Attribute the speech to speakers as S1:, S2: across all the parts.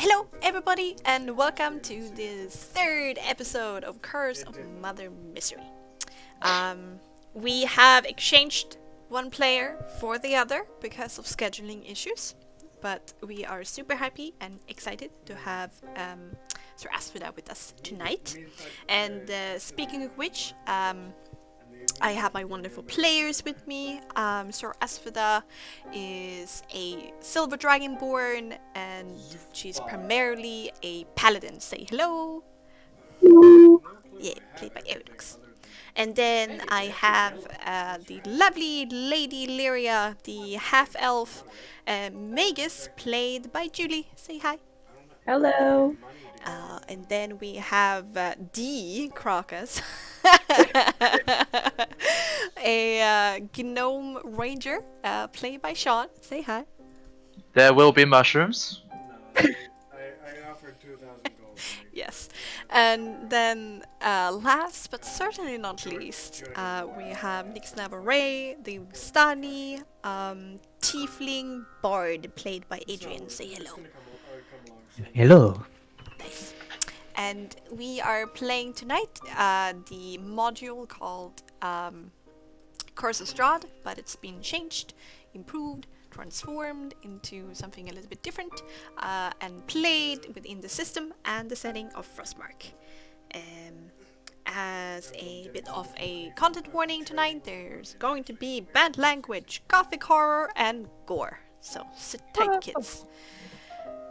S1: Hello, everybody, and welcome to the third episode of Curse of Mother Misery. We have exchanged one player for the other because of scheduling issues, but we are super happy and excited to have Sir Asphodel with us tonight. And speaking of which, I have my wonderful players with me. Sir Asphodel is a silver dragonborn, and she's primarily a paladin. Say hello. Yeah, played by Eridux. And then I have the lovely Lady Lyria, the half-elf magus, played by Julie. Say hi.
S2: Hello.
S1: And then we have D. Crocus, a gnome ranger, played by Sean. Say hi.
S3: There will be mushrooms.
S4: I offered 2,000 gold.
S1: Yes. And then, last but certainly not least, we have Nix Navarre, the Stani, Tiefling Bard, played by Adrian. Say hello.
S5: Hello.
S1: Nice. And we are playing tonight the module called Curse of Strahd, but it's been changed, improved, transformed into something a little bit different, and played within the system and the setting of Frostmark. As a bit of a content warning tonight, there's going to be bad language, gothic horror, and gore. So sit tight, kids.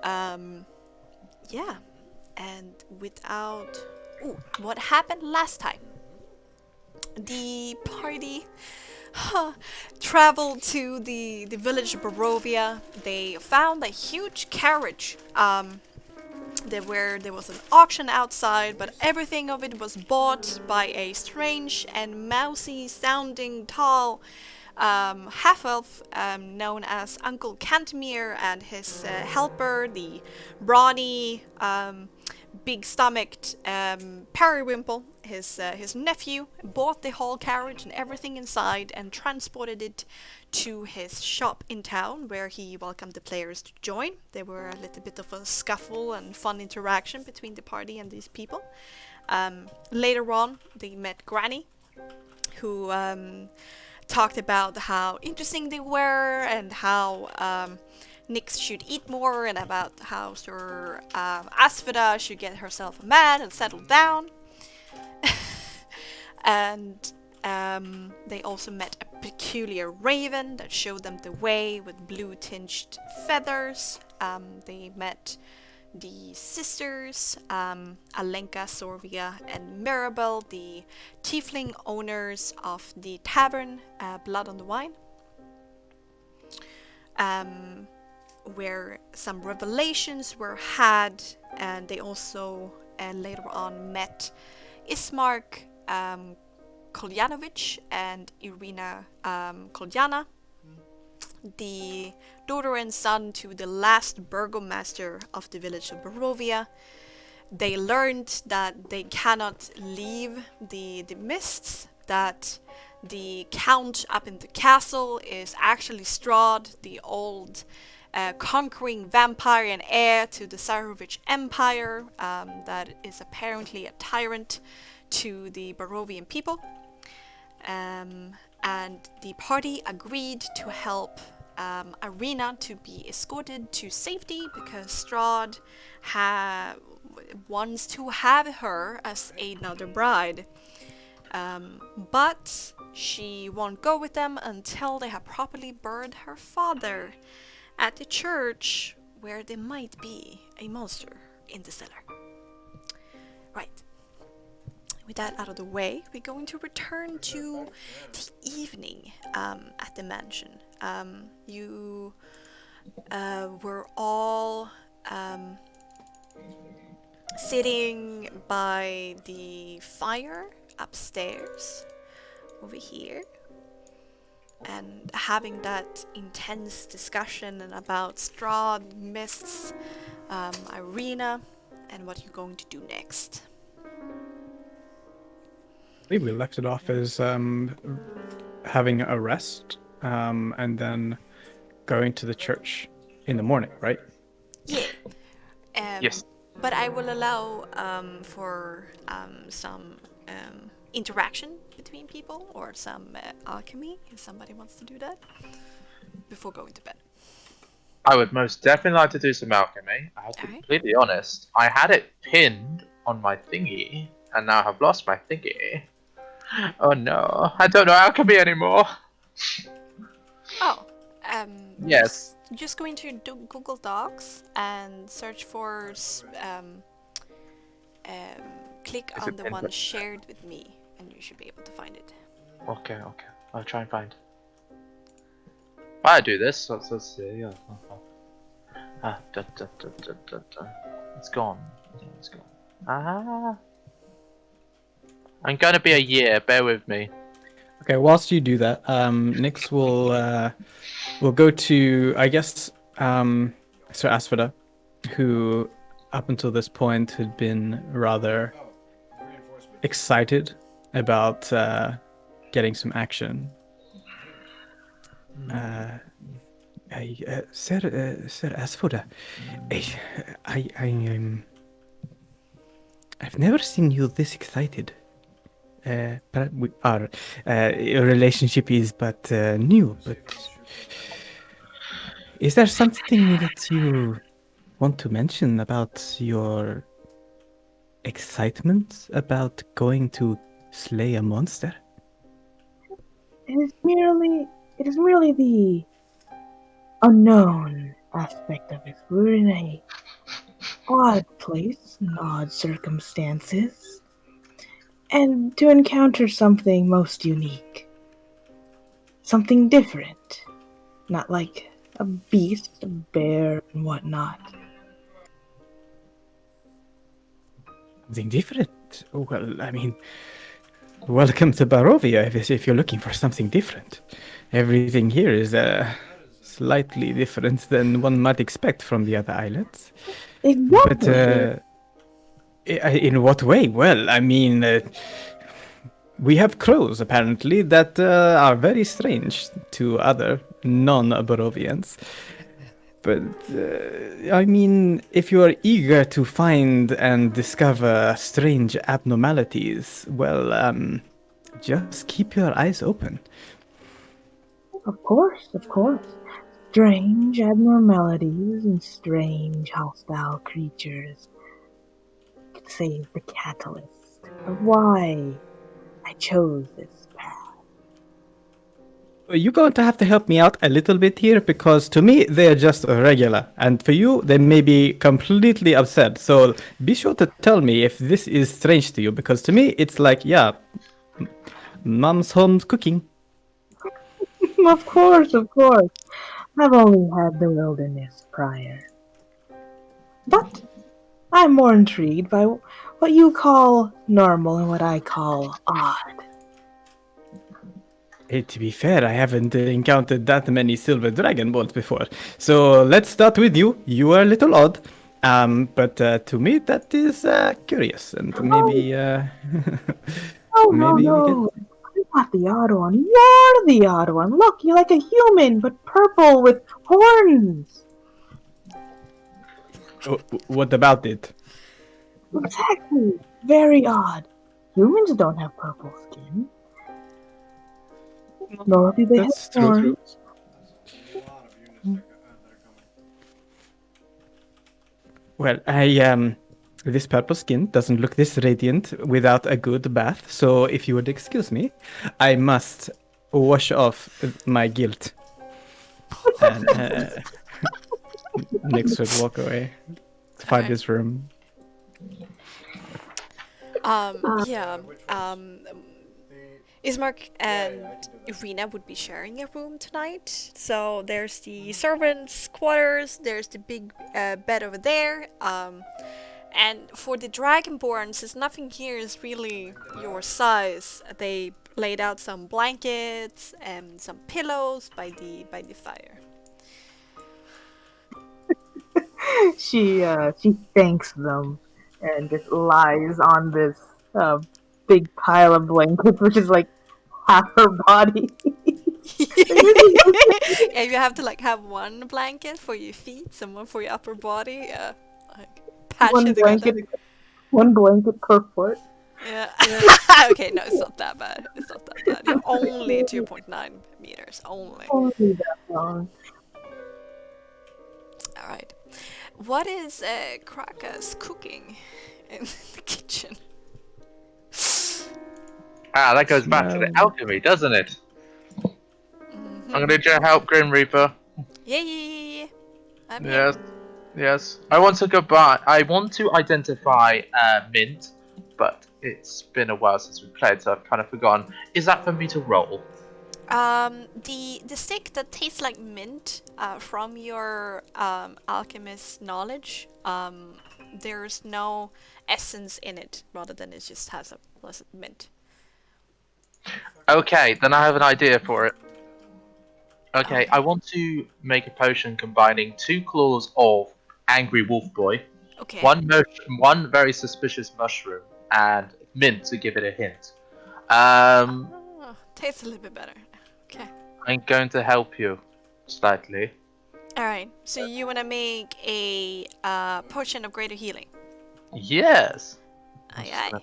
S1: Yeah. And without... Ooh, what happened last time? The party traveled to the village of Barovia. They found a huge carriage. There was an auction outside, but everything of it was bought by a strange and mousy sounding tall half-elf known as Uncle Cantemir, and his helper, the brawny, big-stomached Periwimple, his nephew, bought the whole carriage and everything inside and transported it to his shop in town, where he welcomed the players to join. There were a little bit of a scuffle and fun interaction between the party and these people. Later on, they met Granny, who talked about how interesting they were and how Nyx should eat more, and about how Sir Asphodel should get herself a man and settle down. And they also met a peculiar raven that showed them the way with blue-tinged feathers. They met the sisters, Alenka, Sorvia, and Mirabel, the tiefling owners of the tavern, Blood on the Wine, where some revelations were had, and they also later on met Ismark Koljanovic and Irina Koljana, the daughter and son to the last burgomaster of the village of Barovia. They learned that they cannot leave the mists, that the count up in the castle is actually Strahd, the old conquering vampire and heir to the Sarovich Empire, that is apparently a tyrant to the Barovian people. And the party agreed to help Irina to be escorted to safety, because Strahd wants to have her as another bride. But she won't go with them until they have properly buried her father at the church, where there might be a monster in the cellar. Right. With that out of the way, we're going to return to the evening at the mansion. You were all sitting by the fire upstairs over here, and having that intense discussion about Strahd, mists, Irina, and what you're going to do next.
S5: I believe we left it off as having a rest and then going to the church in the morning, right?
S1: Yeah.
S3: Yes.
S1: But I will allow for some interaction between people or some alchemy if somebody wants to do that before going to bed.
S3: I would most definitely like to do some alchemy. I have to be
S1: Alright.
S3: completely honest. I had it pinned on my thingy, and now I've lost my thingy. Oh no, I don't know alchemy anymore.
S1: Oh,
S3: Yes.
S1: just go into Google Docs and search for click
S3: Is
S1: on
S3: it
S1: the
S3: pinned?
S1: one shared with me, and you should be able to find it.
S3: Okay. I'll try and find. Why I do this? Let's see. Yeah. It's gone. It's gone. Ah. I'm gonna be a year. Bear with me.
S5: Okay, whilst you do that, Nyx will go to, I guess, Sir Asphoda, who up until this point had been rather
S4: Oh, reinforcement.
S5: excited about getting some action. Sir Asphoda, I've never seen you this excited. Our relationship is but new, but is there something that you want to mention about your excitement about going to slay a monster?
S2: It is merely the unknown aspect of it. We're in a odd place and odd circumstances. And to encounter something most unique. Something different. Not like a beast, a bear, and whatnot.
S5: Something different? Well, I mean, welcome to Barovia if you're looking for something different. Everything here is slightly different than one might expect from the other islands. But
S2: Exactly.
S5: in what way? Well, I mean, we have crows apparently that are very strange to other non-Barovians. But I mean, if you are eager to find and discover strange abnormalities, well, just keep your eyes open.
S2: Of course, of course. Strange abnormalities and strange hostile creatures could say is the catalyst of why I chose this path.
S5: You're going to have to help me out a little bit here because to me they're just regular, and for you they may be completely absurd. So be sure to tell me if this is strange to you because to me it's like, yeah, mom's home cooking.
S2: Of course, of course. I've only had the wilderness prior. But I'm more intrigued by what you call normal and what I call odd.
S5: To be fair, I haven't encountered that many silver dragon balls before. So let's start with you. You are a little odd. But to me, that is curious. And maybe,
S2: Oh, no,
S5: maybe we could.
S2: no. I'm not the odd one. You're the odd one. Look, you're like a human, but purple with horns.
S5: What about it?
S2: Exactly. Very odd. Humans don't have purple skin. Nor do they have
S5: That's true.
S2: horns.
S4: There's a lot of units that are coming.
S5: Well, this purple skin doesn't look this radiant without a good bath. So if you would excuse me, I must wash off my guilt. And Nyx would walk away to find
S1: Alright.
S5: his room.
S1: Yeah. Ismark and Irina would be sharing a room tonight. So there's the servants' quarters, there's the big bed over there. And for the Dragonborn, since nothing here is really your size, they laid out some blankets and some pillows by the fire.
S2: She thanks them and just lies on this big pile of blankets, which is like half her body.
S1: Yeah, you have to like have one blanket for your feet, some one for your upper body. Like patch
S2: one
S1: it together.
S2: one blanket per foot.
S1: Yeah. Okay, no, it's not that bad. It's not that bad. You're only 2.9 meters. Only.
S2: Only that long.
S1: All right. What is Kraka's cooking in the kitchen?
S3: Ah, that goes back to the
S5: Smell.
S3: alchemy, doesn't it?
S1: Mhm.
S3: I'm gonna need your help, Grim Reaper.
S1: Yeah. I'm
S3: Yes,
S1: here.
S3: yes. I want to go buy. I want to identify mint, but it's been a while since we played, so I've kind of forgotten. Is that for me to roll?
S1: The stick that tastes like mint, from your alchemist knowledge, there's no essence in it, rather than it just has a plus mint.
S3: Okay, then I have an idea for it. Okay,
S1: Okay.
S3: I want to make a potion combining 2 claws of angry wolf boy,
S1: Okay.
S3: one very suspicious mushroom, and mint to give it a hint.
S1: Tastes a little bit better. Okay.
S3: I'm going to help you slightly.
S1: All right. So you wanna make a potion of greater healing?
S3: Yes.
S1: Aye aye.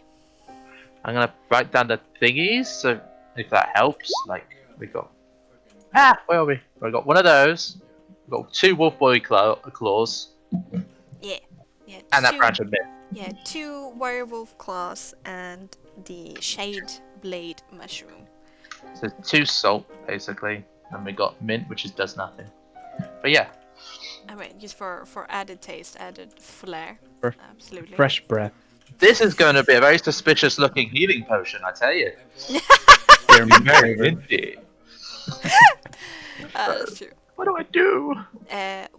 S3: I'm gonna write down the thingies, so if that helps, like we got. Where are we? We got one of those. We got 2 wolf boy claws,
S1: Yeah. Yeah.
S3: and that
S1: Two.
S3: branch of mint.
S1: Yeah. 2 werewolf claws and the shade blade mushroom.
S3: So 2 salt basically, and we got mint, which does nothing. But yeah,
S1: I mean, just for added taste, added flair.
S5: For
S1: Absolutely.
S5: fresh breath.
S3: this is going to be a very suspicious looking healing potion, I tell you.
S5: They're my
S3: Very
S5: favorite.
S3: minty.
S1: That's true.
S3: What do I do?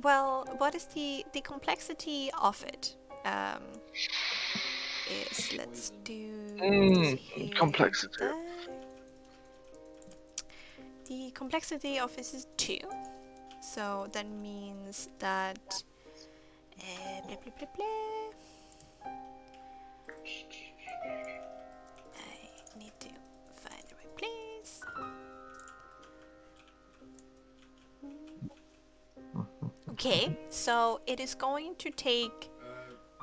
S1: Well, what is the complexity of it? Is let's do this here.
S3: Complexity.
S1: The complexity of this is 2, so that means that blah, blah, blah, blah. I need to find the right place. Okay, so it is going to take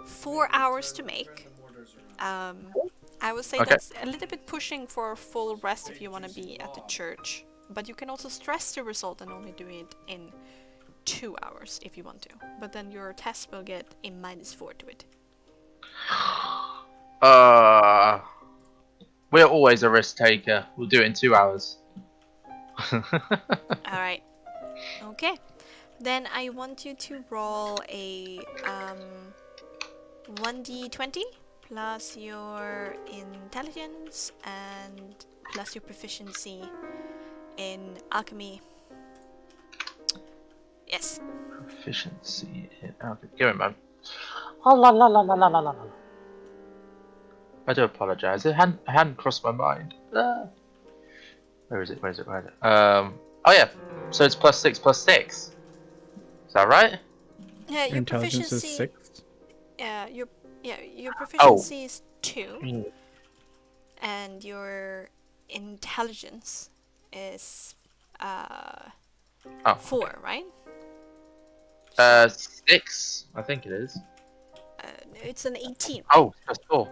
S1: 4 hours to make. I would say
S3: Okay.
S1: that's a little bit pushing for a full rest if you want to be at the church. But you can also stress the result and only do it in 2 hours if you want to. But then your test will get a -4 to it.
S3: We're always a risk taker. We'll do it in 2 hours.
S1: Alright. Okay. Then I want you to roll a 1d20 plus your intelligence and plus your proficiency in alchemy. Yes.
S3: Efficiency in alchemy. Give it, man. Oh, la la la la la la la. I do apologize. It hadn't crossed my mind. Where is it? Where is it? Where is it? Oh yeah. So it's +6 +6. Is that right?
S1: Yeah, your
S5: Intelligence is
S1: proficiency.
S5: 6.
S1: Your proficiency is 2, and your intelligence is 4, right?
S3: 6. I think it is.
S1: It's an 18.
S3: Oh, +4.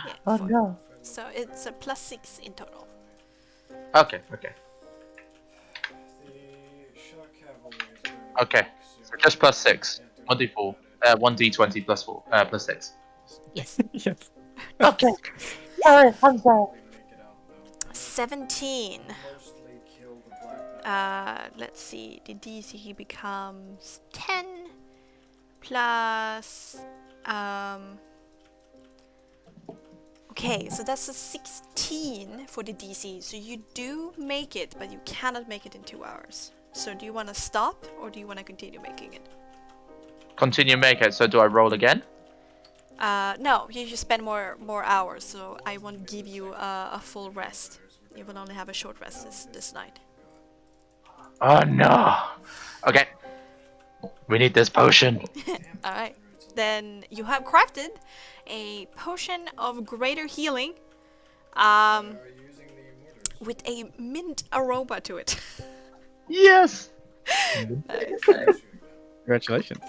S1: Yeah,
S3: Oh
S1: 4.
S3: no.
S1: So it's a +6 in total.
S3: Okay. Okay. Okay. So just +6. 1d4. 1d20 +4. +6.
S1: Yes.
S5: Yes.
S3: Okay. Alright, I'm sorry.
S1: 17. Let's see. The DC becomes 10 plus. Okay, so that's a 16 for the DC. So you do make it, but you cannot make it in 2 hours. So do you want to stop or do you want to continue making it?
S3: Continue make it. So do I roll again?
S1: No, you just spend more hours. So I won't give you a full rest. You will only have a short rest this night.
S3: Oh no. Okay. We need this potion.
S1: Alright. Then you have crafted a potion of greater healing with a mint aroma to it.
S3: Yes.
S1: Nice.
S5: Congratulations.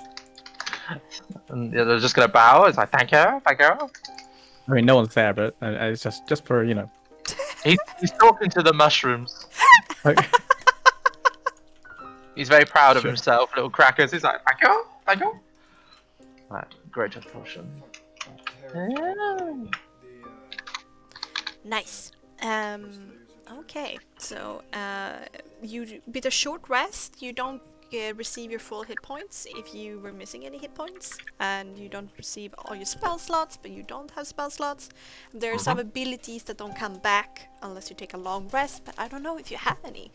S3: And yeah, they're just gonna bow. It's like, thank you, thank you.
S5: I mean, no one's there, but it's just for, you know.
S3: He's talking to the mushrooms.
S5: Okay.
S3: He's very proud of
S5: Sure.
S3: himself. Little crackers. He's like, thank you, thank you. Right, greater portion.
S4: The
S1: Nice. Okay, so with a short rest, you don't receive your full hit points if you were missing any hit points, and you don't receive all your spell slots, but you don't have spell slots. There are some abilities that don't come back unless you take a long rest, but I don't know if you have any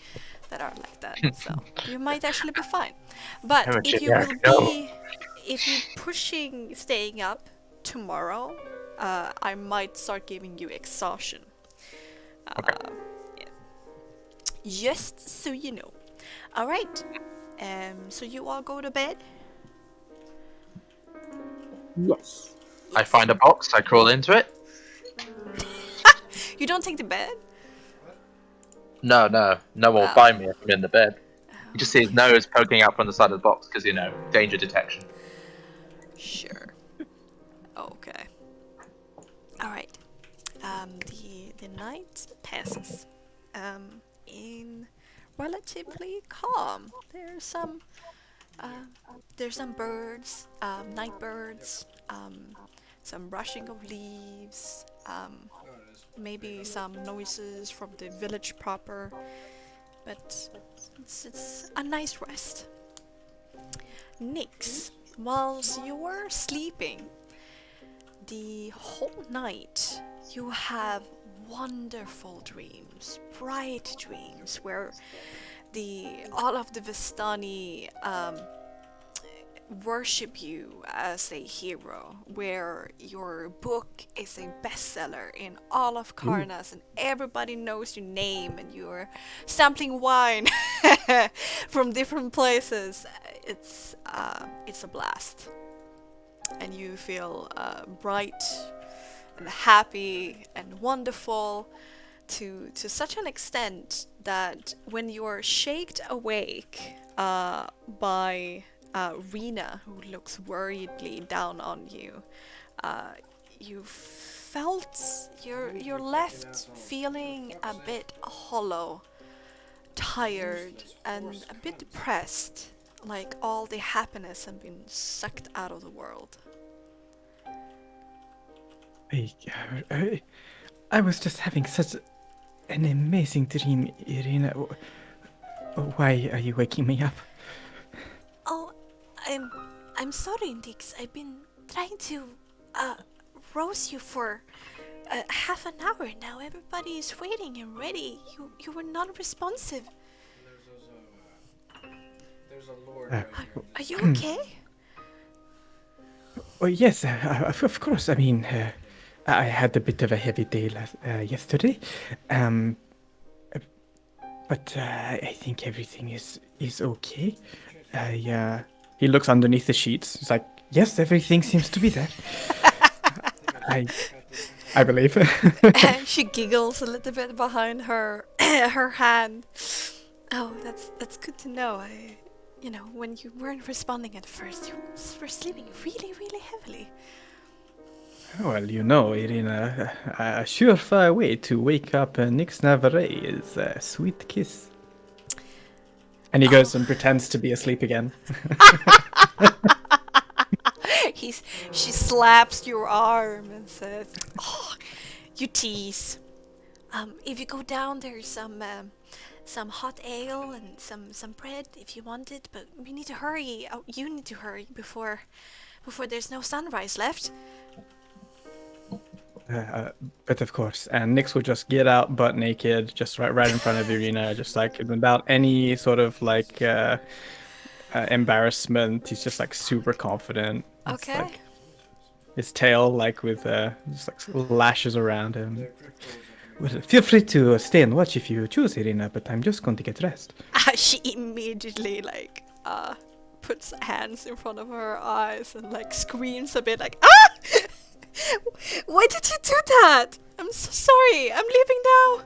S1: that are like that, so you might actually be fine. But
S3: Oh,
S1: if
S3: shit,
S1: you
S3: yeah,
S1: will
S3: go.
S1: be, if you're pushing staying up tomorrow, I might start giving you exhaustion.
S3: Okay.
S1: Yeah. Just so you know. Alright. So you all go to bed?
S2: Yes.
S3: I find a box. I crawl into it.
S1: You don't take the bed?
S3: No one will
S1: Oh.
S3: find me if I'm in the bed. You just see his nose poking out from the side of the box because, you know, danger detection.
S1: Sure. Okay. Alright. The night passes. In relatively calm. There's some birds, night birds, some rushing of leaves, maybe some noises from the village proper, but it's a nice rest. Nix, whilst you're sleeping, the whole night you have wonderful dreams, bright dreams, where all of the Vistani worship you as a hero, where your book is a bestseller in all of Karnas and everybody knows your name and you're sampling wine from different places. It's a blast, and you feel bright and happy and wonderful to such an extent that when you're shaked awake by Rena, who looks worriedly down on you, you felt you're left feeling a bit hollow, tired, and a bit depressed, like all the happiness had been sucked out of the world.
S5: I was just having such an amazing dream, Irina. Why are you waking me up?
S1: Oh, I'm sorry, Nix. I've been trying to roast you for half an hour now. Everybody is waiting and ready. You were non-responsive.
S4: there's a lord
S5: Uh,
S4: right here.
S1: Are you okay?
S5: Oh, yes, of course. I mean, I had a bit of a heavy day yesterday, but I think everything is okay. He looks underneath the sheets. He's like, yes, everything seems to be there. I believe.
S1: And she giggles a little bit behind her her hand. Oh, that's good to know. When you weren't responding at first, you were sleeping really, really heavily.
S5: Well, you know, Irina, a surefire way to wake up Nix Navarre is a sweet kiss. And he goes and pretends to be asleep again.
S1: She slaps your arm and says, "Oh, you tease. If you go down, there's some hot ale and some bread if you want it. But we need to hurry. Oh, you need to hurry before there's no sunrise left."
S5: But of course, and Nix will just get out butt naked, just right in front of Irina, just like without any sort of like embarrassment. He's just like super confident. It's
S1: Okay.
S5: like his tail like with just like lashes around him. Well, feel free to stay and watch if you choose, Irina, but I'm just going to get rest.
S1: She immediately puts hands in front of her eyes and like screams a bit like, "Ah! Why did you do that? I'm so sorry. I'm leaving now."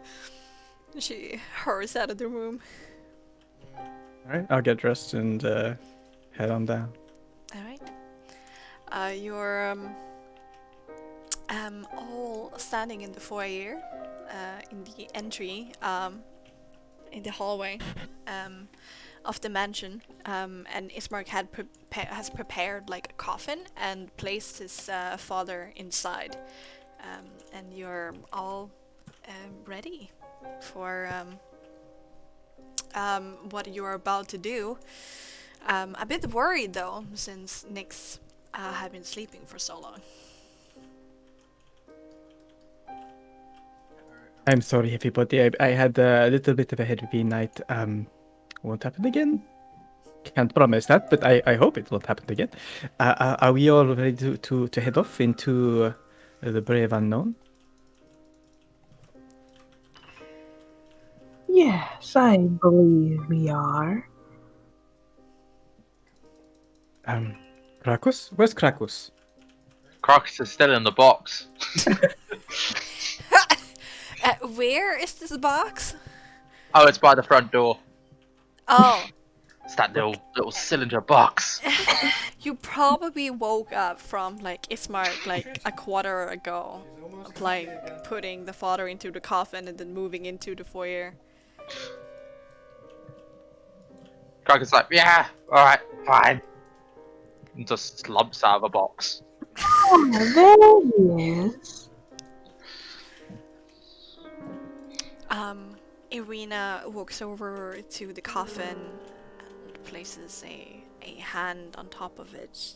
S1: She hurries out of the room.
S5: All right, I'll get dressed and head on down.
S1: All right. You're all standing in the foyer, in the entry, in the hallway of the mansion, and Ismark has prepared like a coffin and placed his father inside, and you're all ready for what you're about to do. A bit worried though, since Nyx have been sleeping for so long.
S5: I'm sorry, everybody. I had a little bit of a heavy night. Won't happen again. Can't promise that, but I hope it won't happen again. Are we all ready to head off into the brave unknown?
S2: Yes, I believe we are.
S5: Krakus? Where's Krakus?
S3: Crocus is still in the box.
S1: Where is this box?
S3: Oh, it's by the front door.
S1: Oh,
S3: It's that little cylinder box.
S1: you probably woke up from like Ismark like a quarter ago, of, like putting the father into the coffin and then moving into the foyer.
S3: Crocus is like, yeah, alright, fine. And just slumps out of a box.
S2: Oh, there he is.
S1: Irina walks over to the coffin and places a hand on top of it,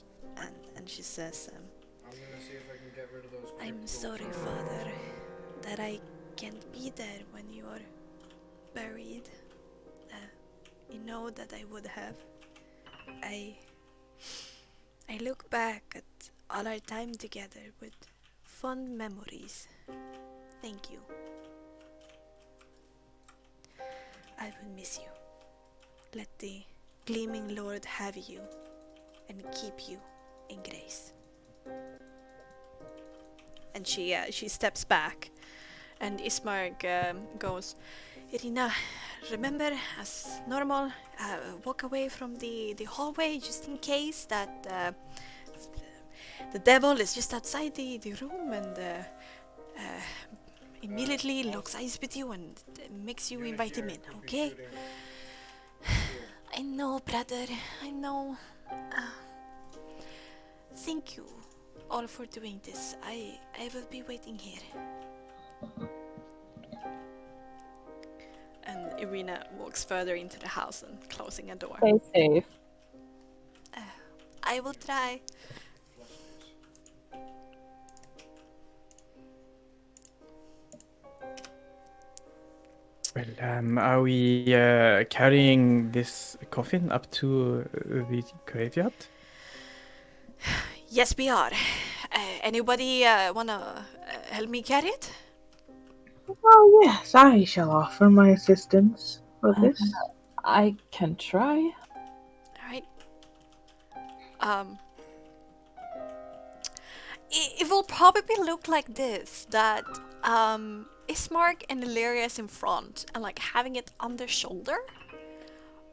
S1: and she says,
S4: I'm gonna see if I can get rid of those.
S1: I'm sorry, Father, that I can't be there when you're buried. You know that I would have. I look back at all our time together with fond memories. Thank you. I will miss you. Let the gleaming Lord have you and keep you in grace. And she steps back, and Ismark goes, Irina, remember, as normal, walk away from the hallway just in case that the devil is just outside the room and immediately locks eyes with you and makes you invite him in, okay? I know, brother, I know. Thank you all for doing this. I will be waiting here. And Irina walks further into the house and closing a door.
S6: Stay safe.
S1: I will try.
S5: Well, are we carrying this coffin up to the graveyard?
S1: Yes, we are. Anybody wanna help me carry it?
S2: Oh, yes, I shall offer my assistance for this.
S6: I can try.
S1: Alright. It will probably look like this, that Ismark and Illyria is in front and like having it on their shoulder,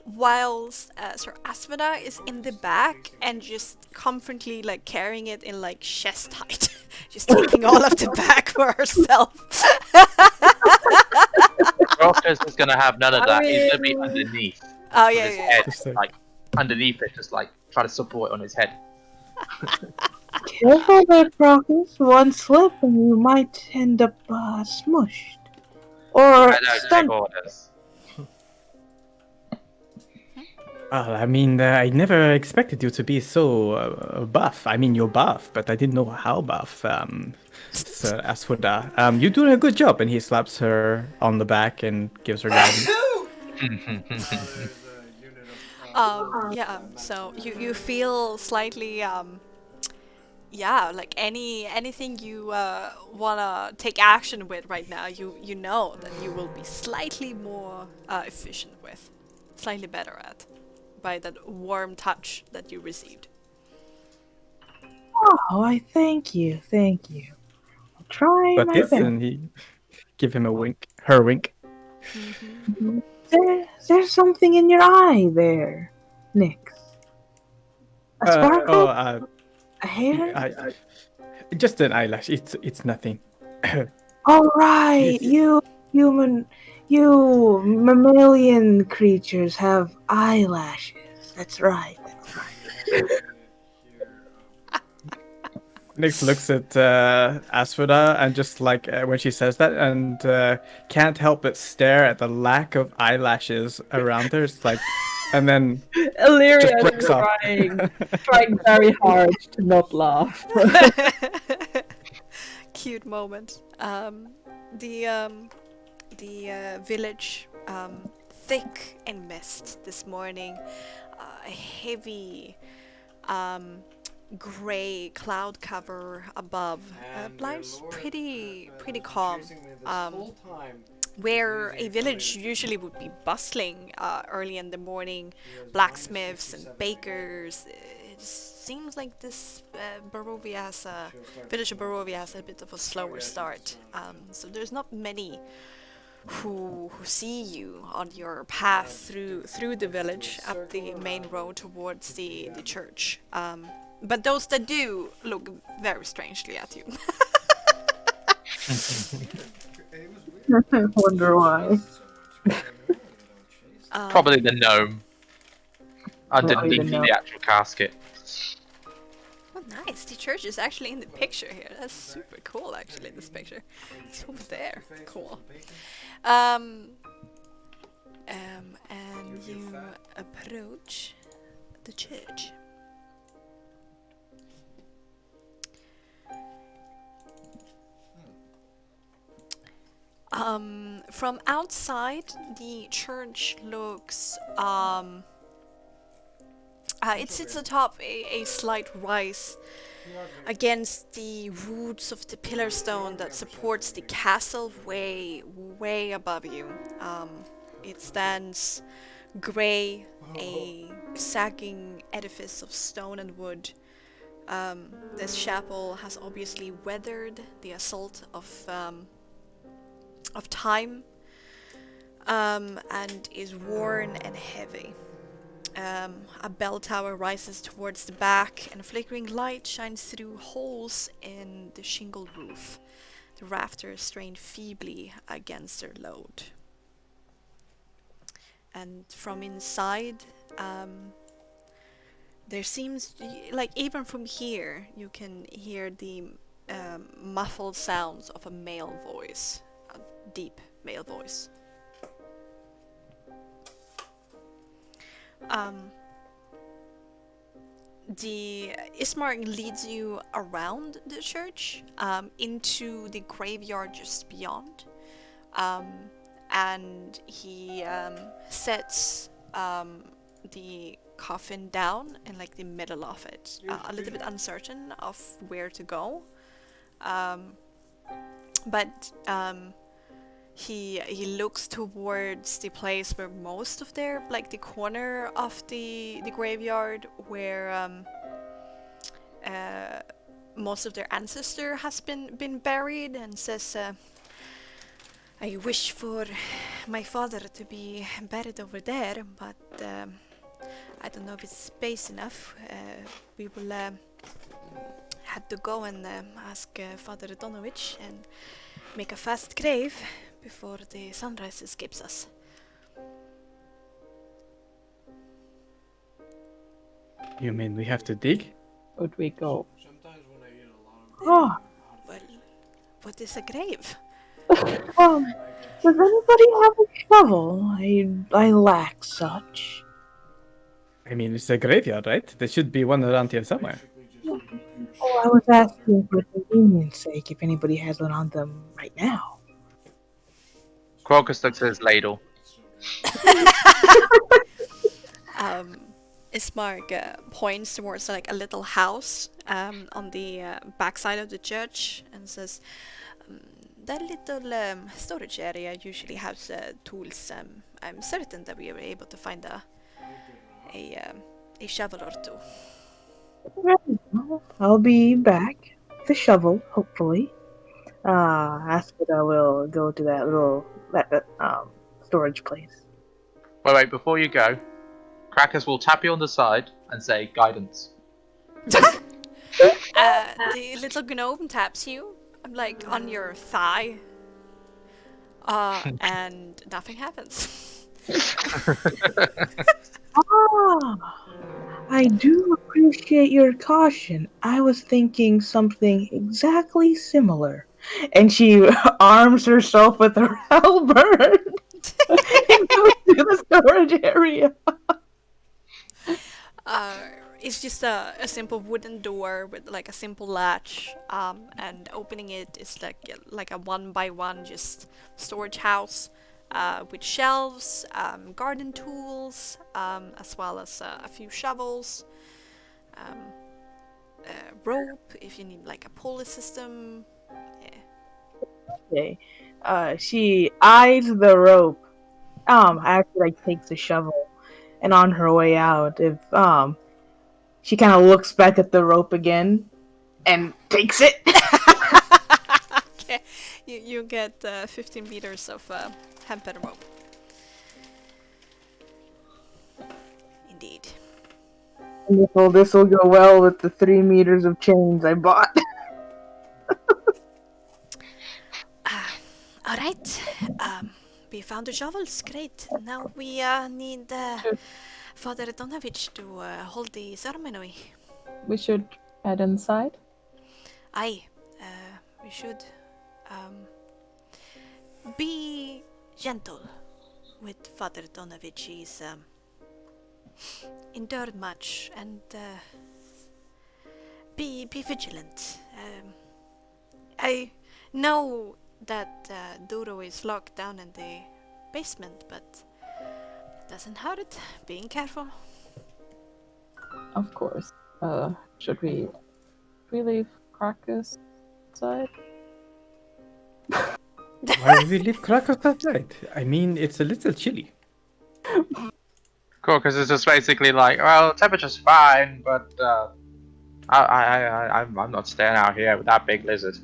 S1: whilst Sir Asvada is in the back and just confidently like carrying it in like chest height, just taking all of the back for herself.
S3: Crocus is gonna have none of that. He's gonna be
S6: mean-
S3: underneath.
S1: Oh
S3: With
S1: yeah,
S3: his
S1: yeah.
S3: head,
S5: Just like-
S3: like underneath it, just like try to support on his head.
S2: Careful there, Crocus. One slip and you might end up smushed. Or
S3: I don't take
S2: stunned.
S3: orders.
S5: Well, I mean, I never expected you to be so buff. I mean, you're buff, but I didn't know how buff. Sir Asfoda, you're doing a good job. And he slaps her on the back and gives her guidance.
S4: There's a unit of.
S1: Yeah. So you feel slightly yeah, like anything you wanna take action with right now, you know that you will be slightly more efficient with, slightly better at, by that warm touch that you received.
S2: Oh, I thank you, thank you. I'll try
S5: But
S2: my
S5: this,
S2: best.
S5: and he give him a wink, her wink.
S2: There's something in your eye there, Nyx. A sparkle? A hair?
S5: Just an eyelash. It's nothing.
S2: All right,
S5: It's-
S2: you mammalian creatures have eyelashes. That's right.
S4: Here,
S5: Nix looks at Asphoda and just like when she says that, and can't help but stare at the lack of eyelashes around her. It's like, and then
S6: Illyria
S5: just
S6: is
S5: breaks off.
S6: trying very hard to not laugh.
S1: Cute moment. The village, thick in mist this morning. A heavy, gray cloud cover above. Life's pretty calm. Where a village usually would be bustling early in the morning, blacksmiths and bakers. It seems like this village of Barovia has a bit of a slower start. So there's not many who see you on your path through the village up the main road towards the church. But those that do look very strangely at you.
S2: I wonder why.
S3: Probably the gnome. Underneath
S2: even know.
S3: the actual casket.
S1: Oh, nice. The church is actually in the picture here. That's super cool, actually, this picture. It's over there. Cool. And you approach the church. From outside, the church looks, it sits atop a slight rise against the roots of the pillar stone that supports the castle way above you. It stands grey, a sagging edifice of stone and wood. This chapel has obviously weathered the assault of time, and is worn and heavy. A bell tower rises towards the back, and a flickering light shines through holes in the shingled roof. The rafters strain feebly against their load. And from inside, there seems, like, even from here, you can hear the muffled sounds of a male voice, a deep male voice. The Ismark leads you around the church, into the graveyard just beyond, and he sets the coffin down in like the middle of it, a little bit uncertain of where to go, but he looks towards the place where most of their, like the corner of the graveyard where most of their ancestor has been buried, and says, I wish for my father to be buried over there, but I don't know if it's space enough. We will have to go and ask Father Donovich and make a fast grave before the sunrise escapes us.
S5: You mean we have to dig?
S6: Would we go?
S4: Sometimes when I eat a lot of
S2: Oh,
S1: Well, what is a grave?
S2: does anybody have a shovel? I lack such.
S5: I mean, it's a graveyard, right? There should be one around here somewhere.
S2: Oh, I was asking for convenience sake if anybody has one on them right now.
S3: Crocus looks at his ladle.
S1: Ismark points towards like a little house on the backside of the church and says, that little storage area usually has tools. I'm certain that we were able to find a shovel or two.
S2: Well, I'll be back with a shovel, hopefully. Aspida will go to that little storage place.
S3: Wait, before you go, Crackers will tap you on the side and say guidance.
S1: The little gnome taps you, like on your thigh, and nothing happens.
S2: Ah, I do appreciate your caution. I was thinking something exactly similar. And she arms herself with her halberd and goes to the storage area.
S1: Uh, it's just a simple wooden door with like a simple latch, and opening it is like a one by one just storage house, with shelves, garden tools, as well as a few shovels, um, rope if you need like a pulley system. Yeah.
S2: Okay. She eyes the rope. Actually, like takes a shovel, and on her way out, if she kind of looks back at the rope again and takes it.
S1: Okay, you get 15 meters of hempen rope. Indeed.
S2: This will go well with the 3 meters of chains I bought.
S1: All right. We found the shovels. Great. Now we need Father Donovich to hold the ceremony.
S6: We should head inside.
S1: Aye. We should be gentle with Father Donovich. He's endured much, and be vigilant. I know that Duro is locked down in the basement, but it doesn't hurt being careful.
S6: Of course. Should we leave Krakus inside?
S5: Why would we leave Krakow outside? I mean, it's a little chilly.
S3: Cool, because it's just basically like, well, temperature's fine, but I'm not staying out here with that big lizard.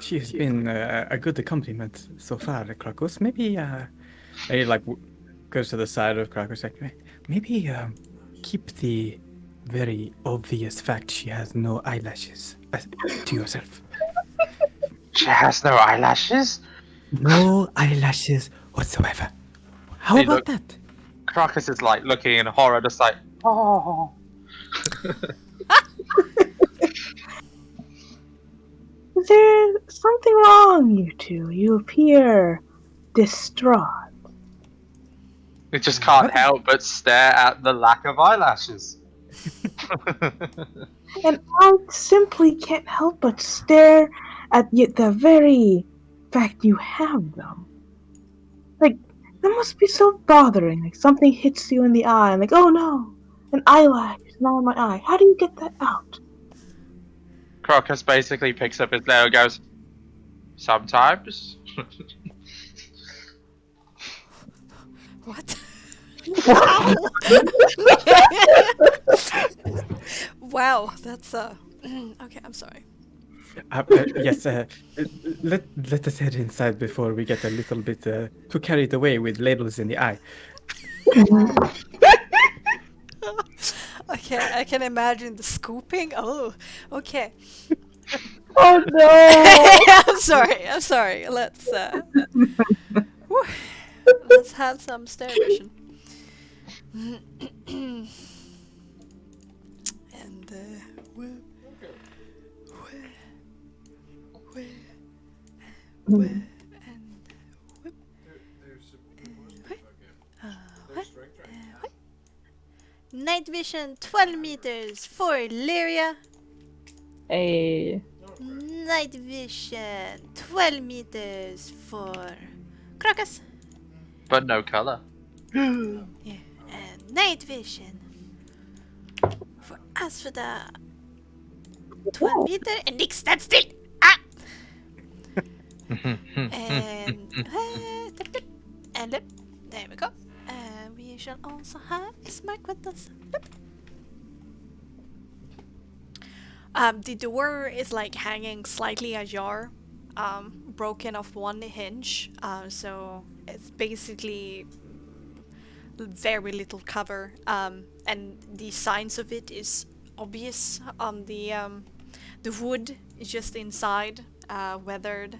S5: She has been a good accompaniment so far, Krakus. Maybe, he like goes to the side of Krakus, like, maybe keep the very obvious fact she has no eyelashes to yourself.
S3: She has no eyelashes?
S5: No eyelashes whatsoever. How
S3: Hey,
S5: about
S3: look.
S5: that?
S3: Crocus is like looking in horror, just like, oh.
S2: Is there something wrong, you two? You appear distraught.
S3: We just can't
S5: What?
S3: help but stare at the lack of eyelashes.
S2: And I simply can't help but stare at the very fact you have them. Like, that must be so bothering. Like, something hits you in the eye, and like, oh no, an eyelash is not in my eye. How do you get that out?
S3: Crocus basically picks up his nail and goes, sometimes.
S1: What? Wow. Wow, that's okay, I'm sorry.
S5: Yes, let us head inside before we get a little bit too carried away with labels in the eye.
S1: Okay, I can imagine the scooping. Oh, okay.
S2: Oh no!
S1: I'm sorry. Whew. Let's have some stair vision. And where, and
S4: There should be more
S1: what?
S4: Their
S1: What?
S4: strength right?
S1: What? Night vision 12 meters for Lyria.
S6: Hey.
S1: Night vision 12 meters for Crocus.
S3: But no color.
S1: Yeah. And night vision for Asphodel 12 meter and Nick stand still. Ah! And and look, there we go. We shall also have a smart with us. The door is like hanging slightly ajar, broken off one hinge. So it's basically very little cover, and the signs of it is obvious on the wood is just inside, weathered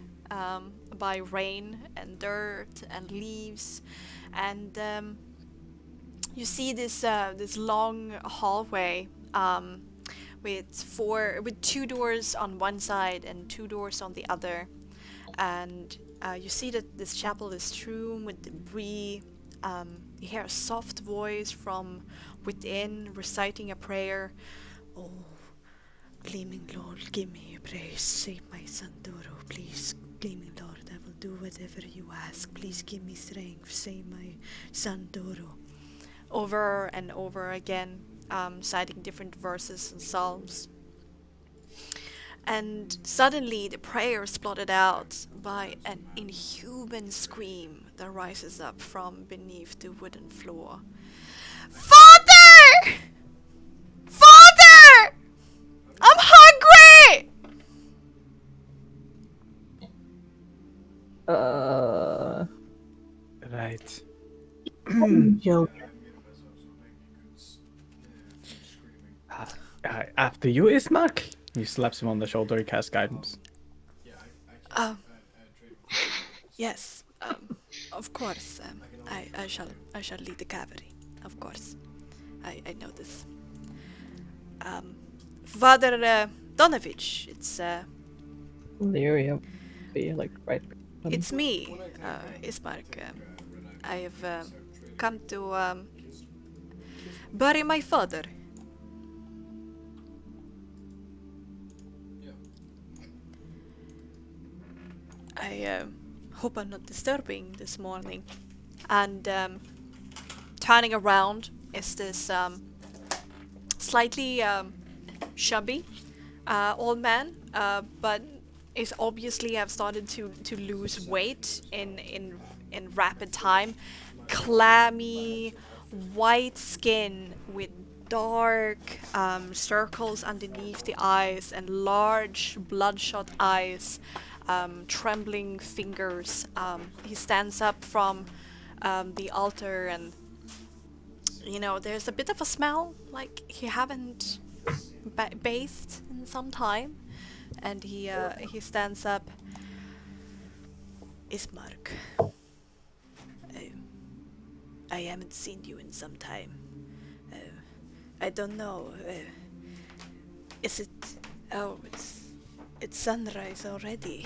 S1: by rain and dirt and leaves, and you see this long hallway with two doors on one side and two doors on the other, and you see that this chapel is strewn with debris. You hear a soft voice from within reciting a prayer. Oh, Gleaming Lord, give me a praise. Save my son Doro, please. Gleaming Lord, I will do whatever you ask. Please give me strength. Save my son Doro. Over and over again, citing different verses and psalms. And suddenly the prayer is blotted out by an inhuman scream that rises up from beneath the wooden floor. Father! Father! I'm hungry!
S5: Right.
S2: Joke.
S5: After you, Ismark. He slaps him on the shoulder. He casts guidance.
S1: Yes, of course. I shall lead the cavalry. Of course, I know this. Father Donovich,
S6: Lyria be like right.
S1: it's me, Ismark. I have come to bury my father. I hope I'm not disturbing this morning. And turning around is this slightly chubby old man, but is obviously have started to lose weight in rapid time. Clammy, white skin with dark circles underneath the eyes and large bloodshot eyes, trembling fingers. He stands up from the altar, and there's a bit of a smell like he haven't bathed in some time, and he stands up. Ismark, I haven't seen you in some time. I don't know. Is it? Oh, it's sunrise already.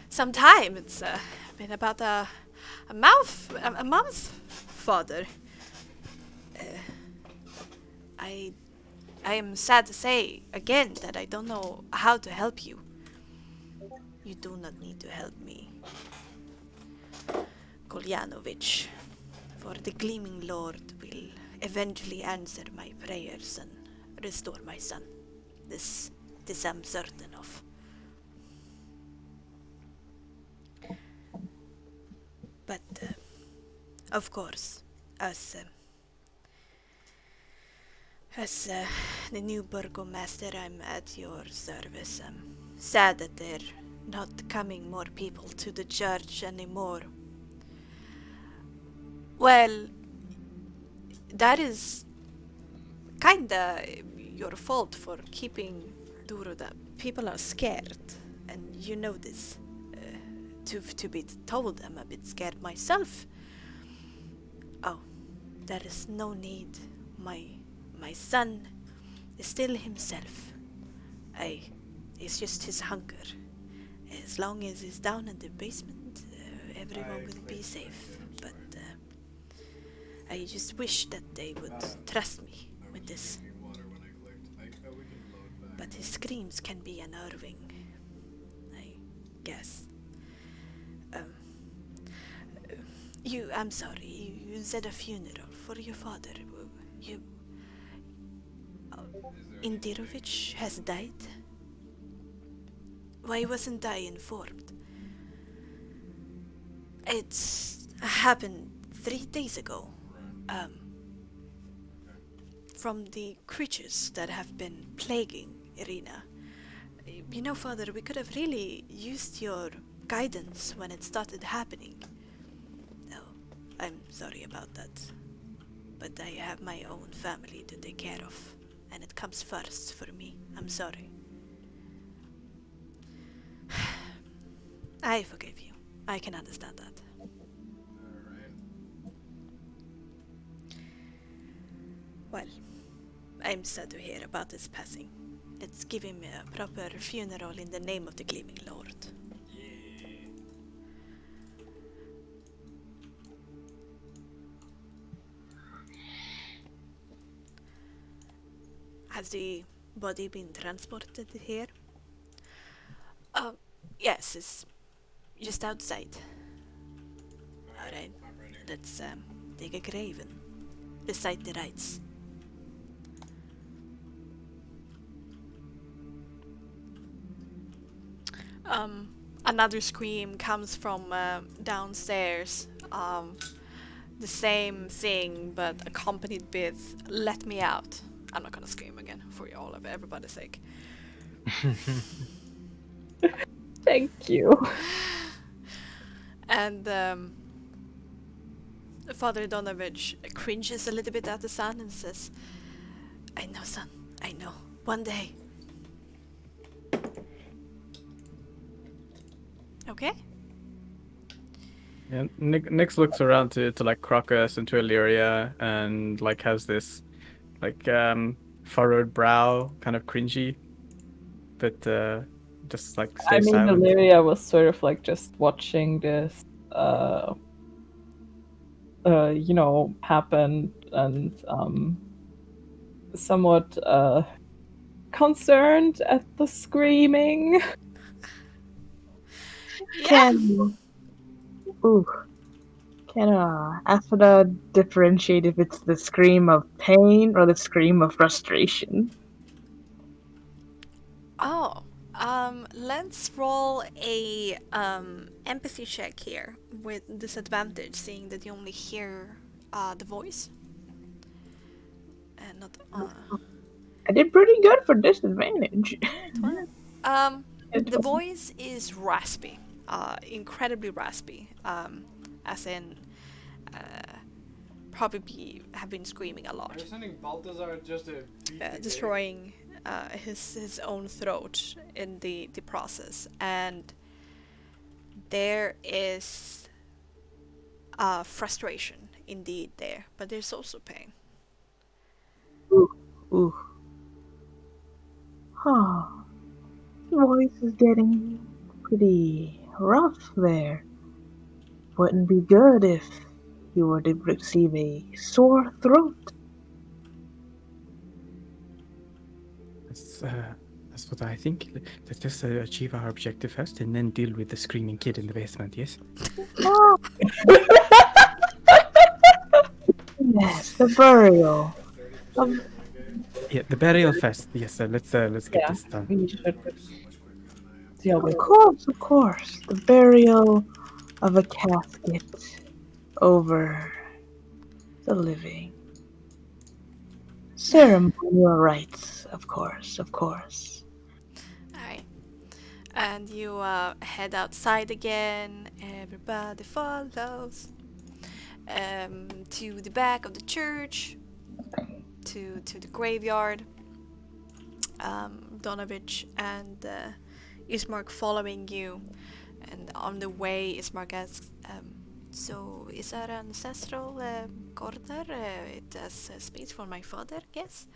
S1: Some time. It's been about a month, Father. I am sad to say again that I don't know how to help you. You do not need to help me, Kolyanovich, for the Gleaming Lord will eventually answer my prayers and restore my son. This I'm certain of. But, of course, as the new burgomaster, I'm at your service. I'm sad that there are not coming more people to the church anymore. Well, that is kinda your fault for keeping Duroda. People are scared, and you know this. To be told, I'm a bit scared myself. Oh, there is no need. My son is still himself. It's just his hunger. As long as he's down in the basement, everyone will be safe. But I just wish that they would trust me with this. But his screams can be unnerving, I guess. I'm sorry, you said a funeral for your father. Indirovich has died? Why wasn't I informed? It's happened 3 days ago. From the creatures that have been plaguing Irina. Father, we could have really used your guidance when it started happening. I'm sorry about that. But I have my own family to take care of, and it comes first for me. I'm sorry. I forgive you. I can understand that.
S4: Alright.
S1: Well, I'm sad to hear about his passing. Let's give him a proper funeral in the name of the Gleaming Lord.
S4: Yeah.
S1: Has the body been transported here? Yes, it's just outside. Alright,
S4: I'm ready.
S1: let's dig a grave and recite the rites. Another scream comes from downstairs. The same thing, but accompanied with "Let me out." I'm not gonna scream again for you all of everybody's sake.
S6: Thank you.
S1: And Father Donovich cringes a little bit at the son and says, "I know, son. I know. One day." Okay.
S5: Yeah, Nix looks around to like Crocus and to Illyria and like has this like furrowed brow, kind of cringy, but just like
S6: I
S5: stay
S6: mean,
S5: silent.
S6: Valeria was sort of like just watching this, happen and somewhat concerned at the screaming.
S1: Yeah.
S2: Can ooh, can Aspida differentiate if it's the scream of pain or the scream of frustration?
S1: Oh. Let's roll a empathy check here with disadvantage, seeing that you only hear the voice and not
S2: I did pretty good for disadvantage.
S1: 12. Um,
S2: It
S1: the
S2: was-
S1: voice is raspy, incredibly raspy. As in, uh, probably have been screaming a
S4: Are
S1: lot,
S4: you sending Balthazar just to beat the gate?
S1: destroying his own throat in the process, and there is frustration indeed there, but there's also pain.
S2: Ooh, ooh. Oh, voice is getting pretty rough there. Wouldn't be good if you were to receive a sore throat.
S5: That's that's what I think. Let's just achieve our objective first, and then deal with the screaming kid in the basement. Yes.
S2: Oh, yes, the burial.
S4: 30%
S2: Of,
S4: in my game.
S5: Yeah, the burial first. Yes, let's get
S6: Yeah,
S5: this done.
S6: we should
S4: You're so much quicker than I am.
S6: deal with
S2: of course. The burial of a casket over the living. Ceremonial rites, of course, of course.
S1: Alright. And you head outside again. Everybody follows. To the back of the church, to the graveyard. Donovich and Ismark following you, and on the way, Ismark asks, "So is there an ancestral corner? It has space for my father, yes?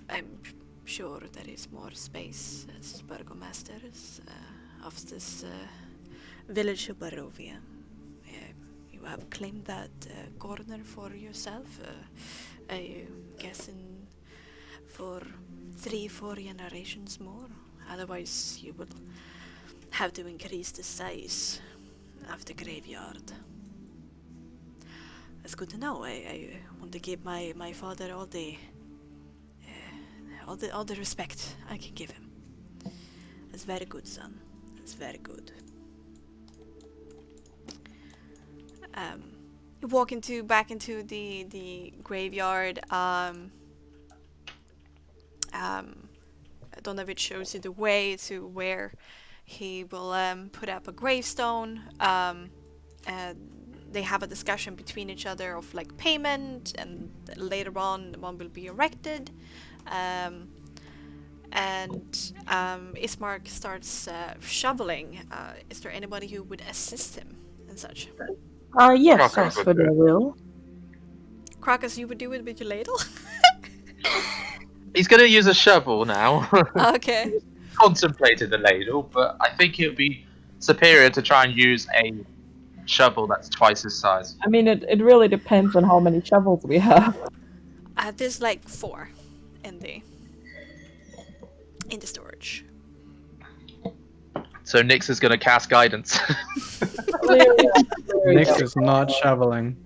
S1: I'm sure there is more space as burgomasters of this village of Barovia. You have claimed that corner for yourself, I guess for 3-4 generations more. Otherwise, you will have to increase the size of the graveyard. That's good to know. I want to give my father all the respect I can give him. That's very good, son. That's very good. You walk back into the graveyard. Donovich shows you the way to where he will put up a gravestone. And they have a discussion between each other of like payment, and later on one will be erected. Ismark starts shoveling. Is there anybody who would assist him and such?
S2: Yes,
S3: Crocus would do
S2: Asphodel
S3: it.
S2: will.
S1: Krakus, you would do it with your ladle?
S3: He's going to use a shovel now.
S1: Okay.
S3: Contemplated the ladle, but I think it would be superior to try and use a shovel that's twice his size.
S6: I mean, it really depends on how many shovels we have.
S1: There's like 4 in the storage.
S3: So Nyx is going to cast guidance.
S5: Nyx is not shoveling.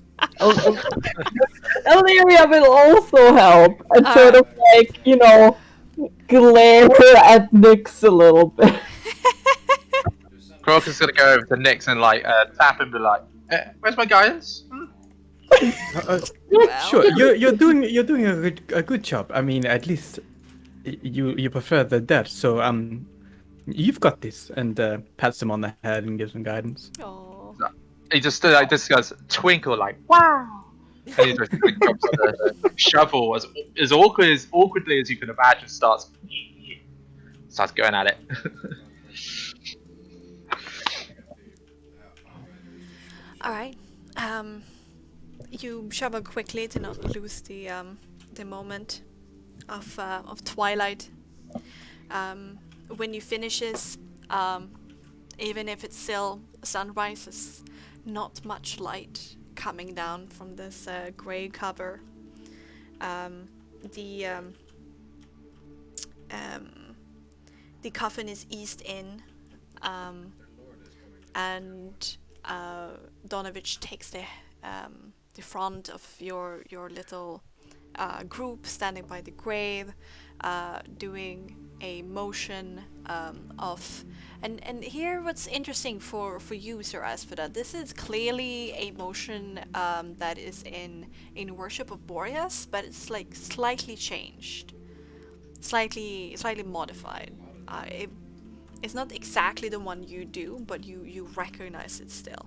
S6: Illyria will also help and sort of like, glare at Nyx a little bit.
S3: Crocus is going to go over to Nyx and like tap him and be like, "Where's my guidance?"
S5: Sure, you're doing a good job. I mean, at least you prefer the death, so you've got this. And pats him on the head and gives him guidance.
S1: Oh.
S3: He just like this goes twinkle like wow, and he just like, drops the shovel as awkwardly as you can imagine. Starts going at it.
S1: All right. You shovel quickly to not lose the moment of twilight. When you finishes, even if it's still sunrise, there's not much light coming down from this gray cover. The coffin is eased in, and Donovich takes the front of your little group standing by the grave, doing a motion of and here what's interesting for you, Sir Asphodel, this is clearly a motion that is in worship of Boreas, but it's like slightly changed, slightly modified. It's not exactly the one you do, but you recognize it still.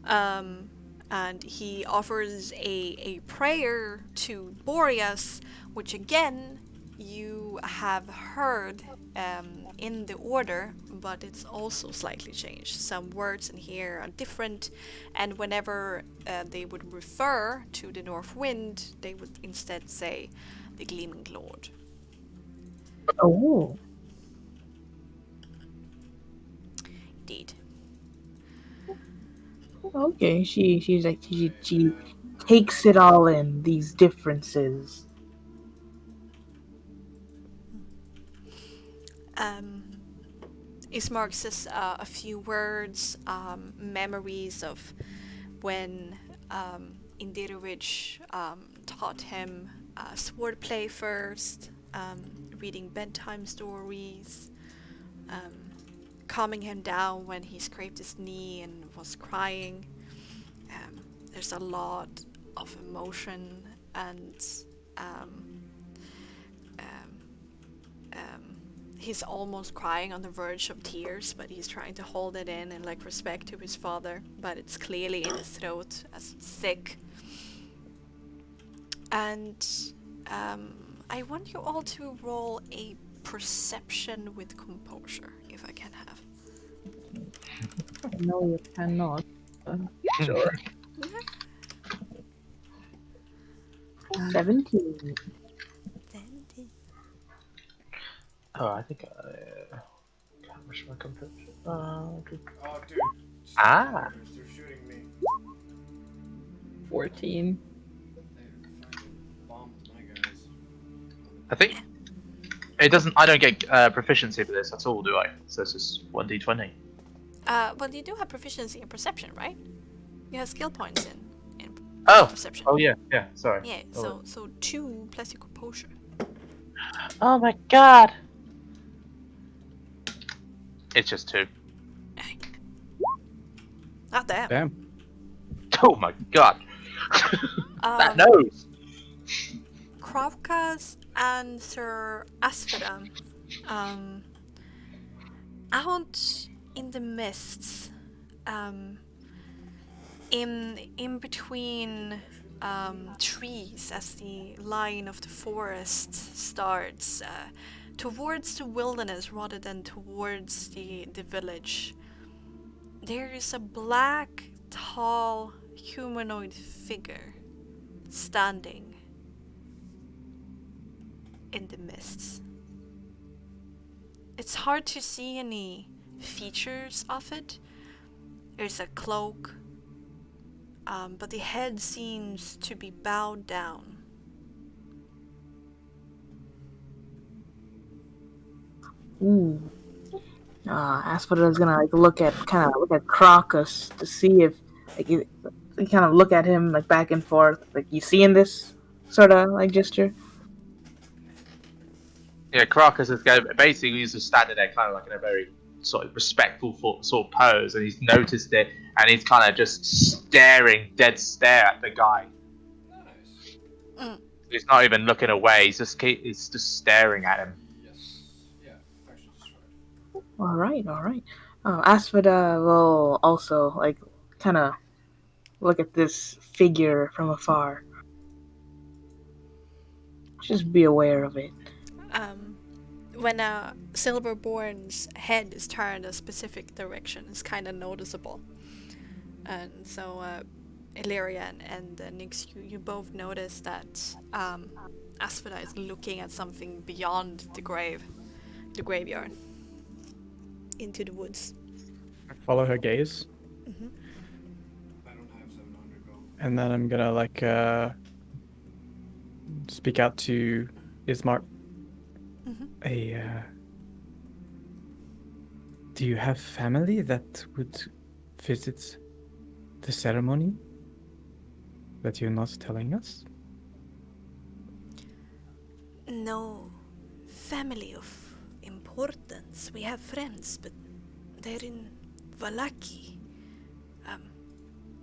S1: And he offers a prayer to Boreas, which again you have heard in the order, but it's also slightly changed. Some words in here are different, and whenever they would refer to the North Wind, they would instead say the Gleaming Lord.
S2: Oh.
S1: Indeed.
S2: Okay, she takes it all in, these differences.
S1: Ismark says a few words, memories of when Indirovich taught him swordplay first, reading bedtime stories, calming him down when he scraped his knee and was crying. There's a lot of emotion and he's almost crying on the verge of tears, but he's trying to hold it in and like respect to his father, but it's clearly in his throat as it's thick. And I want you all to roll a perception with composure, if I can have.
S6: No, you cannot. Sure.
S2: 17.
S3: Oh, I think can't wish my comfort.
S4: Oh, dude.
S3: Ah.
S4: They're shooting me.
S6: 14.
S4: They fucking bombed my guys.
S3: I think it doesn't. I don't get proficiency for this at all, do I? So it's just 1d20.
S1: Well, you do have proficiency in perception, right? You have skill points in perception.
S3: Oh yeah. Sorry.
S1: Yeah. So 2 plus your composure.
S3: Oh my god. It's just 2.
S1: Not there.
S5: Damn.
S3: Oh my god. That nose.
S1: Kravkas and Sir Asphodel, out in the mists, in between trees as the line of the forest starts towards the wilderness rather than towards the village. There is a black, tall, humanoid figure standing in the mists. It's hard to see any features of it. There's a cloak, but the head seems to be bowed down.
S2: Ooh. Asphodel is gonna like look at Crocus to see if like you kind of look at him like back and forth. Like you seeing this sort of like gesture?
S3: Yeah, Caracas is going. Basically, he's just standing there, kind of like in a very sort of respectful sort of pose, and he's noticed it, and he's kind of just staring, dead stare at the guy.
S4: Nice.
S1: Mm.
S3: He's not even looking away. He's just staring at him.
S4: Yes. Yeah. Actually, just tried.
S2: All right, all right. Asphodel will also like kind of look at this figure from afar. Just be aware of it.
S1: When a Silverborn's head is turned a specific direction, it's kind of noticeable. And so, Illyria and Nyx, you both notice that Asphodel is looking at something beyond the graveyard, into the woods.
S5: I follow her gaze,
S4: I don't have 700 gold.
S5: and then I'm gonna like speak out to Ismark. Do you have family that would visit the ceremony that you're not telling us?
S1: No family of importance. We have friends, but they're in Valaki.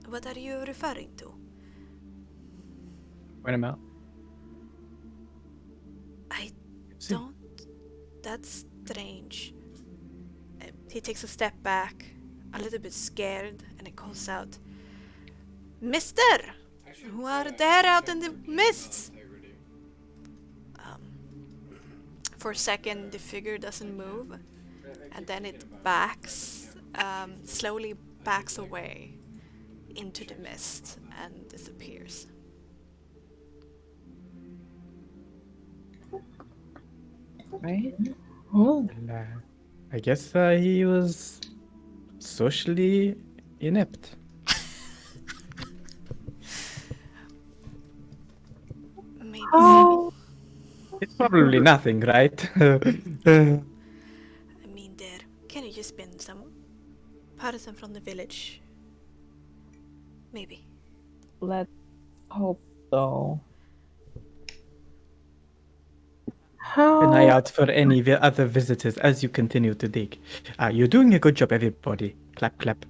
S1: What are you referring to?
S5: Point him out.
S1: I
S5: See.
S1: don't. That's strange. He takes a step back, a little bit scared, and he calls out, Mister!
S4: Actually,
S1: Who are
S4: I
S1: there out in
S4: checked
S1: the
S4: for
S1: mists?
S4: integrity.
S1: For a second, the figure doesn't move,
S4: I
S1: and
S4: keep
S1: then
S4: thinking
S1: it
S4: about
S1: backs,
S4: Yeah.
S1: slowly backs away into the mist and disappears.
S2: Right? Oh,
S5: Well, I guess he was socially inept.
S1: Maybe so.
S2: how?
S5: It's probably nothing, right?
S1: I mean, there can you just been some person from the village? Maybe.
S6: Let's hope so.
S5: An eye
S2: How?
S5: out for any other visitors as you continue to dig. You're doing a good job, everybody. Clap, clap.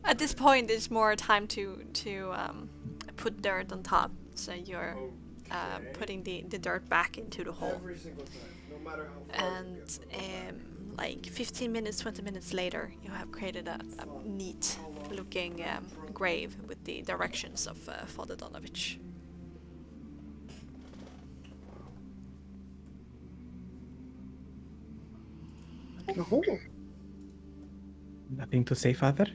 S1: At this point, it's more time to put dirt on top. So you're putting the dirt back into the hole.
S4: Every single time, no matter how far
S1: And
S4: you get.
S1: like 15 minutes, 20 minutes later, you have created a neat looking grave with the directions of Father Donovich.
S5: Nothing to say, Father?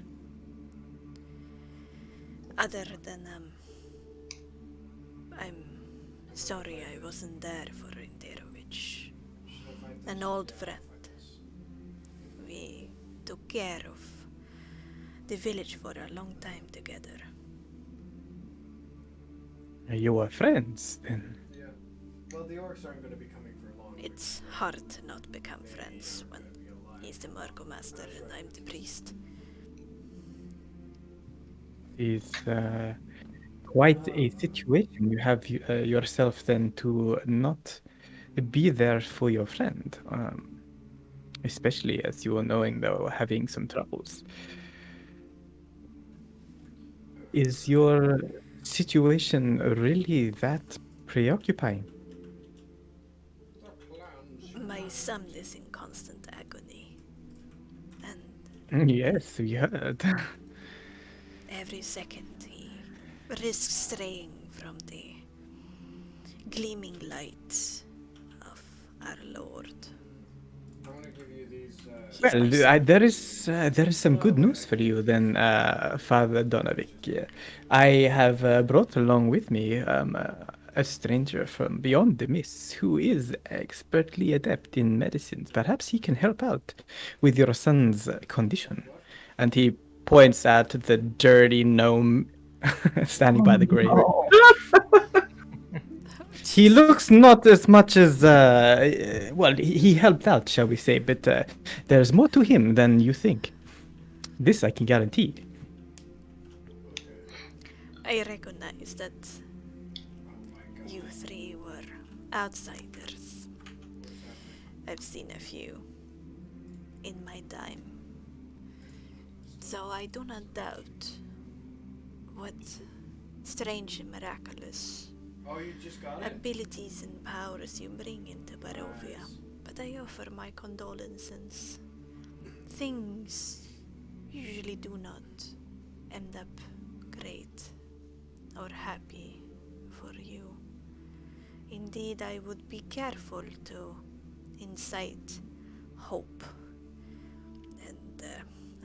S1: Other than, I'm sorry I wasn't there for Interovich. An old friend. We took care of the village for a long time together.
S5: You were friends, then.
S4: Yeah. Well, the orcs aren't going to be coming for long.
S1: It's hard to not become friends when he's the Master and I'm the priest.
S5: Is quite a situation you have yourself then to not be there for your friend, especially as you are knowing they were having some troubles. Is your situation really that preoccupying?
S4: They're clowns.
S1: My son is in constant agony, and
S5: Yes, we heard.
S1: Every second he risks straying from the gleaming light of our Lord.
S4: I'm gonna give you these.
S1: He's my
S5: Well,
S1: son.
S5: there is some good news for you then, Father Donovic. I have brought along with me a stranger from beyond the mists who is expertly adept in medicines. Perhaps he can help out with your son's condition. And he points at the dirty gnome standing by the grave.
S6: Oh,
S5: He looks not as much as well. He helped out, shall we say? But there's more to him than you think. This I can guarantee.
S1: I recognize that
S4: Oh my god.
S1: you three were outsiders. I've seen a few in my time. So I do not doubt what strange and miraculous
S4: Oh, you just got it?
S1: abilities and powers you bring into Barovia. But I offer my condolences. Things usually do not end up great or happy for you. Indeed, I would be careful to incite hope and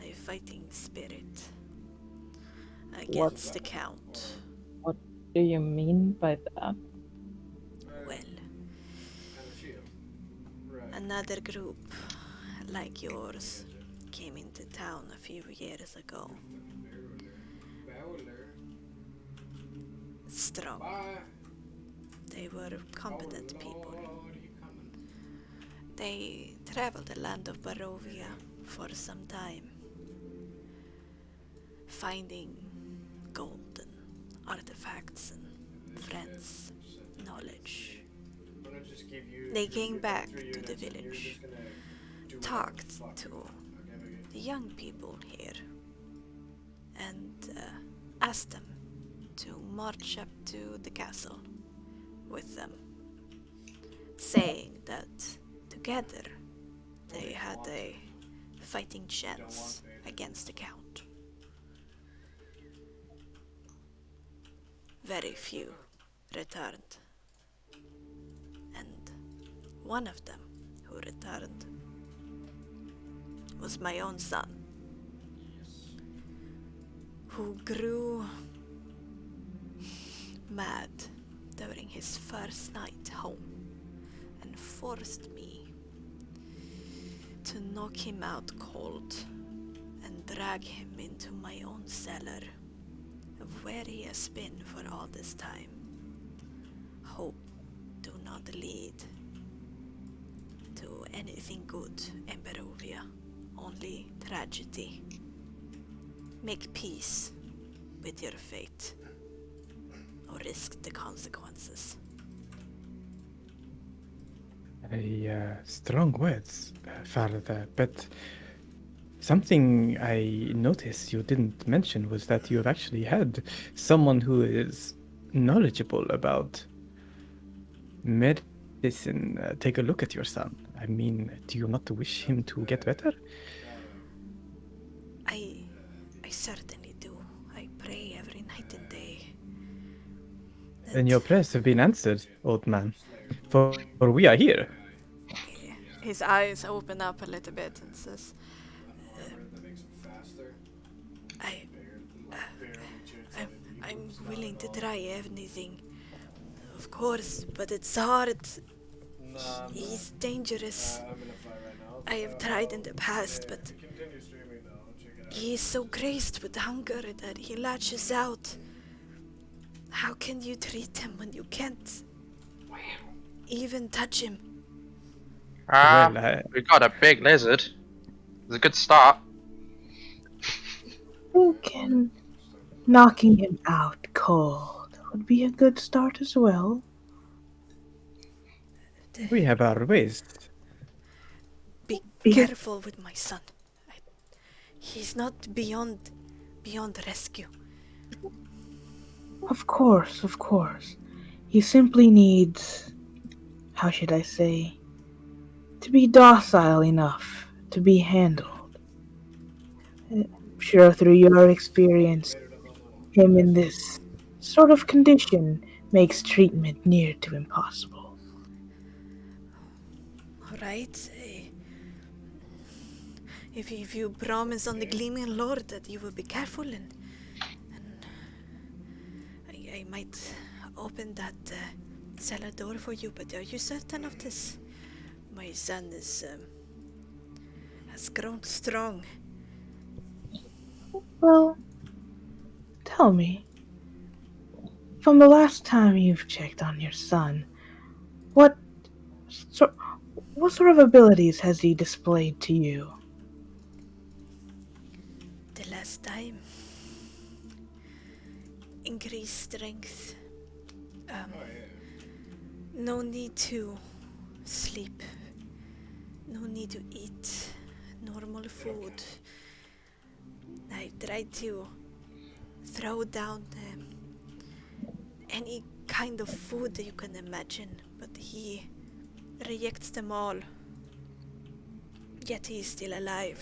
S1: a fighting spirit against the Count.
S6: what do you mean by that?
S1: Well,
S4: And a shield. Right.
S1: another group like yours came into town a few years ago.
S4: Bowler.
S1: Strong.
S4: Bye.
S1: They were competent
S4: Oh,
S1: people.
S4: Lord, you coming?
S1: They traveled the land of Barovia for some time, finding gold and artifacts and friends, knowledge.
S4: I'm gonna just give you
S1: They
S4: three
S1: came back
S4: three
S1: to the
S4: units, and you're
S1: village,
S4: just gonna do whatever the
S1: talked
S4: fuck
S1: to
S4: you want, okay?
S1: the young people here, and asked them to march up to the castle with them, saying that together they had a fighting chance against the Count. Very few returned, and one of them who returned was my own son, who grew mad during his first night home and forced me to knock him out cold and drag him into my own cellar of where he has been for all this time. Hope do not lead to anything good in Barovia, only tragedy. Make peace with your fate or risk the consequences.
S5: Strong words, Father, but something I noticed you didn't mention was that you have actually had someone who is knowledgeable about medicine take a look at your son. I mean, do you not wish him to get better?
S1: I certainly do. I pray every night and day.
S5: Then your prayers have been answered, old man, for we are here.
S1: His eyes open up a little bit and says,
S4: That makes it faster.
S1: I,
S4: Barely chance at
S1: I'm
S4: it.
S1: willing to try anything. Of course, but it's hard.
S4: Nah,
S1: He's dangerous.
S4: I'm in a fight right now.
S1: I have tried in the past, but
S4: Continue streaming though. Check it out.
S1: he is so crazed with hunger that he latches out. How can you treat him when you can't even touch him?
S5: Well,
S3: We got a big lizard. It's a good start.
S2: Thinking knocking him out cold would be a good start as well.
S5: we have our ways.
S1: Be
S2: Because-
S1: careful with my son. He's not beyond rescue.
S2: Of course, of course. He simply needs, how should I say, to be docile enough to be handled. Sure, through your experience,
S4: Later than normal.
S2: him in this sort of condition makes treatment near to impossible.
S1: Alright. If you promise on the Gleaming Lord that you will be careful and I might open that cellar door for you, but are you certain of this? My son has grown strong.
S2: Well, tell me, from the last time you've checked on your son, what sort, what sort of abilities has he displayed to you?
S1: The last time, increased strength.
S4: Oh yeah.
S1: No need to sleep. No need to eat normal food. I tried to throw down any kind of food that you can imagine, but he rejects them all. Yet he is still alive.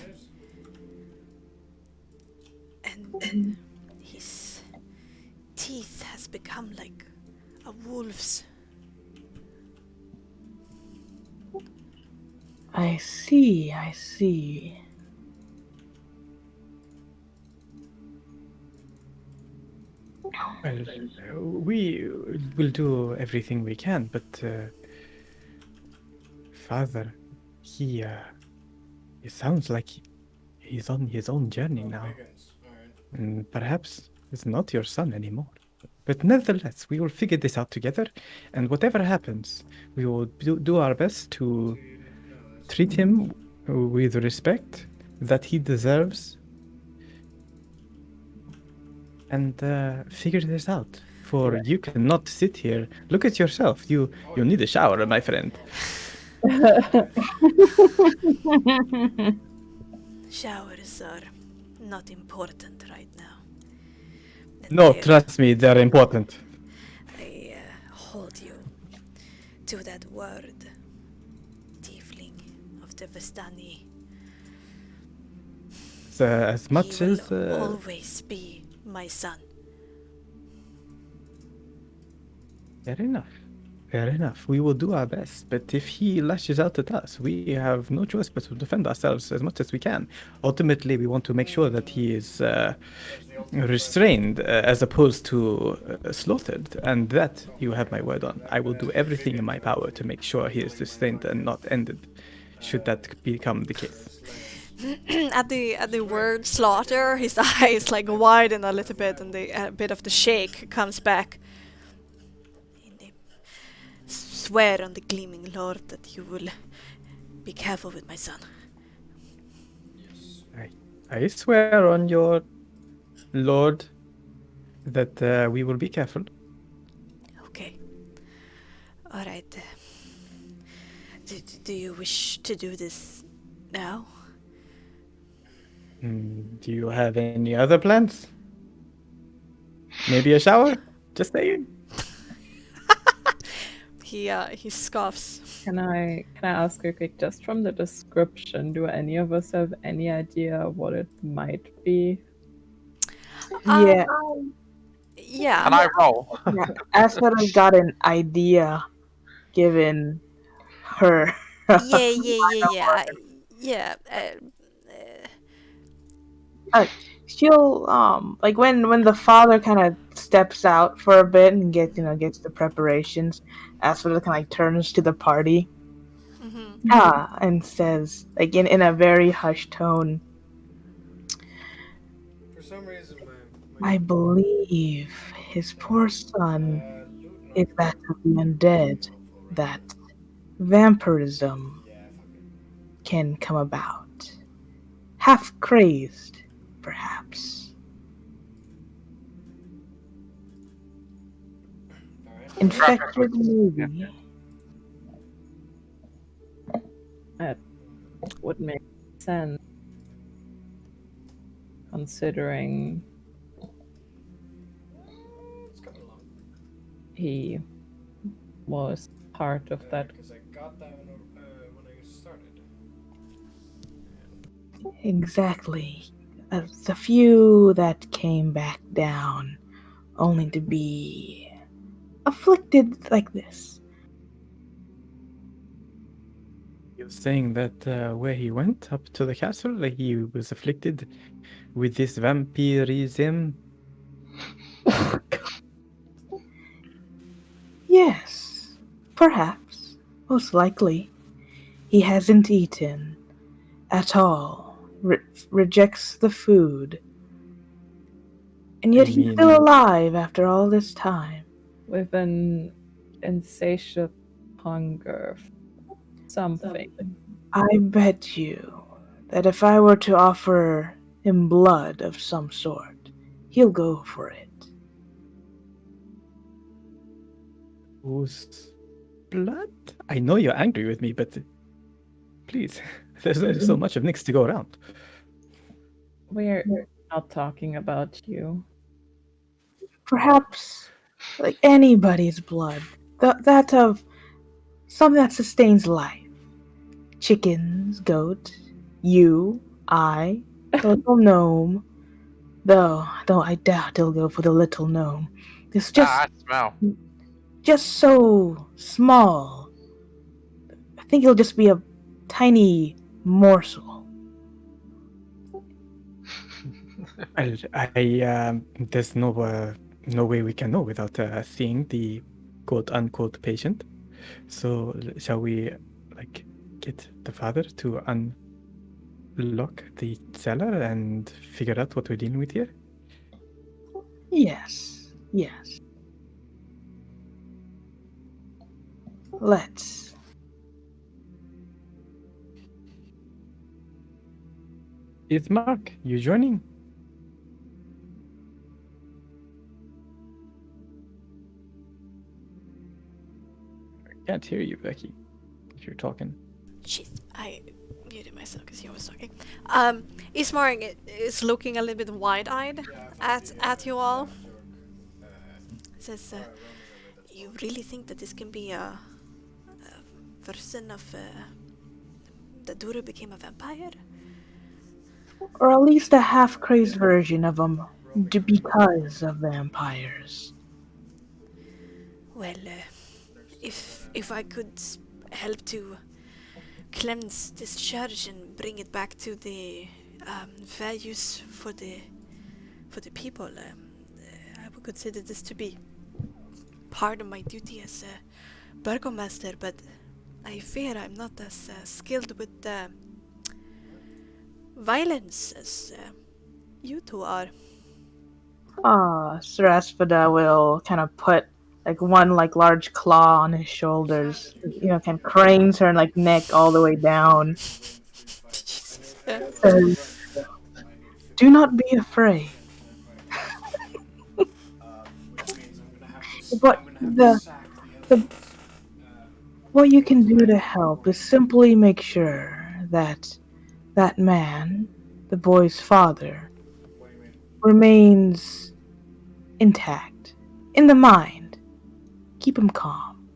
S4: Nice.
S1: And his teeth has become like a wolf's.
S2: I see, I see.
S5: Well, we will do everything we can, but Father, it sounds like he's on his own journey now,
S4: Higgins. Alright.
S5: and perhaps it's not your son anymore. But nevertheless, we will figure this out together, and whatever happens, we will do our best to
S4: No, that's
S5: treat him with respect that he deserves, and figure this out. For you cannot sit here. Look at yourself. You need a shower, my friend.
S1: Showers are not important right now. And
S5: No, trust me, they're important.
S1: I hold you to that word, tiefling of the Vestani.
S5: As much
S1: He will
S5: as
S1: always be my son.
S5: fair enough. Fair enough. We will do our best. But if he lashes out at us, we have no choice but to defend ourselves as much as we can. Ultimately, we want to make sure that he is
S4: the ultimate
S5: restrained as opposed to slaughtered. And that you have my word on. I will do everything in my power to make sure he is restrained and not ended, should that become the case.
S1: At the word slaughter, his eyes like widen a little bit, and a bit of the shake comes back. And they swear on the Gleaming Lord that you will be careful with my son.
S4: Yes.
S5: I swear on your lord that we will be careful.
S1: Okay. All right. Do you wish to do this now?
S5: Do you have any other plans? Maybe a shower? Just saying.
S1: He scoffs.
S6: Can I ask real quick, just from the description, do any of us have any idea what it might be?
S2: Yeah,
S1: Yeah.
S3: Can I roll?
S2: yeah. Asphodel got an idea given her.
S1: Yeah.
S2: She'll like when the father kind of steps out for a bit and gets the preparations. Asphodel kind of like turns to the party, and says like in a very hushed tone,
S4: For some reason,
S2: "I believe his poor son
S4: loot
S2: is
S4: not
S2: that of the undead, that vampirism
S4: Yeah, fuck it.
S2: can come about, half crazed, perhaps."
S4: Alright.
S2: Infected, maybe.
S6: That would make sense, considering
S4: It's coming along.
S6: he was part of that.
S4: Because I got that when I started.
S2: Exactly. the few that came back down only to be afflicted like this.
S5: You're saying that where he went up to the castle, like he was afflicted with this vampirism.
S2: Yes, perhaps, most likely. He hasn't eaten at all, rejects the food, and
S5: I
S2: yet he's still
S5: mean,
S2: alive after all this time.
S6: With an insatiable hunger for something.
S2: I bet you that if I were to offer him blood of some sort, he'll go for it.
S5: whose blood? I know you're angry with me, but please, there's only so much of Nyx to go around.
S6: We're not talking about you.
S2: Perhaps, like anybody's blood, that of something that sustains life. Chickens, goat, you, I, the little gnome. Though I doubt he'll go for the little gnome. It's
S3: I smell.
S2: just so small. I think it'll just be a tiny morsel.
S5: There's no way we can know without seeing the quote unquote patient. So shall we like get the father to unlock the cellar and figure out what we're dealing with here?
S2: Yes. Let's.
S5: Is Mark, you joining? I can't hear you, Becky, if you're talking.
S1: Shit, I muted myself because he was talking. Ismark is looking a little bit wide-eyed at you all. Says, "You really think that this can be a version of the Duru became a vampire?"
S2: Or at least a half-crazed version of them, because of vampires.
S1: Well, if I could help to cleanse this church and bring it back to the values for the people, I would consider this to be part of my duty as a burgomaster. But I fear I'm not as skilled with violence as you two are.
S2: Sir Asphodel will kind of put one large claw on his shoulders, kind of cranes her neck all the way down. Says, "Do not be afraid. But what you can do to help is simply make sure that that man, the boy's father, remains intact in the mind. Keep him calm."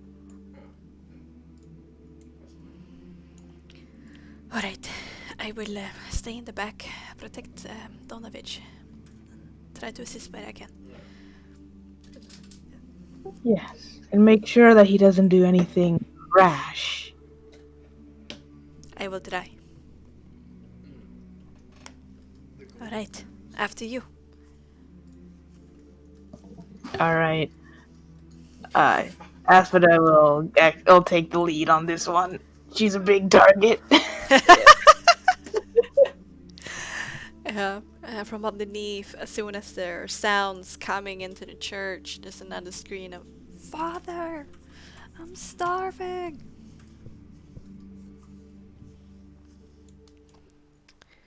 S1: Alright, I will stay in the back, protect Donovich, try to assist where I can.
S2: Yes, and make sure that he doesn't do anything rash.
S1: I will try. Alright, after you.
S2: Alright. Asphodel will take the lead on this one. She's a big target.
S1: From underneath, as soon as there are sounds coming into the church, there's another scream of, "Father, I'm starving!"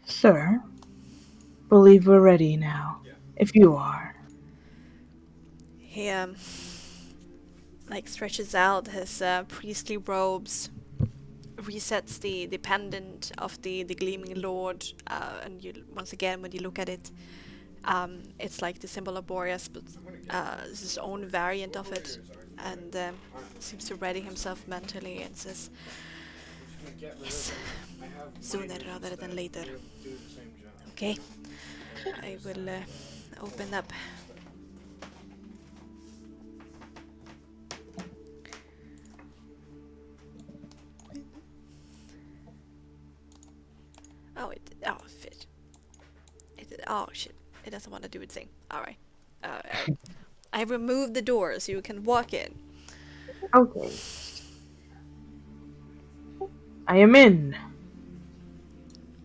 S2: Sir, believe we're ready now. If you are.
S1: He stretches out his priestly robes, resets the pendant of the gleaming lord, and you once again when you look at it, it's like the symbol of Boreas, but it's his own variant of it, and seems to ready himself mentally and says, "Yes, sooner rather than later. Okay, I will open up. Oh, fit. Oh, shit. It doesn't want to do its thing. Alright. I removed the door so you can walk in.
S2: Okay. I am in.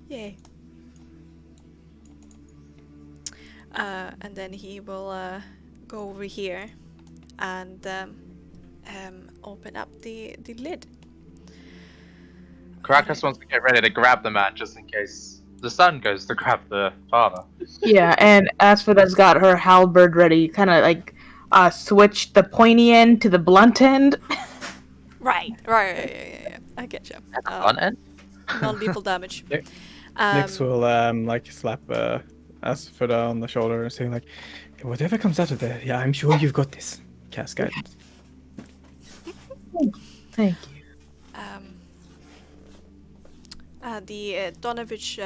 S1: Yay. And then he will go over here and open up the lid.
S3: Caracas wants to get ready to grab the man just in case the son goes to grab the father.
S2: Yeah, and Asphoda's got her halberd ready, kind of like switch the pointy end to the blunt end.
S1: Right. Yeah. I get you.
S3: On end?
S1: Non-lethal damage.
S5: Nyx will like slap Asphoda on the shoulder and say like, whatever comes out of there, yeah, I'm sure you've got this. Cast guidance.
S2: Thank you.
S1: The Donovich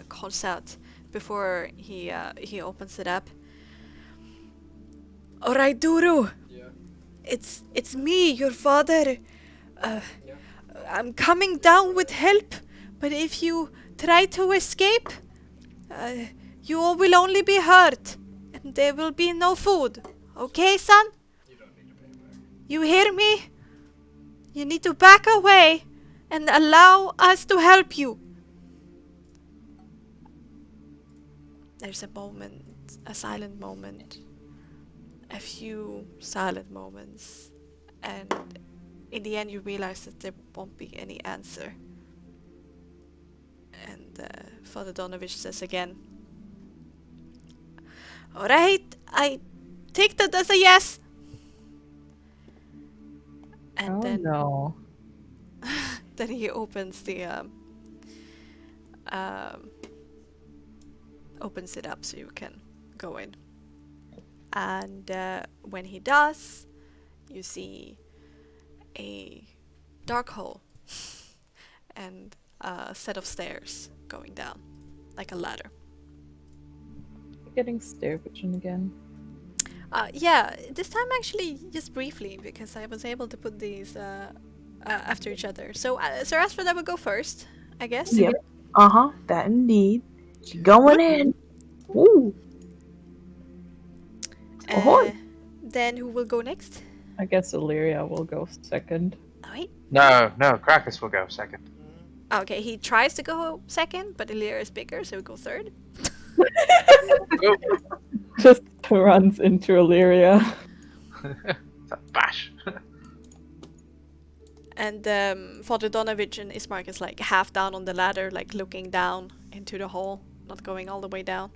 S1: calls out before he opens it up. Alright, Duru!
S4: Yeah.
S1: It's me, your father. I'm coming down with help, but if you try to escape, you will only be hurt, and there will be no food. Okay, son?
S4: You don't need to pay back.
S1: You hear me? You need to back away and allow us to help you. There's a moment, a silent moment, a few silent moments, and in the end you realize that there won't be any answer. And Father Donovich says again, alright, I take that as a yes. And then
S6: no.
S1: then he opens the opens it up so you can go in. And when he does, you see a dark hole and a set of stairs going down, like a ladder.
S6: Getting stair vision again.
S1: Yeah, this time actually just briefly because I was able to put these after each other. So Sir Asfred will go first, I guess.
S2: Yep. That indeed. She going in. Ooh. Ahoy.
S1: Then who will go next?
S6: I guess Illyria will go second.
S1: Alright.
S3: No, Caracas will go second.
S1: Okay, he tries to go second, but Illyria is bigger, so he goes third.
S3: Go.
S6: Just runs into Illyria.
S3: It's a bash.
S1: And Father Donovich and Ismark is like half down on the ladder, like looking down into the hole, not going all the way down.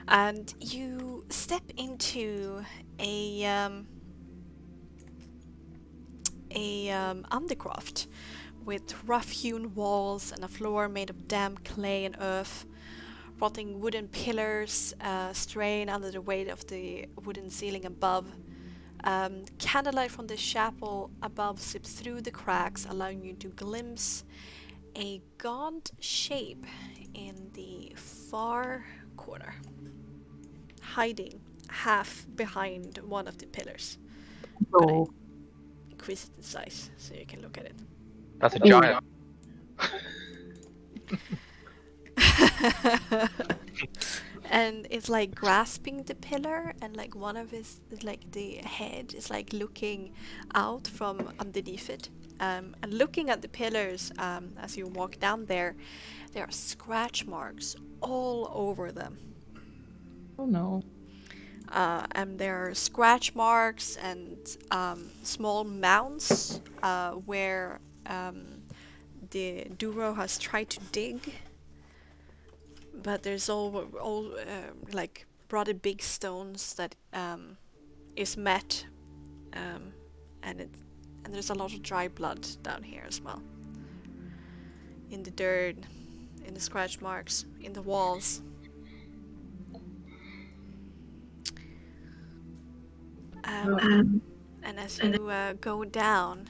S1: And you step into a undercroft with rough-hewn walls and a floor made of damp clay and earth, rotting wooden pillars strain under the weight of the wooden ceiling above. Candlelight from the chapel above slips through the cracks, allowing you to glimpse a gaunt shape in the far corner, hiding half behind one of the pillars.
S2: Oh.
S1: Increase it in size so you can look at it.
S3: That's a giant.
S1: And it's like grasping the pillar, and like one of his, like the head is like looking out from underneath it. And looking at the pillars, as you walk down there are scratch marks all over them.
S6: Oh no.
S1: And there are scratch marks and small mounds where the Duro has tried to dig. But there's all like rather big stones that is met, and there's a lot of dry blood down here as well. In the dirt, in the scratch marks, in the walls. And as you go down,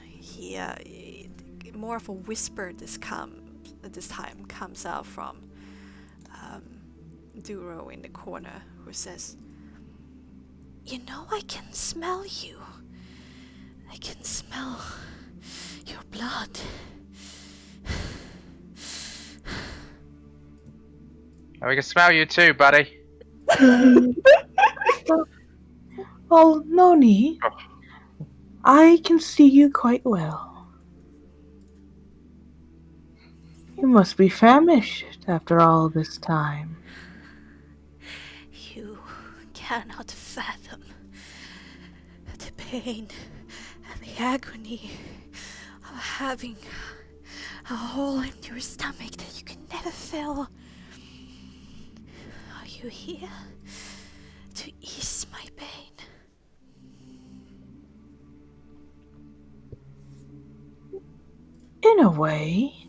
S1: more of a whisper this time comes out from Duro in the corner who says, "You know, I can smell you. I can smell your blood."
S3: And we can smell you too, buddy.
S2: Well, no need.
S3: Oh.
S2: I can see you quite well. You must be famished after all this time.
S1: You cannot fathom the pain and the agony of having a hole in your stomach that you can never fill. Are you here to ease my pain?
S2: In a way,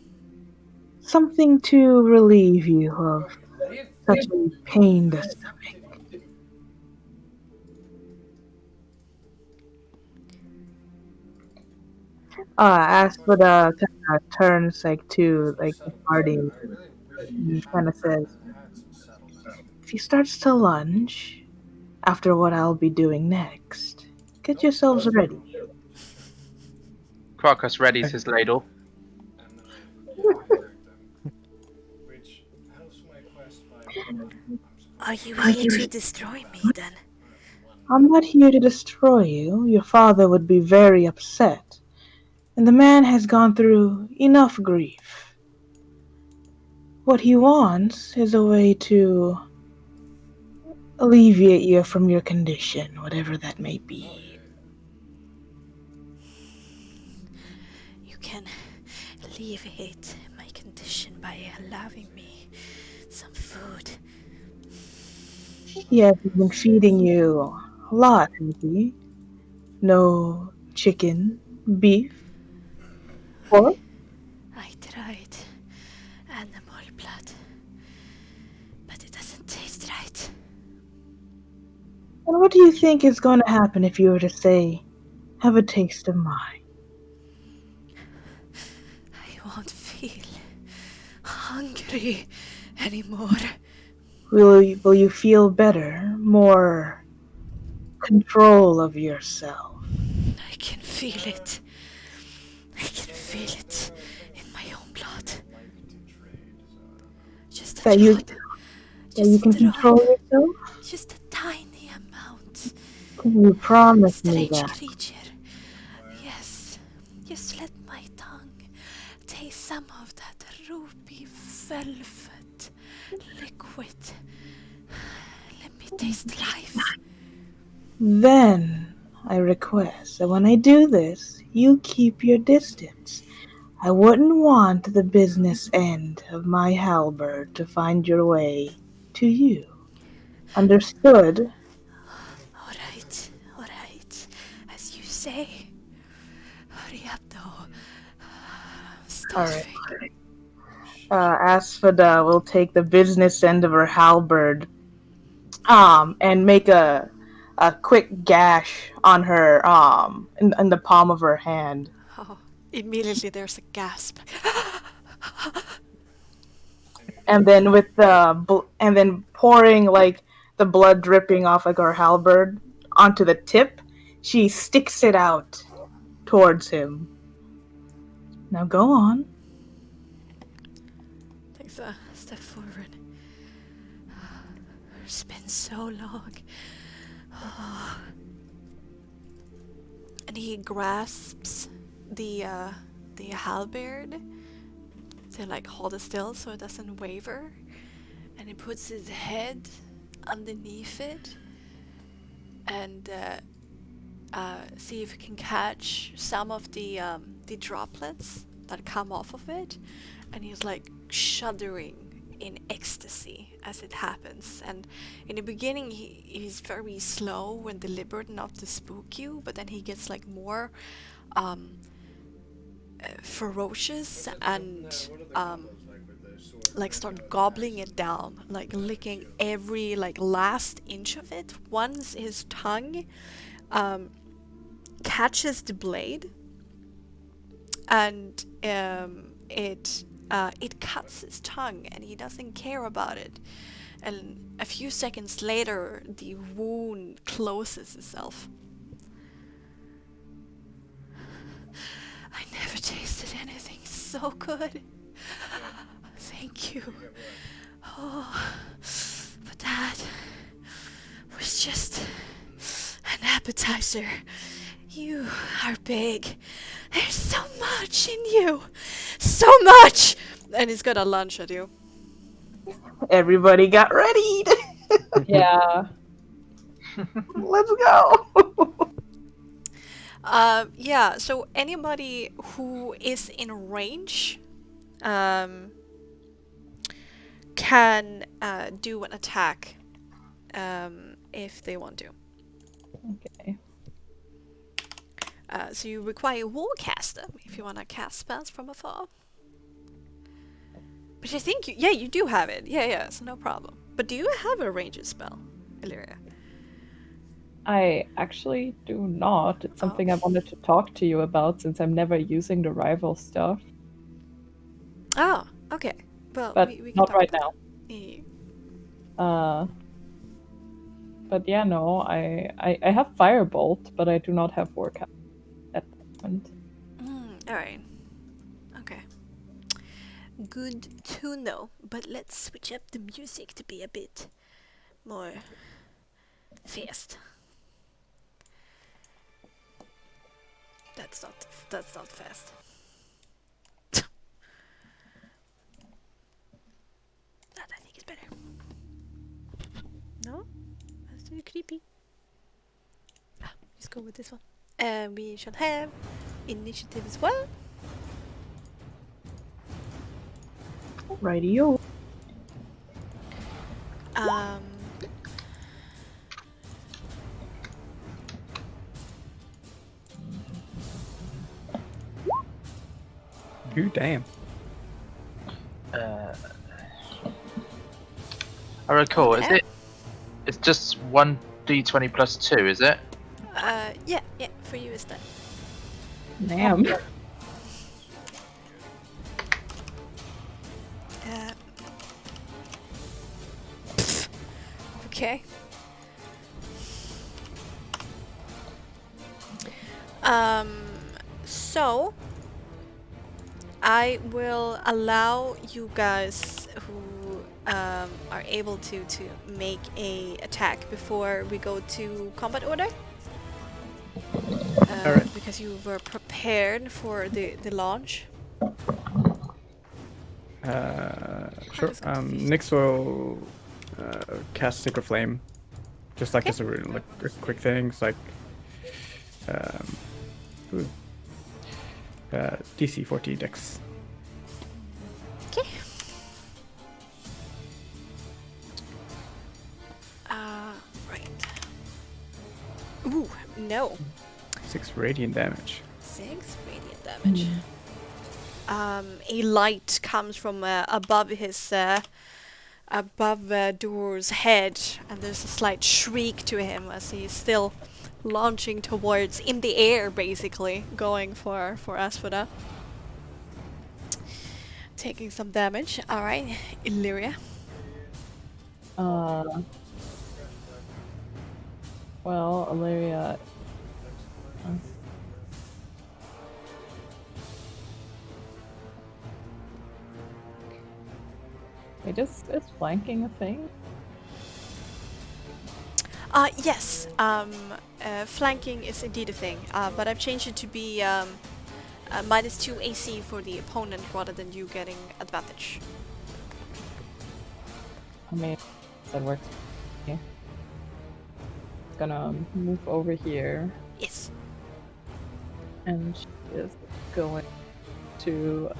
S2: something to relieve you of such a pained stomach. Aspida kind of turns like to like the party and kind of says, "If he starts to lunge after what I'll be doing next, get yourselves ready."
S3: Crocus readies his ladle.
S4: And then I correct them. Which helps my quest by one.
S1: Are you here to destroy me then?
S2: I'm not here to destroy you. Your father would be very upset. And the man has gone through enough grief. What he wants is a way to alleviate you from your condition, whatever that may be.
S1: You can alleviate my condition by allowing me some food.
S2: Yes, he's been feeding you a lot, has he? No chicken, beef, pork?
S1: I tried animal blood, but it doesn't taste right.
S2: And what do you think is going to happen if you were to say, have a taste of mine?
S1: I won't feel hungry anymore.
S2: Will you feel better, more control of yourself?
S1: I can feel it. I can feel it in my own blood. Just a
S2: That you
S1: drop.
S2: that you
S1: Just
S2: can
S1: a drop.
S2: control yourself?
S1: Just a tiny amount.
S2: Can you promise me
S1: Strange
S2: that?
S1: creature. Yes. Just let my tongue taste some of that ruby velvet liquid. Let me taste life.
S2: Then I request that when I do this, you keep your distance. I wouldn't want the business end of my halberd to find your way to you. Understood?
S1: Alright, alright. As you say. Hurry up though.
S2: Alright.
S1: Starving.
S2: Asphodel will take the business end of her halberd and make a quick gash on her in the palm of her hand.
S1: Oh, immediately there's a gasp.
S2: And then and then pouring like the blood dripping off like her halberd onto the tip, she sticks it out towards him. Now go on.
S1: Takes a step forward. It's been so long. Oh. And he grasps the halberd to like hold it still so it doesn't waver. And he puts his head underneath it and see if he can catch some of the droplets that come off of it. And he's like shuddering in ecstasy as it happens. And in the beginning, he's very slow and deliberate enough to spook you, but then he gets like more ferocious and like start gobbling it down, like licking every like last inch of it. Once his tongue catches the blade, and it cuts his tongue, and he doesn't care about it. and a few seconds later, the wound closes itself. I never tasted anything so good. Thank you. Oh, but that was just an appetizer. You are big. There's so much in you. So much! And he's gonna lunge at you.
S2: Everybody got ready.
S6: Yeah.
S2: Let's go.
S1: Yeah, so anybody who is in range can do an attack if they want to.
S6: Okay.
S1: So you require Warcaster if you want to cast spells from afar. But I think you do have it. Yeah, so no problem. But do you have a ranged spell, Illyria?
S6: I actually do not. It's something I
S1: Oh.
S6: wanted to talk to you about since I'm never using the rival stuff.
S1: Oh, okay. Well,
S6: But
S1: we can
S6: not
S1: talk
S6: right
S1: about
S6: now.
S1: that. Yeah.
S6: But yeah, no, I have Firebolt, but I do not have Warcast at the moment.
S1: Alright. Okay. Good to know. But let's switch up the music to be a bit more fast. That's not fast. That I think is better. No? That's too creepy. Let's go with this one. And we shall have initiative as well.
S2: Radio.
S5: You damn.
S3: I recall,
S1: Okay.
S3: it's just 1d20 plus 2, is it?
S1: Yeah, for you is that.
S6: Damn.
S1: Okay. So I will allow you guys who are able to make a attack before we go to combat order.
S5: Alright.
S1: Because you were prepared for the launch.
S5: Sure.
S1: just got confused.
S5: Nyx will cast Sacred Flame, just like
S1: Okay.
S5: as a quick thing. It's like ooh. DC 14 Dex.
S1: Okay. Right. Ooh, no.
S5: 6 radiant damage.
S1: 6 radiant damage. A light comes from above his Door's head, and there's a slight shriek to him as he's still launching towards in the air, basically going for Asphoda. Taking some damage. All right, Illyria.
S6: Well, Illyria. Wait, is flanking a thing?
S1: Yes. Flanking is indeed a thing, but I've changed it to be -2 AC for the opponent rather than you getting advantage.
S6: I mean, that works. Yeah. Gonna move over here,
S1: Yes.
S6: and she is going to.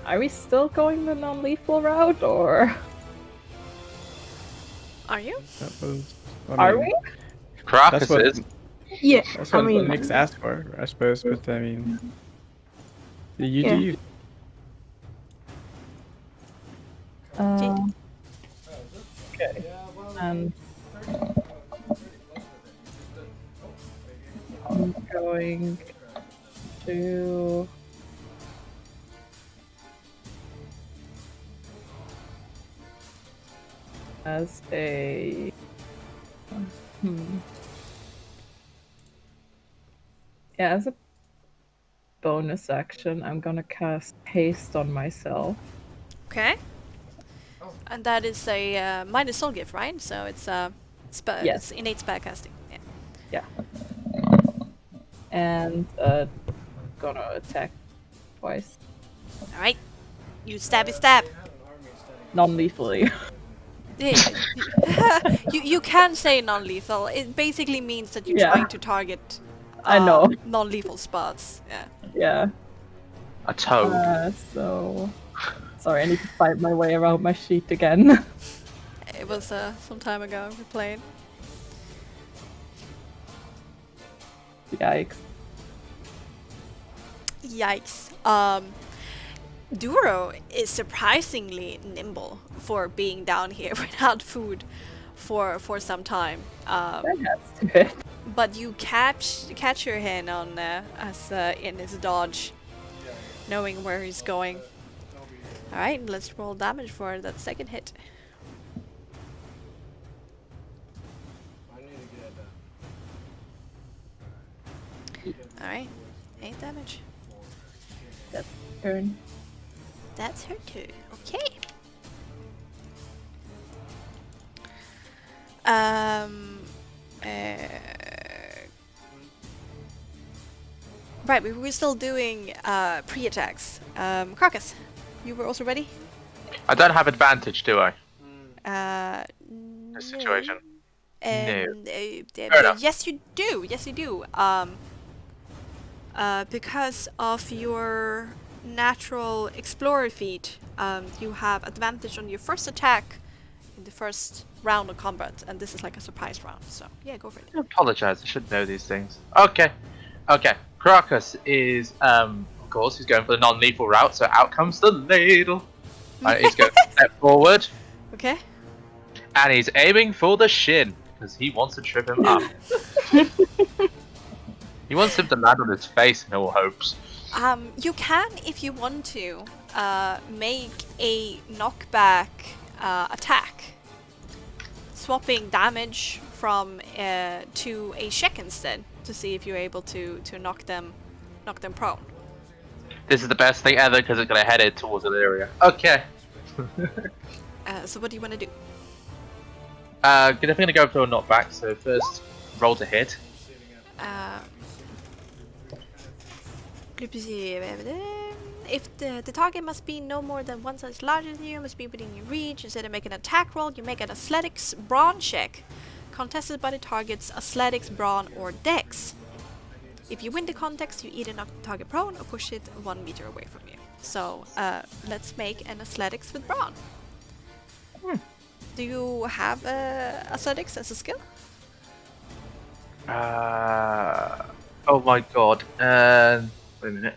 S6: Are we still going the non-lethal route, or
S1: Are you?
S5: That was.
S6: are we?
S5: That's what.
S3: Carcasses.
S2: Yeah,
S5: That's
S2: I
S5: what
S2: mean,
S5: Nyx asked for, I suppose. But I mean, you
S2: Yeah.
S5: do you.
S6: Okay. And I'm going to. as a yeah, as a bonus action, I'm gonna cast haste on myself.
S1: Okay. And that is a minor soul gift, right? So it's
S6: Yes.
S1: it's innate spellcasting. Yeah.
S6: And gonna attack twice,
S1: All right. You stabby stab.
S4: They had an army standing
S6: non-lethally.
S1: You can say non-lethal. It basically means that you're
S6: Yeah.
S1: trying to target
S6: I know.
S1: non-lethal spots. Yeah.
S6: Yeah.
S3: A toad.
S6: So sorry, I need to fight my way around my sheet again.
S1: It was some time ago we played.
S6: Yikes.
S1: Yikes. Duro is surprisingly nimble for being down here without food for some time.
S6: That adds to it.
S1: But you catch your hand on as in his dodge, knowing where he's going. All right, let's roll damage for that second hit.
S4: I need to get that.
S1: All right, 8 damage.
S6: Turn.
S1: That's her too. Okay. Right, we were still doing pre-attacks. Crocus, you were also ready?
S3: I don't have advantage, do I? This
S1: No.
S3: situation. enough.
S1: Yes, you do. Yes, you do. Because of your natural explorer feat, you have advantage on your first attack in the first round of combat, and this is like a surprise round. So yeah, go for it.
S3: I apologize. I should know these things. Okay. Crocus is, of course, he's going for the non-lethal route. So out comes the ladle. He's going to step forward,
S1: Okay.
S3: and he's aiming for the shin because he wants to trip him up. He wants him to land on his face in all hopes.
S1: You can, if you want to, make a knockback attack, swapping damage from to a check instead to see if you're able to knock them prone.
S3: This is the best thing ever because it's going to head it towards Illyria. Okay.
S1: So what do you want to do?
S3: Definitely going to go for a knockback. So first, roll to hit.
S1: If the target must be no more than one size larger than you, must be within your reach. Instead of making an attack roll, you make an athletics brawn check, contested by the target's athletics, brawn, or dex. If you win the contest, you either knock the target prone or push it 1 meter away from you. So let's make an athletics with brawn. Do you have athletics as a skill?
S3: Oh my god. Wait a minute.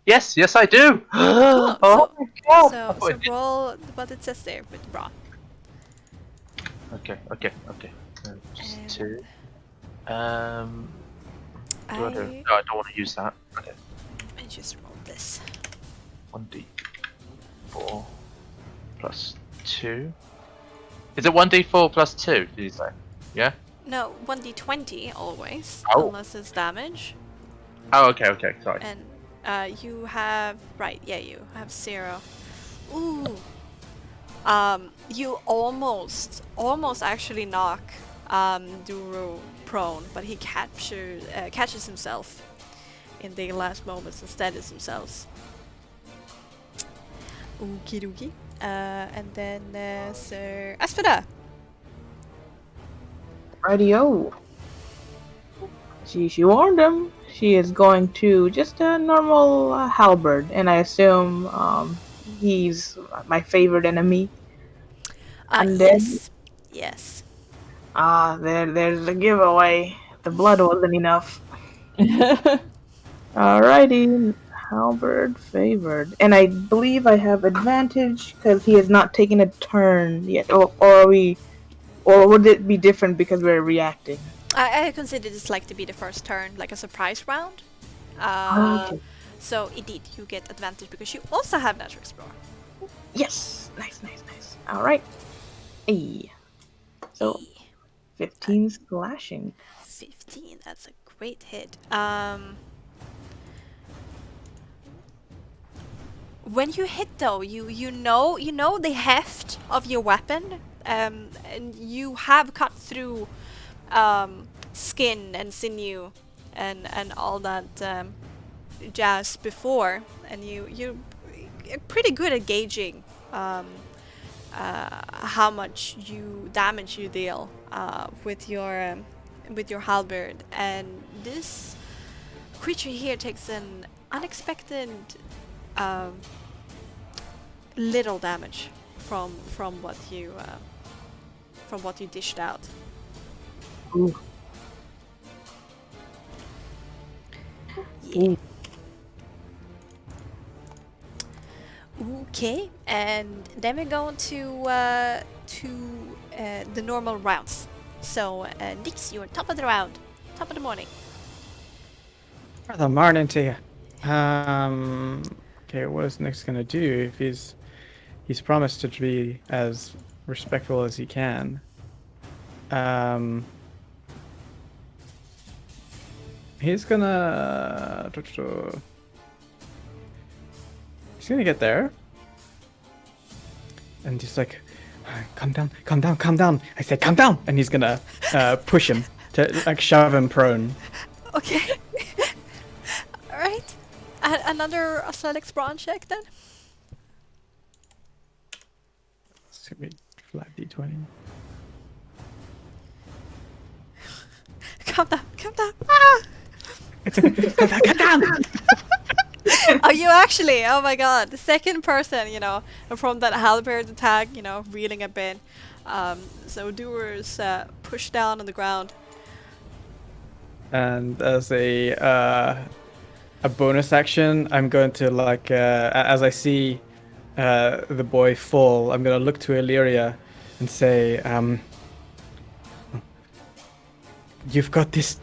S3: Yes, I do.
S1: Cool.
S3: Oh my god.
S1: So roll what it says there with brawn.
S3: Okay. Just
S1: And
S3: 2. Do I do? No, I don't want to use that. Okay.
S1: I just roll this.
S3: 1d4 plus 2. Is it 1d4 plus 2? Did you say? Yeah.
S1: No, 1d20 always,
S3: Oh.
S1: unless it's damage.
S3: Oh, okay. Sorry.
S1: And you have you have 0. Ooh. You almost actually knock Duro prone, but he catches himself in the last moments and steadies himself. Okie dokie. And then Sir Aspida.
S2: Radio. She warned him. She is going to just a normal halberd, and I assume he's my favorite enemy. Undead?
S1: Yes.
S2: There's the giveaway. The blood wasn't enough. Alrighty, halberd favored, and I believe I have advantage because he has not taken a turn yet. Or would it be different because we're reacting?
S1: I consider this like to be the first turn, like a surprise round.
S2: Okay.
S1: So indeed, you get advantage because you also have natural explorer.
S2: Yes. Nice. All right. Hey. So 15 slashing.
S1: 15. That's a great hit. When you hit though, you know the heft of your weapon, and you have cut through skin and sinew and all that jazz before, and you're pretty good at gauging how much damage you deal with your halberd, and this creature here takes an unexpected um, little damage from what you dished out.
S2: Ooh.
S1: Yeah. Okay, and then we go to the normal rounds. So, Nix, you're top of the round, top of the morning.
S5: The morning to you. Okay, what is Nick's gonna do if he's promised to be as respectful as he can? He's gonna get there, and he's like, calm down. I said, calm down, and he's gonna push him to like shove him prone.
S1: Okay. All right. Another athletics brawn check then.
S5: It's gonna be flat d20.
S1: Calm down. Ah!
S5: Calm down.
S1: Oh, you actually? Oh my god, the second person, from that halberd attack, reeling a bit. So Doer's pushed down on the ground.
S5: And as a bonus action, I'm going to as I see the boy fall, I'm gonna look to Illyria and say, "You've got this.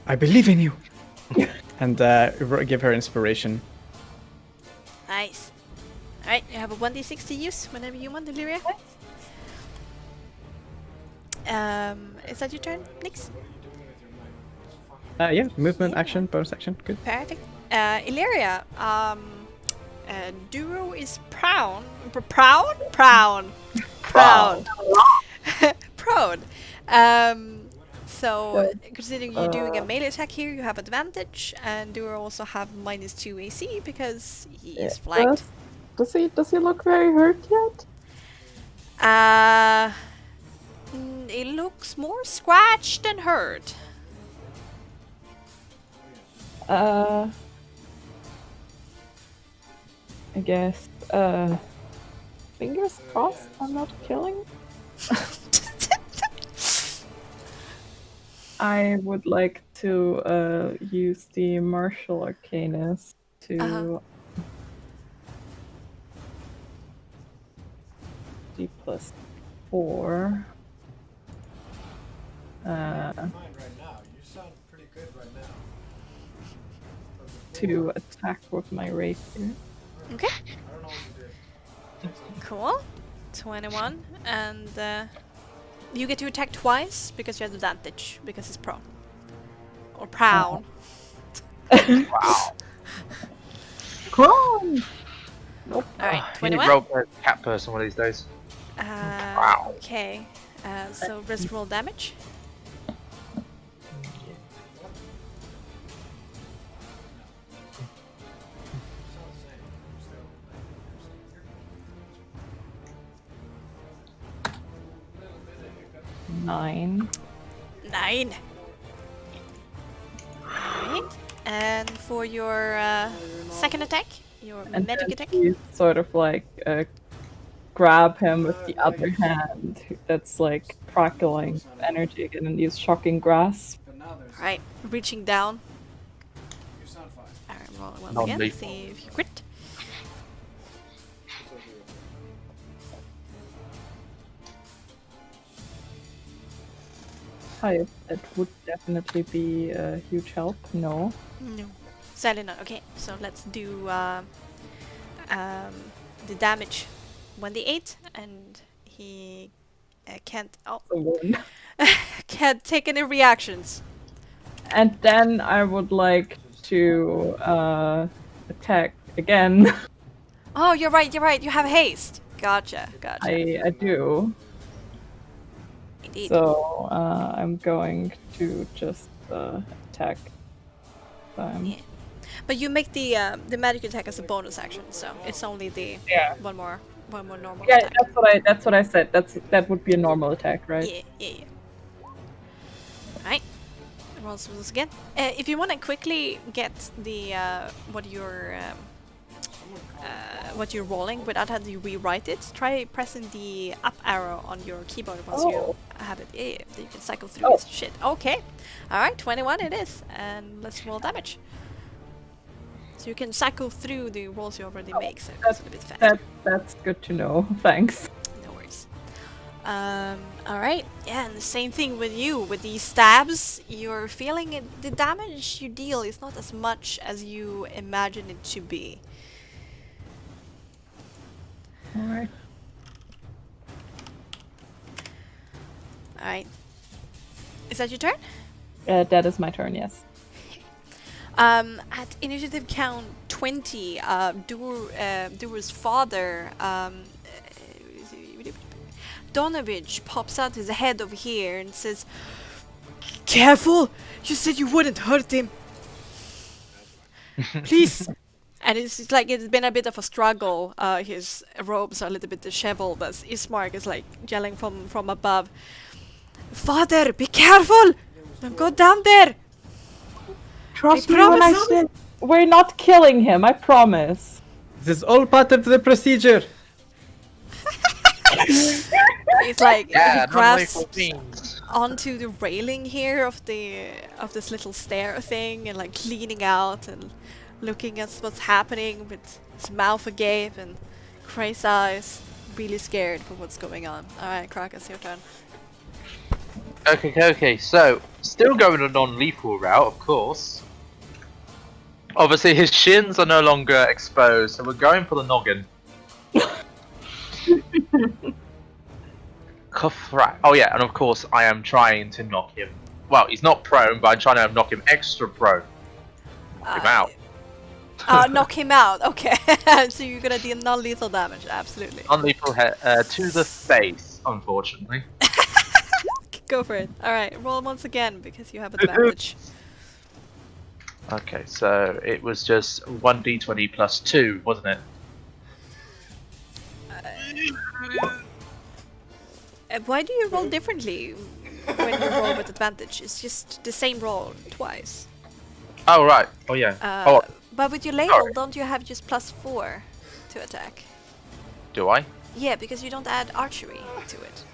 S5: I believe in you." And give her inspiration.
S1: Nice. Alright, you have a 1d6 to use whenever you want, Illyria. Is that your turn, Nix?
S5: Yeah, movement, action, bonus action, good.
S1: Perfect. Illyria, Duro is proud. Proud. So, considering you're doing a melee attack here, you have advantage, and Duro also have -2 AC because he is flanked.
S6: Does he look very hurt yet?
S1: It looks more scratched than hurt.
S6: I guess, fingers crossed I'm not killing. I would like to use the martial arcanist to D+4.
S4: Mind right now. You sound pretty good right now.
S6: To attack with my rapier.
S1: Okay.
S4: I don't know what you did.
S1: Cool. 21, and you get to attack twice because you have advantage because it's prone. Or proud.
S3: Wow.
S2: Prone!
S6: Nope.
S1: Alright,
S3: You need
S1: 21.
S3: roll a cat person one of these days. Wow.
S1: Okay. So let's roll damage.
S4: Sound the same. Still. A little bit of hiccup.
S6: 9.
S1: 9. Alright. And for your second attack, your
S6: And
S1: magic
S6: then
S1: attack.
S6: you sort of like grab him with the other hand that's like crackling energy again and use shocking grasp.
S4: But now there's.
S1: Alright, reaching down.
S4: You sound fine.
S1: Alright, roll it once
S3: Not
S1: again.
S3: me.
S1: See if you crit.
S4: It's okay.
S6: Hi, that would definitely be a huge help. No.
S1: No. Sadly not. Okay, so let's do the damage 1d8, and he can't
S6: The one.
S1: can't take any reactions.
S6: And then I would like to attack again.
S1: Oh, you're right. You're right. You have haste. Gotcha. Gotcha.
S6: I do.
S1: Indeed.
S6: So I'm going to just attack.
S1: Yeah. But you make the magic attack as a bonus action, so it's only the
S6: Yeah.
S1: one more normal
S6: Yeah,
S1: attack.
S6: that's what I said. That would be a normal attack, right?
S1: Yeah. Alright. Rolls this again. If you want to quickly get the what you're rolling without having to rewrite it, try pressing the up arrow on your keyboard once you have it. Yeah, then you can cycle through this shit. Okay. Alright, 21 it is. And let's roll damage. So you can cycle through the rolls you already make, so it's a little bit faster.
S6: That's good to know. Thanks.
S1: No worries. Alright, yeah, and the same thing with you. With these stabs, you're feeling it, the damage you deal is not as much as you imagine it to be.
S6: Alright.
S1: Alright. Is that your turn?
S6: That is my turn, yes.
S1: At initiative count 20, Dur's father, Donovich, pops out his head over here and says, "Careful! You said you wouldn't hurt him! Please!" And it's like it's been a bit of a struggle. His robes are a little bit disheveled as Ismark is like yelling from above, "Father, be careful! Don't go down there!
S2: Trust
S1: I
S2: me when I
S1: promise.
S2: say
S6: We're not killing him, I promise.
S5: This is all part of the procedure.
S1: It's like
S3: Yeah,
S1: he grasps
S3: non-lethal means.
S1: onto the railing here of this little stair thing and like leaning out and looking at what's happening with his mouth agape and crazy eyes, really scared for what's going on. Alright, Krakus, your turn.
S3: Okay. So, still going a non-lethal route, of course. Obviously, his shins are no longer exposed, so we're going for the noggin. Right. Oh yeah, and of course, I am trying to knock him. Well, he's not prone, but I'm trying to knock him extra prone. Knock him out.
S1: Knock him out, okay. So you're gonna deal non-lethal damage, absolutely.
S3: Non-lethal hit to the face, unfortunately.
S1: Go for it. Alright, roll once again because you have advantage.
S3: Okay, so it was just 1d20 plus 2, wasn't it?
S1: Why do you roll differently when you roll with advantage? It's just the same roll twice.
S3: Oh, right. Oh, yeah.
S1: But with your ladle, don't you have just +4 to attack?
S3: Do I?
S1: Yeah, because you don't add archery to it.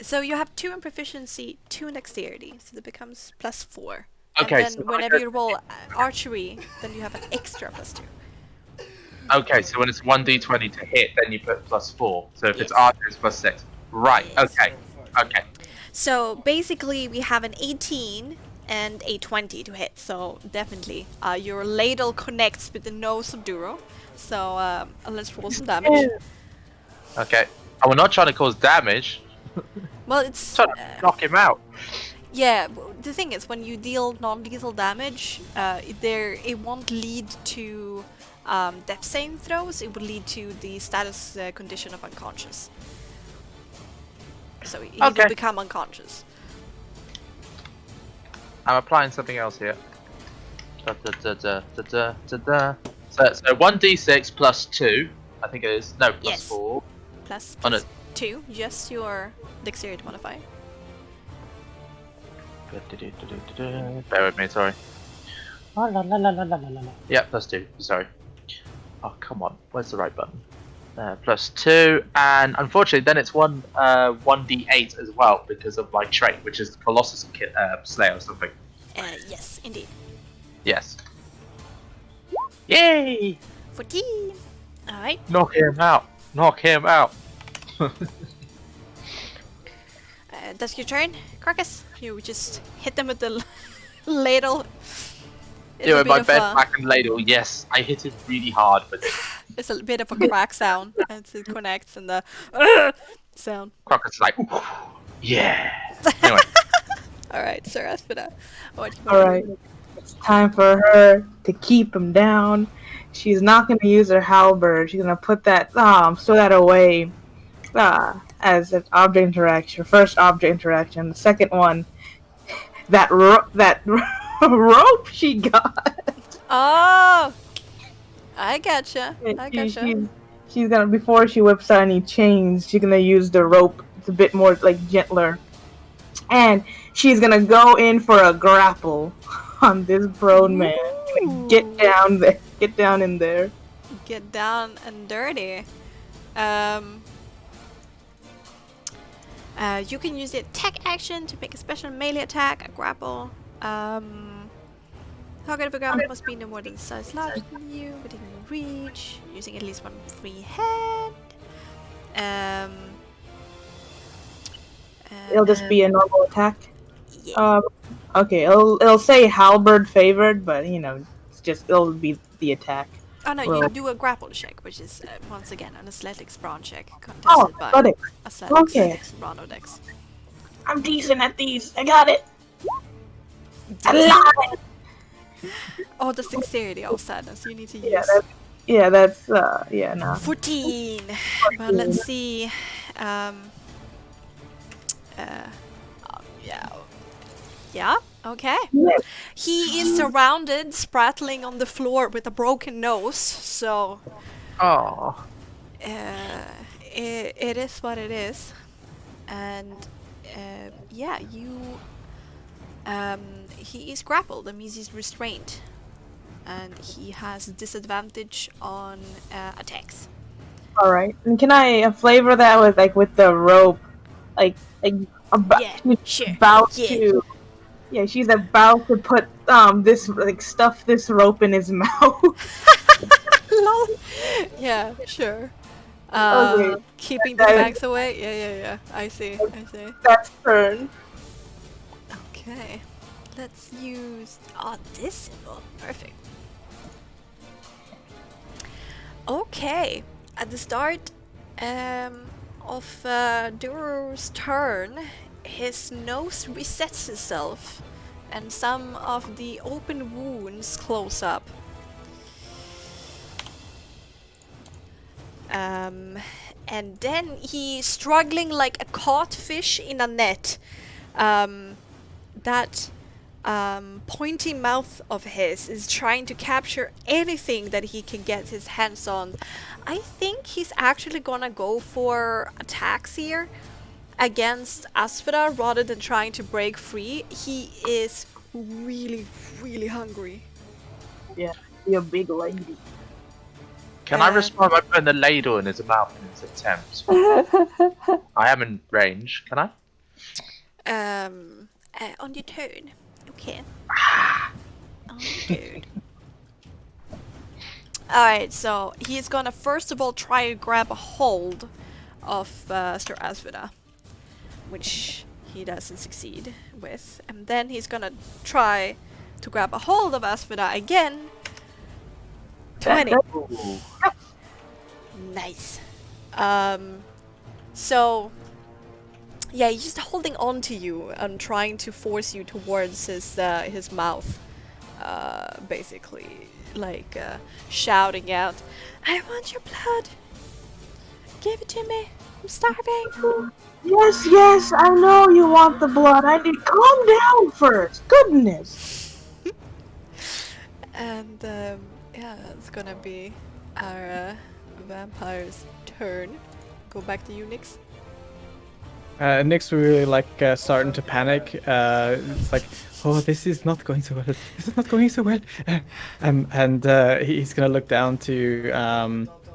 S1: So you have 2 in proficiency, 2 in dexterity, so that becomes +4.
S3: Okay,
S1: And then
S3: so
S1: whenever you roll archery, then you have an extra +2.
S3: Okay, so when it's 1d20 to hit, then you put +4. So if it's
S1: Yes.
S3: archer, it's +6. Right,
S1: Yes.
S3: okay.
S1: So basically, we have an 18 and a 20 to hit. So definitely, your ladle connects with the nose of Duro. So let's roll some damage.
S3: Okay. And we're not trying to cause damage,
S1: Well, it's
S3: trying to knock him out.
S1: yeah. The thing is, when you deal non-lethal damage, it won't lead to death saving throws. It will lead to the status condition of unconscious. So he will
S3: Okay.
S1: become unconscious.
S3: I'm applying something else here. So 1d6 plus 2, I think it is. No, plus
S1: Yes.
S3: 4.
S1: Plus
S3: Oh, no.
S1: 2, just your dexterity modifier.
S3: Bear with me, sorry. Yeah, plus 2, sorry. Oh, come on, where's the right button? Plus 2, and unfortunately then it's 1d8 as well because of my trait, which is the Colossus Slayer or something.
S1: Yes, indeed.
S3: Yes. Yay!
S1: 14! Alright.
S3: Knock him out! Knock him out!
S1: That's your turn, Carcass. You just hit them with the ladle.
S3: Yeah, with
S1: It's a
S3: my
S1: bit
S3: bed
S1: of
S3: back and ladle, yes, I hit it really hard, but
S1: It's a bit of a crack sound as it connects and the sound.
S3: Crockett's like, yeah. Anyway,
S1: All right, Sir Aspida, what you
S2: All
S1: gonna
S2: right,
S1: do?
S2: it's time for her to keep him down. She's not going to use her halberd. She's going to put that, stow that away as an object interaction. First object interaction. The second one, that rope she got.
S1: Oh, I gotcha. I
S2: She,
S1: gotcha.
S2: she's gonna, before she whips out any chains, she's gonna use the rope. It's a bit more like gentler, and she's gonna go in for a grapple on this prone man. Get
S1: Ooh.
S2: down there. Get down in there.
S1: Get down and dirty. Um, you can use the attack action to make a special melee attack, a grapple. Target of a grapple must be no more than the size larger than you, within reach, using at least one free hand. Um,
S2: It'll just be a normal attack.
S1: yeah.
S2: Okay. It'll say halberd favored, but it'll be the attack.
S1: Oh no,
S2: roll.
S1: you do a grapple check, which is once again an athletics brawn check contested
S2: Oh,
S1: by
S2: got it.
S1: athletics
S2: Okay.
S1: brawn or dex.
S2: I'm decent at these. I got it. I
S1: Decent.
S2: lied.
S1: Oh, the dexterity of sadness. You need to use.
S2: That's no.
S1: 14. Well, let's see. Yeah. Yeah. Okay.
S2: Yes.
S1: He is surrounded, sprattling on the floor with a broken nose. So,
S3: oh,
S1: it is what it is. And yeah, he is grappled. That means he's restrained, and he has disadvantage on attacks.
S2: All right. And can I flavor that with the rope,
S1: Yeah,
S2: she's
S1: sure.
S2: about
S1: Yeah.
S2: to. Yeah, she's about to put stuff this rope in his mouth.
S1: Lol. Yeah, sure.
S2: Okay.
S1: Keeping the
S2: That-
S1: fangs away. Yeah. I see.
S2: That's turn.
S1: Okay. Let's use this symbol. Perfect. Okay. At the start of Duro's turn, his nose resets itself, and some of the open wounds close up. And then he's struggling like a caught fish in a net. That pointy mouth of his is trying to capture anything that he can get his hands on. I think he's actually gonna go for attacks here against Asphyda rather than trying to break free. He is really, really hungry.
S2: Yeah, you're a big lady.
S3: can I respond by putting the ladle in his mouth in his attempt? I am in range. Can I?
S1: On your turn. Okay. On your turn. Alright, so he's gonna first of all try to grab a hold of Sir Asphyda, which he doesn't succeed with. And then he's gonna try to grab a hold of Asphyda again. 20.
S3: Ooh.
S1: Nice. So yeah, he's just holding on to you and trying to force you towards his mouth, basically, like shouting out, "I want your blood! Give it to me! I'm starving!"
S2: Yes, I know you want the blood. I need. Calm down first. Goodness.
S1: And yeah, it's gonna be our vampire's turn. Go back to you, Nyx.
S5: Nyx really starting to panic. It's like, oh, this is not going so well. This is not going so well. And he's gonna look down to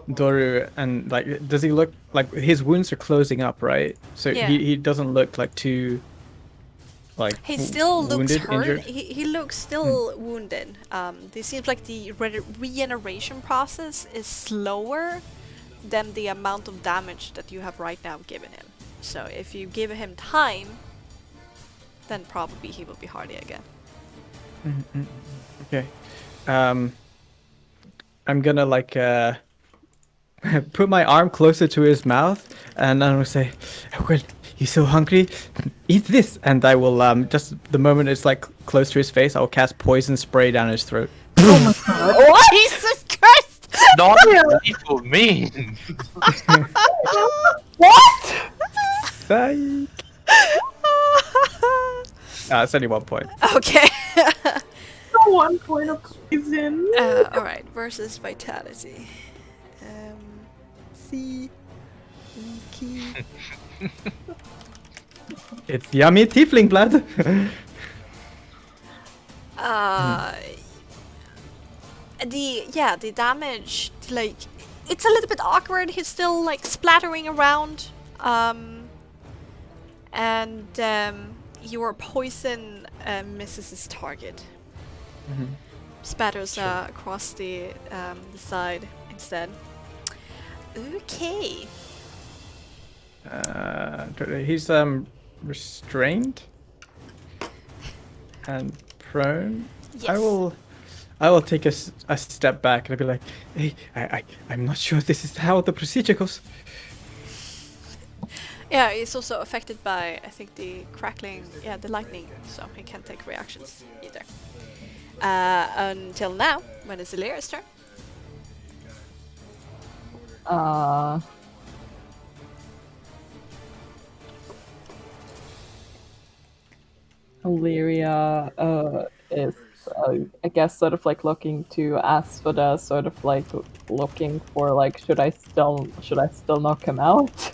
S5: Doru and does he look like his wounds are closing up, right? So
S1: Yeah.
S5: he doesn't look too
S1: He still looks
S5: wounded,
S1: hurt.
S5: injured?
S1: He looks still wounded. This seems like the regeneration process is slower than the amount of damage that you have right now given him. So if you give him time, then probably he will be hardy again.
S5: Okay. I'm gonna put my arm closer to his mouth, and I will say, "Well, he's so hungry. Eat this." And I will just the moment it's like close to his face, I'll cast poison spray down his throat.
S2: Oh my god.
S1: What? Jesus Christ!
S3: Not lethal mean.
S2: What?
S5: Psych. It's only 1 point.
S1: Okay.
S2: The 1 point of poison.
S1: Alright, versus vitality. C. Key.
S5: It's yummy tiefling blood.
S1: The damage, like, it's a little bit awkward. He's still like splattering around, and your poison misses his target. Spatters across the side instead. Okay.
S5: He's restrained and prone.
S1: Yes.
S5: I will take a step back and I'll be like, hey, I'm not sure this is how the procedure goes.
S1: Yeah, he's also affected by, I think, the crackling, the lightning, so he can't take reactions either. Until now, when it's Illyria's turn.
S6: Illyria is, I guess, sort of like looking to Asphoda, sort of like looking for like, should I still knock him out?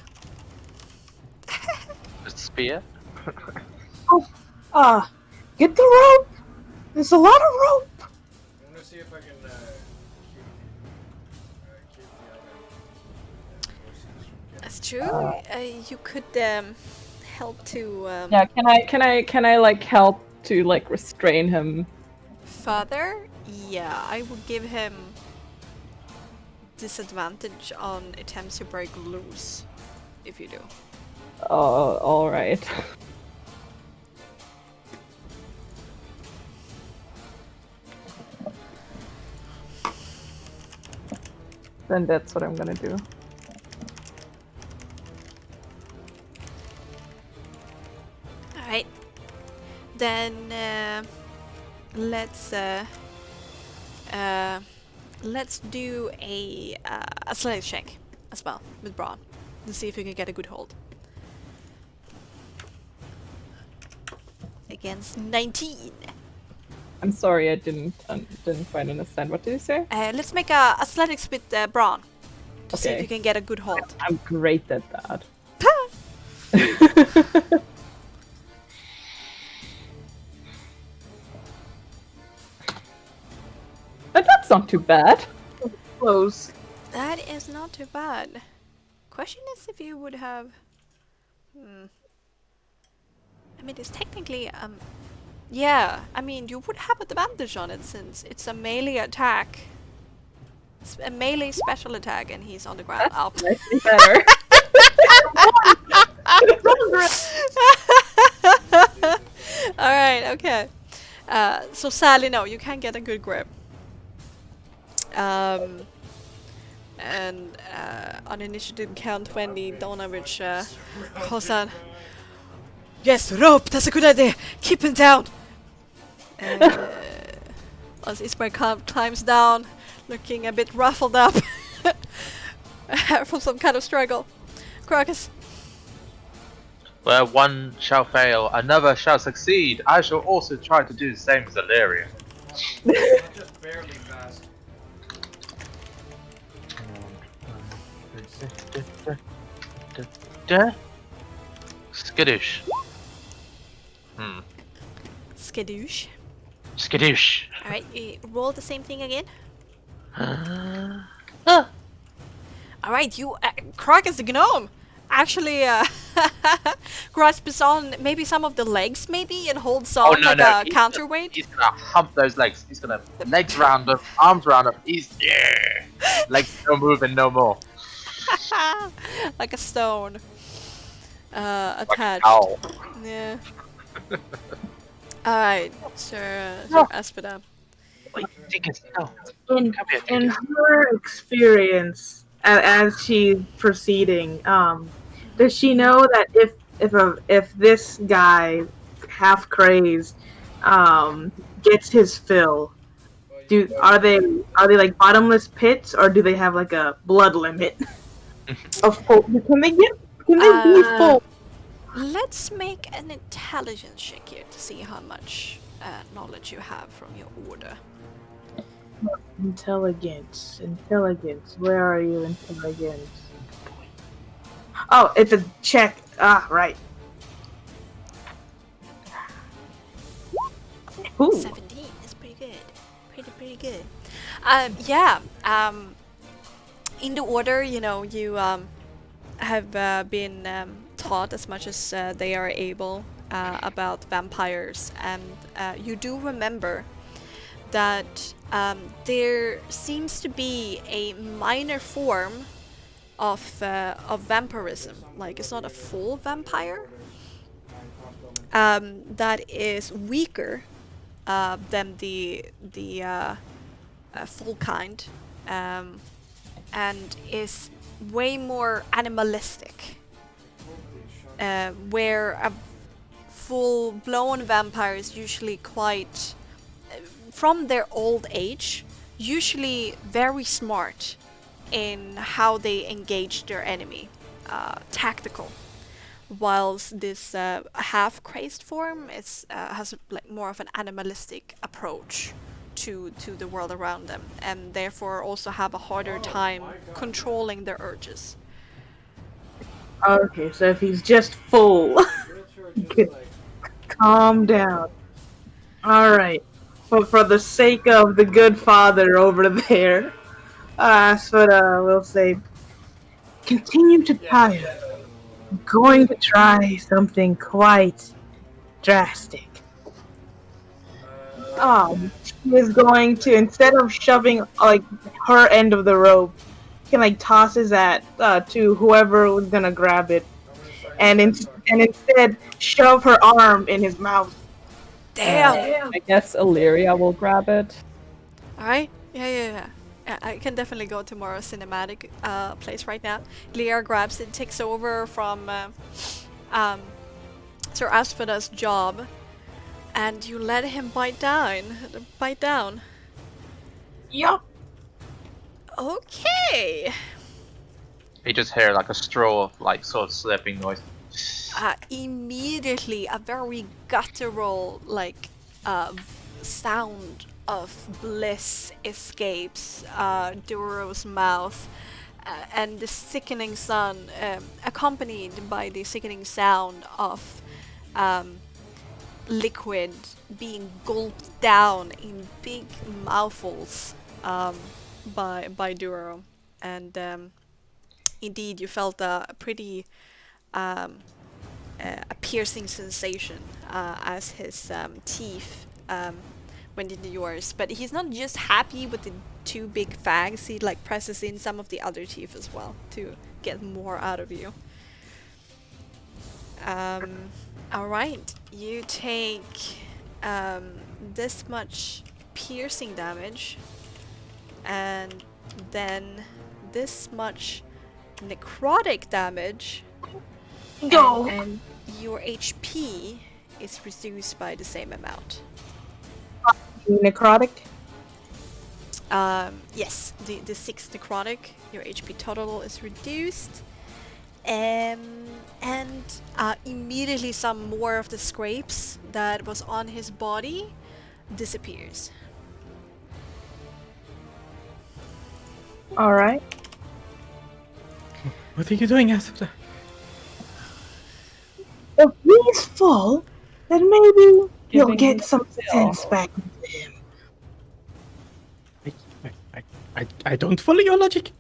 S3: Spear.
S2: Get the rope. There's a lot of rope.
S4: I want to see if I can keep the other horses from getting.
S1: That's true. You could help to
S6: Yeah, can I like help to like restrain him?
S1: further. Yeah, I would give him disadvantage on attempts to break loose, if you do.
S6: Oh, all right. Then that's what I'm gonna do.
S1: Alright. Then let's do a athletics check as well with Braun to see if you can get a good hold. Against 19.
S6: I'm sorry, I didn't quite understand. What did you say?
S1: Let's make a athletics with Braun to see if
S6: Okay.
S1: you can get a good hold.
S6: I'm great at that. But that's not too bad.
S2: Close.
S1: That is not too bad. Question is if you would have. I mean, it's technically yeah. I mean, you would have advantage on it since it's a melee attack. It's a melee special attack, and he's on the ground. Oh.
S6: Slightly better.
S1: All right. Okay. So Sally, no, you can't get a good grip. And on initiative count 20, Donovich calls out, "Yes, rope! That's a good idea! Keep him down!" And as Ismail climbs down, looking a bit ruffled up from some kind of struggle. Crocus.
S3: Where one shall fail, another shall succeed. I shall also try to do the same as Illyria.
S4: I'm just barely fast.
S3: Skadoosh.
S1: Skadoosh.
S3: Skadoosh.
S1: Alright, roll the same thing again. Alright, you, Crocus the gnome, actually grasps on maybe some of the legs maybe and holds on like a counterweight.
S3: He's gonna hump those legs. He's gonna legs round them, arms round them. He's legs no moving no more.
S1: Like a stone.
S3: Like
S1: Attached.
S3: owl.
S1: Yeah. Alright, Sir Aspida.
S3: Wait, Dickens, no.
S2: In
S3: Come here,
S2: in
S3: Dickens.
S2: her experience, as she's proceeding. Does she know that if this guy, half crazed, gets his fill,
S4: Well, you
S2: do
S4: know
S2: are they
S4: that
S2: are they like bottomless pits, or do they have like a blood limit of full? Can they be full?
S1: Let's make an intelligence check here to see how much knowledge you have from your order.
S2: Intelligence. Where are you, intelligence? Oh, it's a check. Ah, right. Ooh.
S1: 17 is pretty good. Pretty good. Yeah. In the order, you have been taught as much as they are able about vampires, and you do remember that there seems to be a minor form of vampirism. Like, it's not a full vampire. That is weaker than the full kind, um, and is way more animalistic. Where a full-blown vampire is usually quite, from their old age, usually very smart in how they engage their enemy, tactical. Whilst this half-crazed form has like more of an animalistic approach to the world around them, and therefore also have a harder time controlling their urges.
S2: Okay, so if he's just full,
S4: just like
S2: calm down. All right. For the sake of the good father over there, we'll say, continue to tire. Going to try something quite drastic. She is going to, instead of shoving like her end of the rope, he like tosses that to whoever was gonna grab it, and instead shove her arm in his mouth.
S1: Damn!
S6: I guess Illyria will grab it.
S1: Alright? Yeah. I can definitely go to more cinematic place right now. Lear grabs it, takes over from Sir Asphoda's job, and you let him bite down.
S2: Yup.
S1: Okay.
S3: You just hear like a straw, like sort of slipping noise.
S1: Immediately, a very guttural, like, sound of bliss escapes Duro's mouth, and the sickening sound, accompanied by the sickening sound of liquid being gulped down in big mouthfuls by Duro, and indeed you felt a pretty a piercing sensation as his teeth went into yours. But he's not just happy with the two big fangs, he like presses in some of the other teeth as well to get more out of you. Alright, you take this much piercing damage, and then this much necrotic damage,
S2: Go.
S1: and your HP is reduced by the same amount.
S2: Necrotic.
S1: Yes, the 6 necrotic, your HP total is reduced. And immediately some more of the scrapes that was on his body disappears.
S2: All right.
S5: What are you doing, Asphoda?
S2: If he's full, then maybe you'll
S6: Giving
S2: get
S6: him
S2: some
S6: fill.
S2: sense back into him.
S5: I don't follow your logic.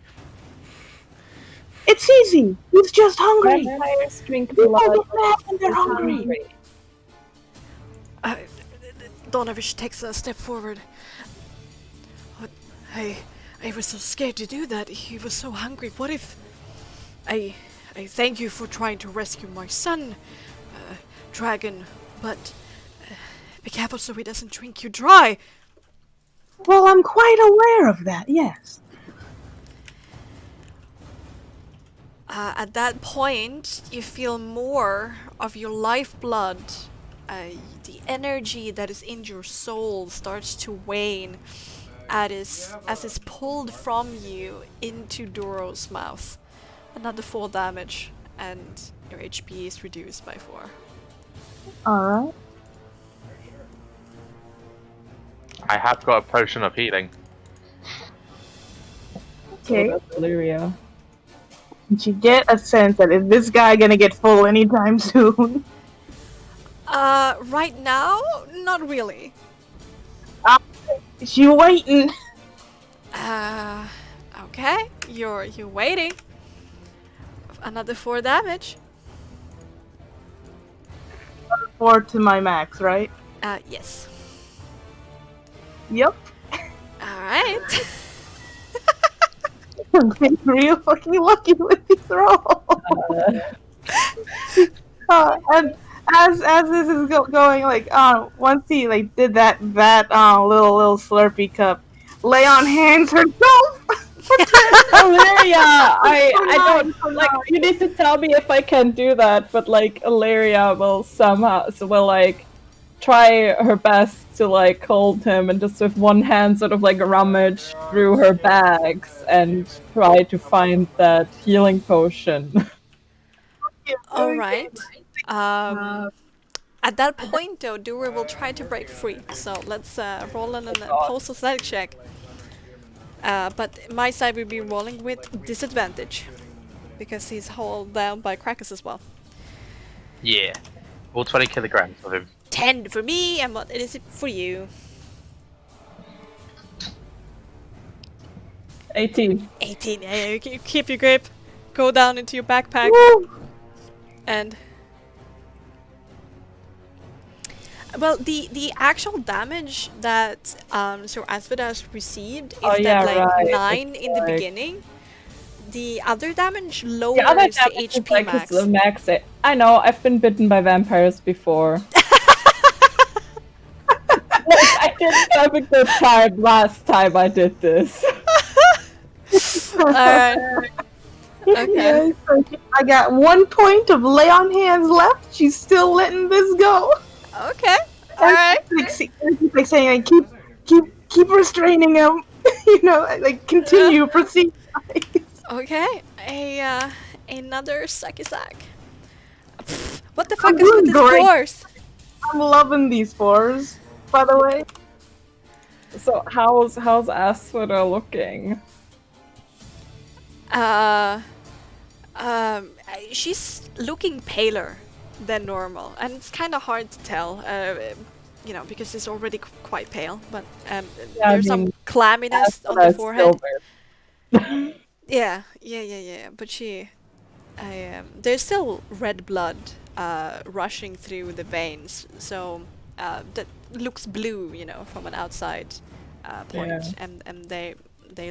S2: It's easy. He's just hungry.
S6: Vampires drink
S2: People
S6: blood.
S2: get mad when they're
S6: They're
S2: hungry.
S1: Donovish takes a step forward. I was so scared to do that. He was so hungry. What if... I thank you for trying to rescue my son, Dragon, but be careful so he doesn't drink you dry.
S2: Well, I'm quite aware of that, yes.
S1: At that point, you feel more of your lifeblood. The energy that is in your soul starts to wane as it's pulled from you into Doro's mouth. Another 4 damage, and your HP is reduced by 4.
S2: Alright.
S3: I have got a potion of healing.
S6: So
S2: Okay.
S6: does Illyria.
S2: Did you get a sense that is this guy gonna get full anytime soon?
S1: Right now, not really.
S2: Is she waiting?
S1: Okay, you're waiting. Another 4 damage.
S2: 4 to my max, right?
S1: Yes.
S2: Yep.
S1: Alright.
S2: I'm getting real fucking lucky with these rolls. And as this is going, like, once he like did that little slurpy cup, lay on hands herself.
S6: Illyria, I don't
S2: For
S6: like.
S2: now.
S6: You need to tell me if I can do that, but like Illyria will like try her best to like hold him and just with one hand sort of like rummage through her bags and try to find that healing potion.
S1: Alright. At that point, though, Dura will try to break free. So let's roll an opposed athletic check. But my side will be rolling with disadvantage because he's held down by Krakus as well.
S3: Yeah. All 20 kilograms of him.
S1: 10 for me, and what is it for you?
S6: 18.
S1: 18. Yeah, you keep your grip. Go down into your backpack. And well, the actual damage that Sir Asvedas received is
S6: Oh, yeah,
S1: like
S6: right.
S1: 9
S6: It's
S1: in the
S6: like-
S1: beginning. The other damage
S6: The
S1: lowers
S6: other
S1: the
S6: damage is
S1: HP
S6: like
S1: max.
S6: his max. I know, I've been bitten by vampires before. Like, I didn't have a good time last time I did this.
S1: Alright. Okay.
S2: Yes, I got 1 point of lay on hands left. She's still letting this go.
S1: Okay. Alright.
S2: Like saying, like, keep restraining him. You know, like continue, proceed.
S1: Okay. Another sucky sack. What the fuck
S2: I'm
S1: is with
S2: doing
S1: this
S2: great.
S1: force?
S2: I'm loving these 4s, by the way.
S6: So how's Aswada looking?
S1: She's looking paler than normal, and it's kind of hard to tell, you know, because she's already quite pale. But
S6: I
S1: there's some
S6: mean,
S1: clamminess on the
S6: Aswada's
S1: forehead.
S6: still
S1: Yeah. But there's still red blood rushing through the veins, so that looks blue, you know, from an outside point,
S6: Yeah.
S1: and they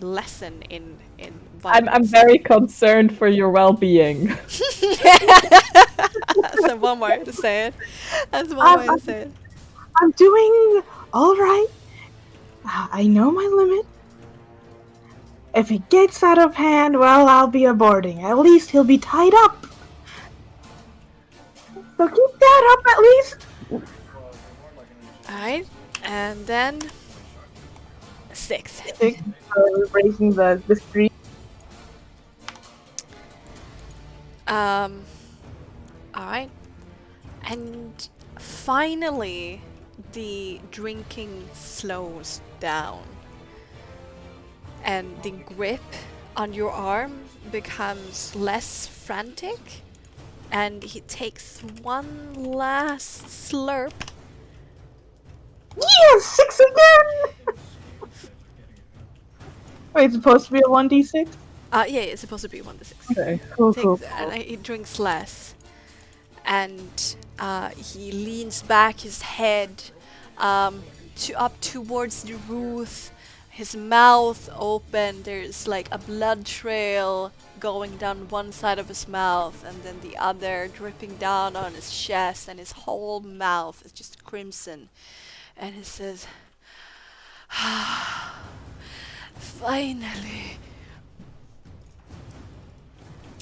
S1: lessen in
S6: I'm
S1: violence.
S6: very concerned for your well-being.
S1: That's one way to say it. That's one way to say it.
S2: I'm doing all right. I know my limit. If it gets out of hand, well, I'll be aborting. At least he'll be tied up. So keep that up at least.
S1: Alright, and then 6.
S2: Breaking the street.
S1: Alright. And finally, the drinking slows down. And the grip on your arm becomes less frantic. And he takes one last slurp.
S2: Yeah, 6 again. Wait, it's supposed to be a 1d6?
S1: Yeah, it's supposed to be 1 to 6.
S6: Okay.
S2: Cool.
S1: And he drinks less. And he leans back his head up towards the roof, his mouth open. There's like a blood trail going down one side of his mouth and then the other dripping down on his chest, and his whole mouth is just crimson. And he says, finally.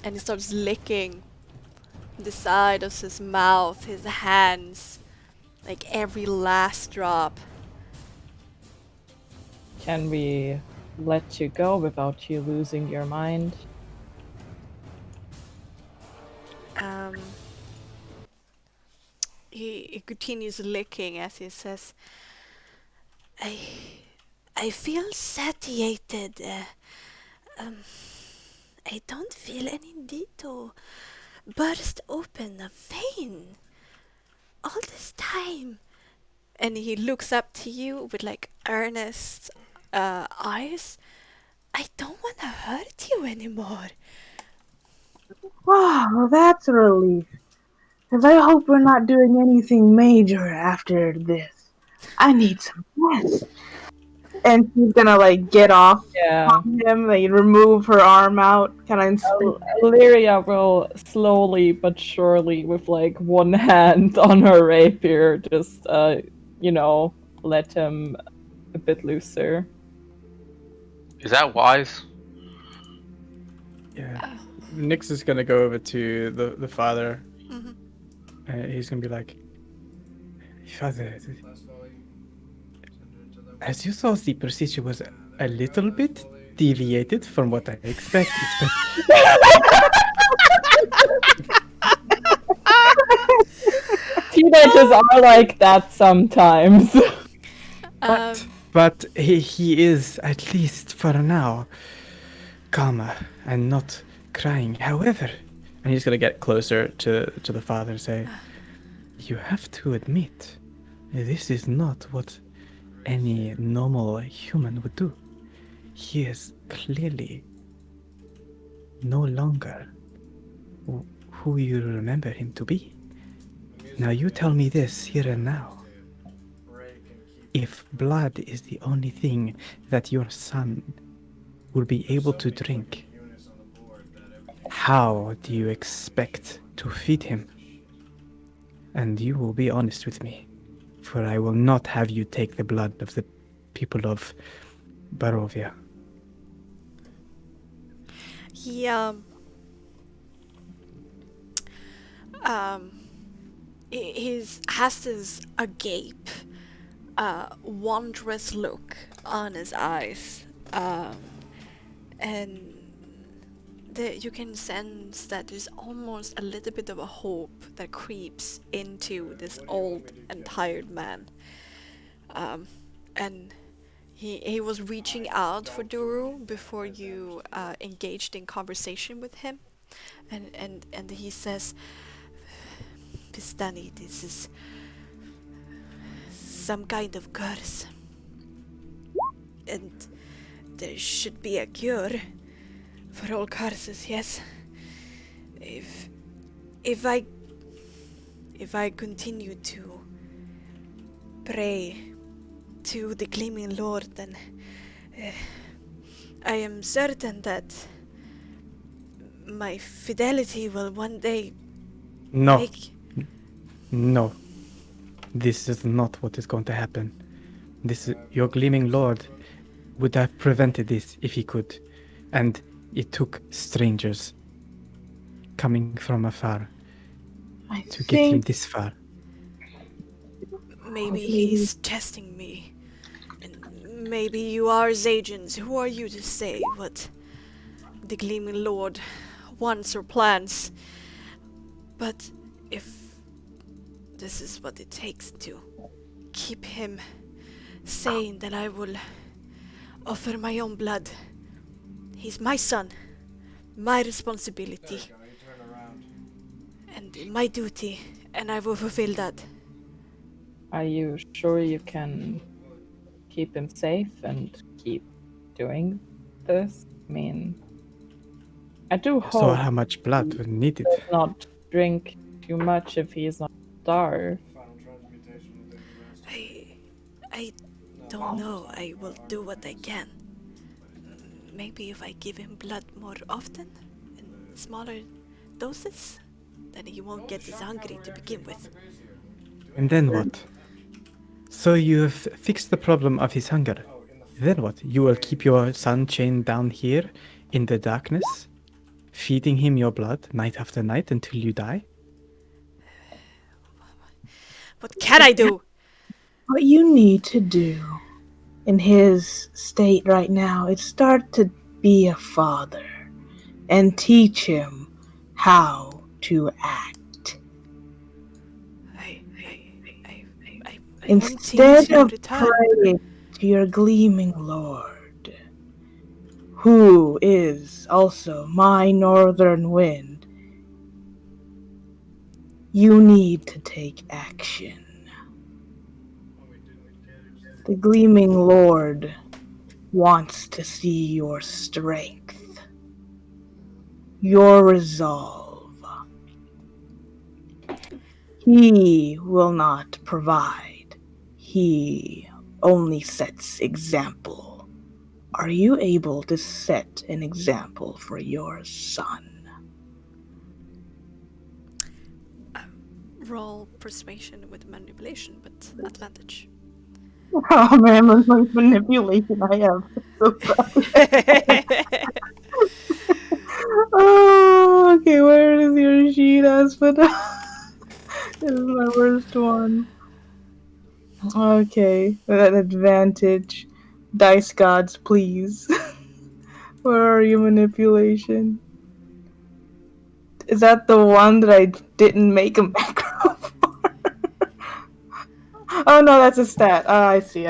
S1: And he starts licking the side of his mouth, his hands, like every last drop.
S6: Can we let you go without you losing your mind?
S1: He continues licking as he says, I I feel satiated. I don't feel any need to burst open a vein all this time. And he looks up to you with like earnest eyes. I don't want to hurt you anymore.
S2: Oh, well, that's a relief. Because I hope we're not doing anything major after this. I need some rest. And she's gonna like get off
S6: Yeah.
S2: him, like remove her arm out, kind of inspect.
S6: Illyria will slowly but surely, with like one hand on her rapier, just let him a bit looser.
S3: Is that wise?
S5: Yeah. Nyx is gonna go over to the father.
S1: Mhm.
S5: He's gonna be like, Father,
S4: Last volley. Send her to the
S5: as you saw, the procedure was a little bit deviated from what I expected, but
S6: Teenagers are like that sometimes.
S5: but he is, at least for now, calmer and not crying. However, and he's gonna get closer to the father and say, you have to admit, this is not what any normal human would do. He is clearly no longer who you remember him to be. Now you tell me this here and now. If blood is the only thing that your son will be able to drink, how do you expect to feed him? And you will be honest with me, for I will not have you take the blood of the people of Barovia.
S1: He has this agape, wondrous look on his eyes, and you can sense that there's almost a little bit of a hope that creeps into this old and tired man. And he was reaching out for Duru before you engaged in conversation with him, and he says, Pistani, this is some kind of curse. And there should be a cure for all curses, yes? If I continue to pray to the Gleaming Lord, then I am certain that my fidelity will one day
S5: No,
S1: make...
S5: no. This is not what is going to happen. Your Gleaming Lord would have prevented this if he could. And it took strangers coming from afar to get him this far.
S1: Maybe he's testing me. And maybe you are his agents. Who are you to say what the Gleaming Lord wants or plans? But if this is what it takes to keep him sane, then I will offer my own blood. He's my son, my responsibility, and my duty, and I will fulfill that.
S6: Are you sure you can keep him safe and keep doing this? I mean, I do hope
S5: So how much blood was needed?
S6: he does not drink too much if he is not starved.
S1: I don't know. I will do what I can. Maybe if I give him blood more often, in smaller doses, then he won't get as hungry to begin with.
S5: And then what? So you have fixed the problem of his hunger. Then what? You will keep your son chained down here in the darkness, feeding him your blood night after night until you die?
S1: What can I do?
S2: What you need to do in his state right now is start to be a father and teach him how to act.
S1: I, I, I, I wanting
S2: Instead
S1: to
S2: of
S1: return.
S2: praying to your gleaming lord, who is also my northern wind, you need to take action. The gleaming lord wants to see your strength, your resolve. He will not provide. He only sets example. Are you able to set an example for your son?
S1: Roll persuasion with manipulation, but advantage.
S2: Oh man, my manipulation I have. So oh, okay, where is your sheet, Aspida? This is my worst one. Okay, that advantage. Dice gods, please. Where are you, manipulation? Is that the one that I didn't make a macro for? Oh no, that's a stat. Oh, I see.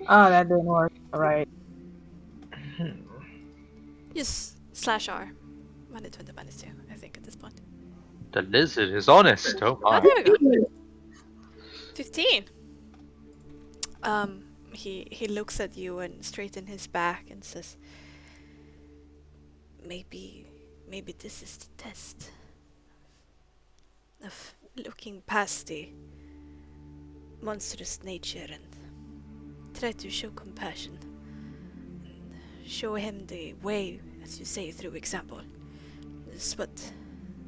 S2: Oh, that didn't work. Alright.
S1: Use slash R. Minus 20, minus 2, I think, at this point.
S3: The lizard is honest. Oh
S1: Oh,
S3: my.
S1: there we go. 15. He looks at you and straight in his back and says, maybe this is the test of looking past the monstrous nature and try to show compassion. Show him the way, as you say, through example. This is what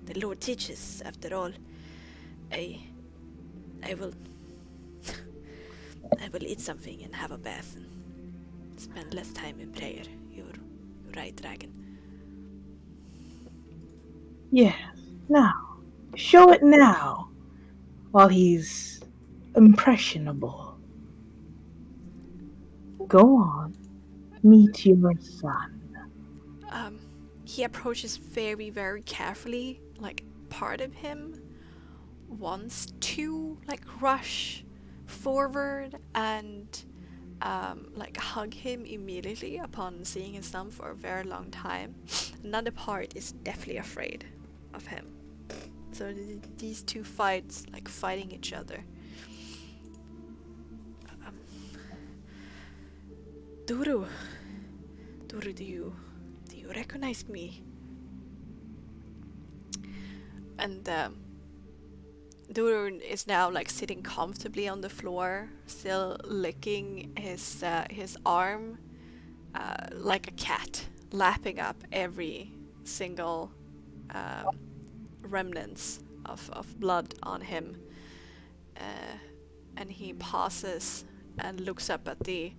S1: the Lord teaches, after all. I will I will eat something and have a bath and spend less time in prayer. You're right, dragon.
S2: Yes. Now. Show it now. While he's impressionable. Go on. Meet your son.
S1: He approaches very, very carefully. Like, part of him wants to, like, rush forward and, like, hug him immediately upon seeing his son for a very long time. Another part is deathly afraid of him. So these two fights, like, fighting each other. Duru, do you recognize me? And Duru is now like sitting comfortably on the floor, still licking his arm like a cat, lapping up every single remnants of blood on him. And he pauses and looks up at the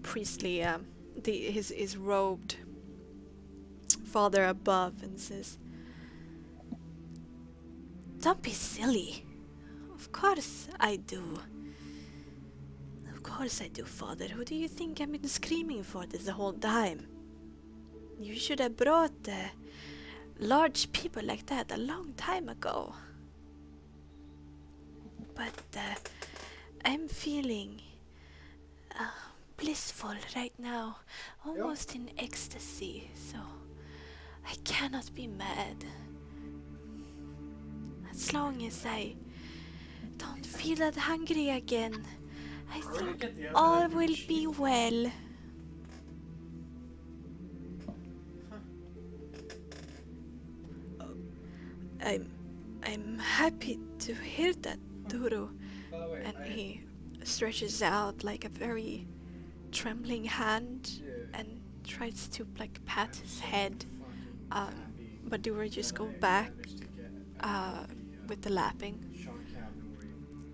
S1: priestly, his robed father above and says, "Don't be silly. Of course I do. Of course I do, father. Who do you think I've been screaming for this the whole time? You should have brought large people like that a long time ago. But I'm feeling blissful right now, almost in ecstasy, so I cannot be mad. As long as I don't feel that hungry again, I think all will be well." I'm happy to hear that, Duru. And he stretches out like a very trembling hand and tries to like pat his head. But Duru just go back with the lapping.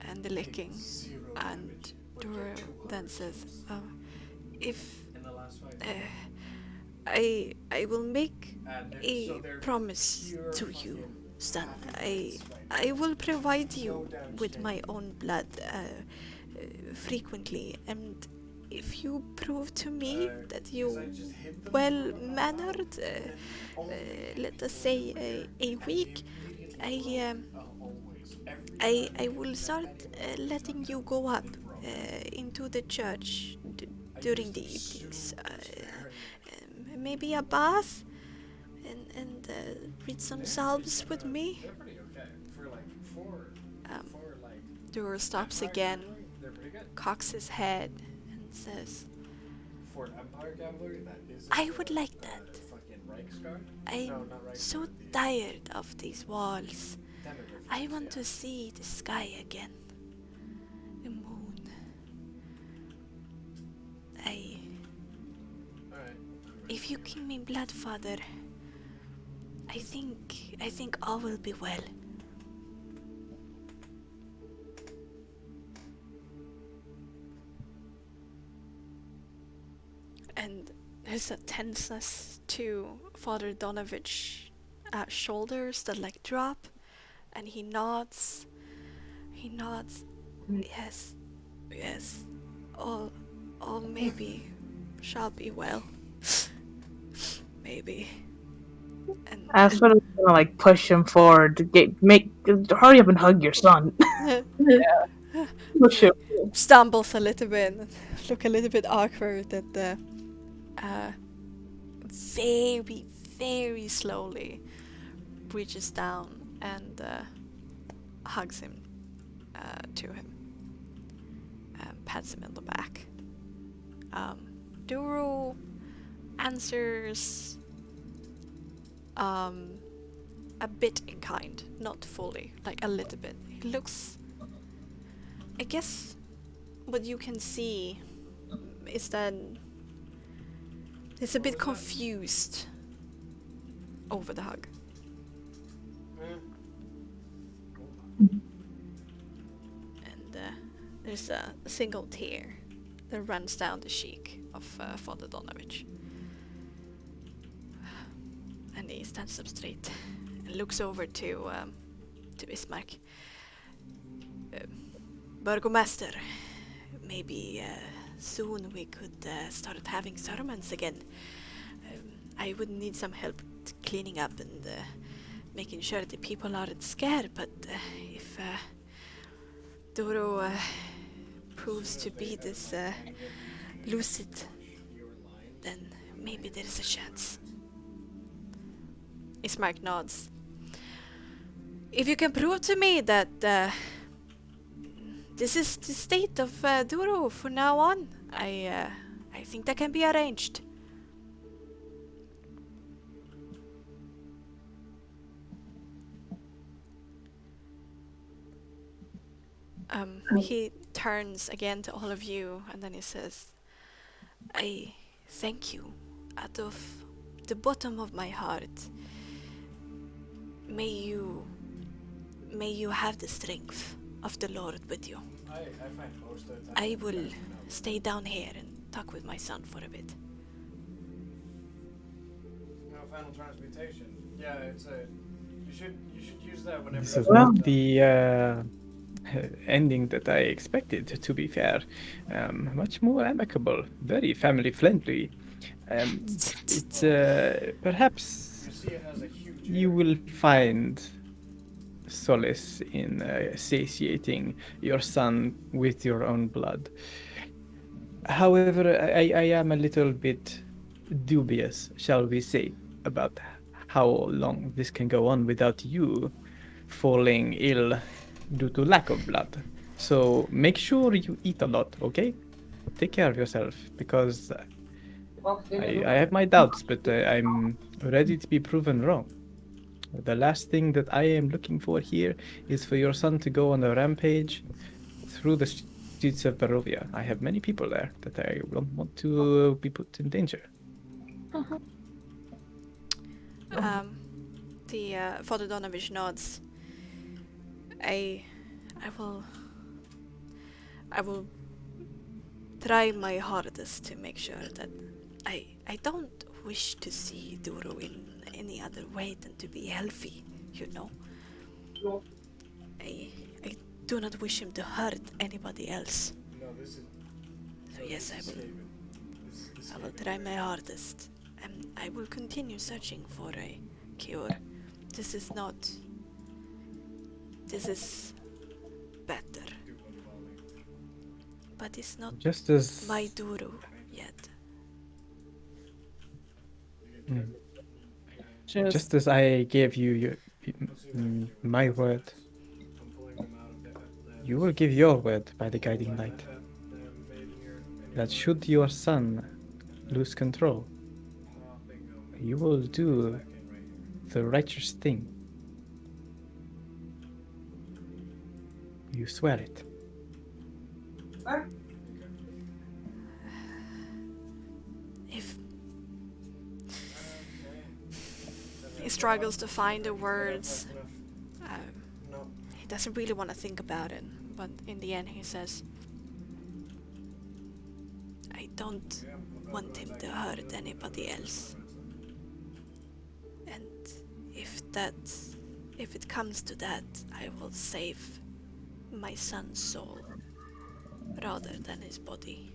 S1: and the licking.
S4: Zero
S1: And
S4: damage.
S1: Dora then says, if
S4: In the last 5
S1: I will make a
S4: they're
S1: promise
S4: pure
S1: to
S4: fucking
S1: you, son.
S4: happy plants right
S1: I will provide
S4: No
S1: you
S4: doubt
S1: with my
S4: shame.
S1: own blood frequently, and if you prove to me that
S4: Because
S1: you
S4: I just hit them for
S1: well
S4: about an
S1: mannered,
S4: hour, and then only
S1: let us
S4: people
S1: say
S4: over here,
S1: a
S4: and
S1: week,
S4: they immediately
S1: I
S4: broke. Always. Every
S1: I
S4: time
S1: will
S4: that
S1: start
S4: anyone
S1: letting
S4: shut
S1: you
S4: down,
S1: go up
S4: they broke.
S1: into the church
S4: I
S1: during
S4: used
S1: the
S4: them
S1: evenings.
S4: super sparingly.
S1: Maybe a bath and read some
S4: They're
S1: psalms with me.
S4: they're pretty okay for like
S1: Um,
S4: for like
S1: Duro stops
S4: Empire
S1: again,
S4: Cavalry. They're pretty good.
S1: cocks his head, and says,
S4: For Empire Cavalry, that isn't
S1: I would like that.
S4: fucking Reichsguard.
S1: I'm
S4: No, not Reichsguard.
S1: so tired of these walls.
S4: Demographics,
S1: I want
S4: yeah.
S1: to see the sky again. The moon.
S4: Alright.
S1: If you give me blood, father, I think all will be well. And there's a tenseness to Father Donovich's shoulders that like drop, and he nods. He nods. Yes, yes. All maybe shall be well. Maybe. And
S2: Asphodel gonna like push him forward to hurry up and hug your son. Push him.
S1: stumbles a little bit, and look a little bit awkward at the very, very slowly reaches down and hugs him to him, pats him in the back. Duro answers a bit in kind, not fully, like a little bit. He looks, I guess, what you can see is that he's a bit confused over the hug. And there's a single tear that runs down the cheek of Father Donovich. And he stands up straight and looks over to Ismark. Burgomaster, maybe soon we could start having sermons again. I would need some help cleaning up and making sure the people aren't scared, but if Doro proves to be this lucid, then maybe there's a chance. Ismark nods. If you can prove to me that this is the state of Duro from now on, I think that can be arranged. He turns again to all of you and then he says, I thank you out of the bottom of my heart. May you have the strength of the Lord with you.
S4: I find most of the time
S1: I will stay down here and talk with my son for a bit.
S4: No, final transmutation. Yeah, it's a. You should use that whenever.
S5: This is
S2: Well-
S5: not the ending that I expected, to be fair. Much more amicable, very family friendly. It's perhaps
S4: You see, it has a huge.
S5: you will find solace in satiating your son with your own blood. However, I am a little bit dubious, shall we say, about how long this can go on without you falling ill due to lack of blood. So make sure you eat a lot, okay? Take care of yourself, because I have my doubts, but I'm ready to be proven wrong. The last thing that I am looking for here is for your son to go on a rampage through the streets of Barovia. I have many people there that I don't want to be put in danger.
S1: The Father Donovich nods. I will I will try my hardest to make sure that I don't wish to see Duro in any other way than to be healthy, you know. I do not wish him to hurt anybody else.
S4: No, this is.
S1: So
S4: no,
S1: yes,
S4: this is Haven. This
S1: I will
S4: Haven
S1: try
S4: way.
S1: my hardest, and I will continue searching for a cure. This is not. This is better,
S4: Do one volley.
S1: but it's not
S5: Just as
S1: my Duro yet.
S5: Mm.
S6: Just
S5: just as I gave you
S4: Let's see what I can do.
S5: my word,
S4: I'm pulling them out of the.
S5: you will give your word by the guiding light. That should your son lose control, you will do the righteous thing. You swear it.
S1: If he struggles to find the words,
S4: No.
S1: he doesn't really want to think about it, but in the end he says, I don't want him to hurt anybody else. And if it comes to that, I will save my son's soul rather than his body.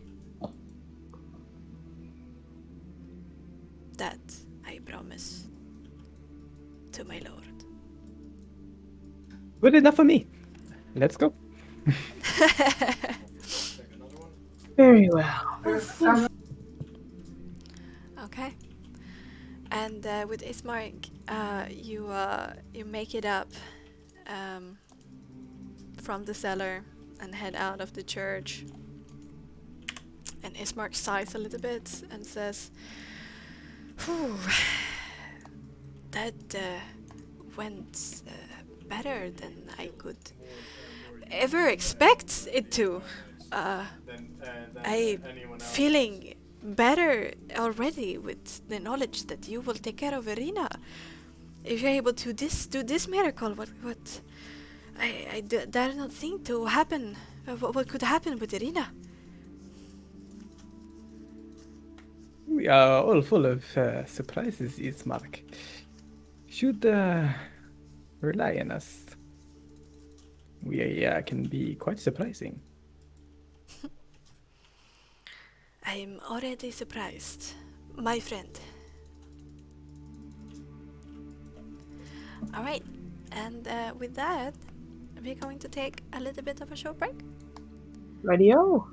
S1: That I promise to my lord.
S5: Good enough for me. Let's go.
S2: Very well.
S1: Okay. And with Ismark, you make it up from the cellar and head out of the church. And Ismark sighs a little bit and says, "Whew, that went better than I could ever expect it to. I'm feeling better already with the knowledge that you will take care of Irina. If you're able to do this miracle, what I dare not think to happen. What could happen with Irina?"
S5: We are all full of surprises, Ismark. Should rely on us. We can be quite surprising.
S1: I'm already surprised, my friend. Alright, and with that, we're going to take a little bit of a short break.
S2: Radio.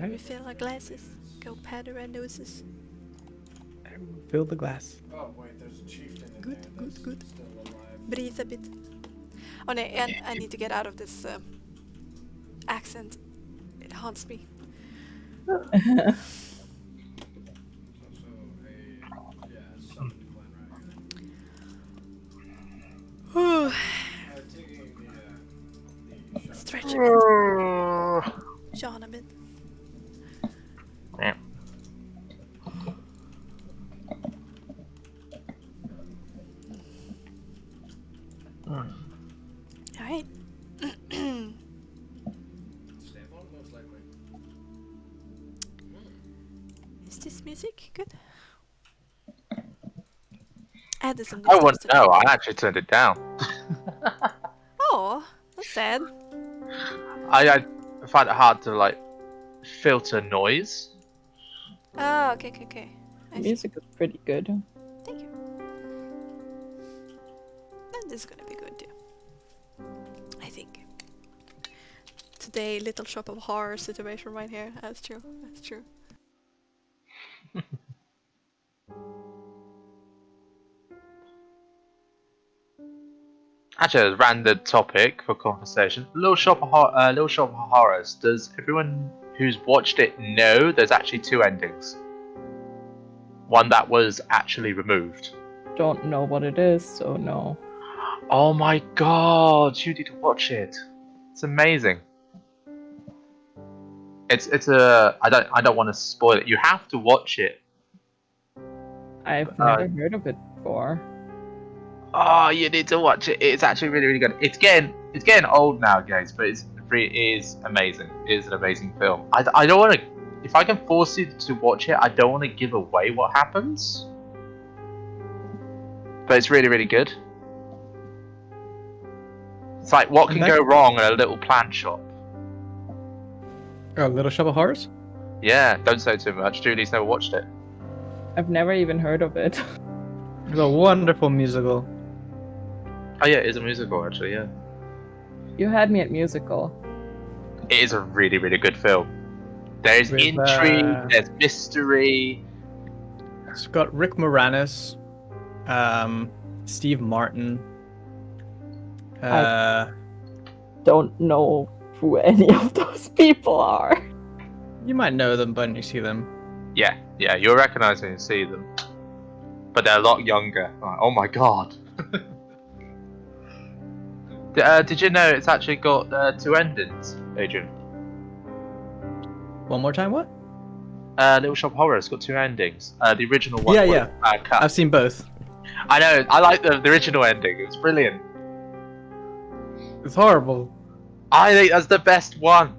S5: Right.
S1: Refill our glasses, go powder our noses.
S5: I will fill the glass.
S4: Oh wait, there's a chieftain in
S1: Good,
S4: there
S1: good,
S4: that's
S1: good.
S4: still alive.
S1: Breathe a bit. Oh no, and I need to get out of this accent. It haunts me.
S4: Also a summoned clan
S1: Whew.
S4: taking the shot.
S1: Stretch a bit. Yawn a bit.
S3: Yeah.
S1: Alright.
S4: Stefan, most likely.
S1: Is this music good? Add some
S3: I
S1: distance
S3: wouldn't
S1: to the
S3: know. I
S1: video.
S3: actually turned it down.
S1: Oh, that's sad.
S3: I find it hard to like filter noise.
S1: Oh, okay. I see.
S6: music is pretty good.
S1: Thank you. And this is gonna be good too. I think. Today, little shop of horror situation right here. That's true.
S3: Actually, a random topic for conversation. Little Shop of Horrors. Does everyone who's watched it know there's actually two endings? One that was actually removed.
S6: Don't know what it is, so no.
S3: Oh my god, you need to watch it. It's amazing. It's a I don't want to spoil it. You have to watch it.
S6: I've never heard of it before.
S3: Oh, you need to watch it. It's actually really, really good. It's getting old now, guys, but it's is amazing. It is an amazing film. I don't want to. If I can force you to watch it, I don't want to give away what happens. But it's really, really good. It's like what
S5: And
S3: can
S5: that-
S3: go wrong in a little plant shop.
S5: Oh, Little Shop of Horrors?
S3: Yeah, don't say too much. Julie's never watched it.
S6: I've never even heard of it.
S5: It's a wonderful musical.
S3: Oh yeah, it is a musical actually. Yeah,
S6: You had me at musical.
S3: it is a really, really good film. There's
S5: With,
S3: intrigue. There's mystery.
S5: It's got Rick Moranis, Steve Martin.
S6: Don't know who any of those people are.
S5: You might know them when you see them.
S3: Yeah, you'll recognize when you see them. But they're a lot younger. Like, oh my god. Did you know it's actually got 2 endings, Adrian?
S5: One more time, what?
S3: Little Shop of Horrors got 2 endings. The original one was
S5: Yeah.
S3: cut.
S5: I've seen both.
S3: I know, I like the original ending. It was brilliant.
S5: It's horrible.
S3: I think that's the best one.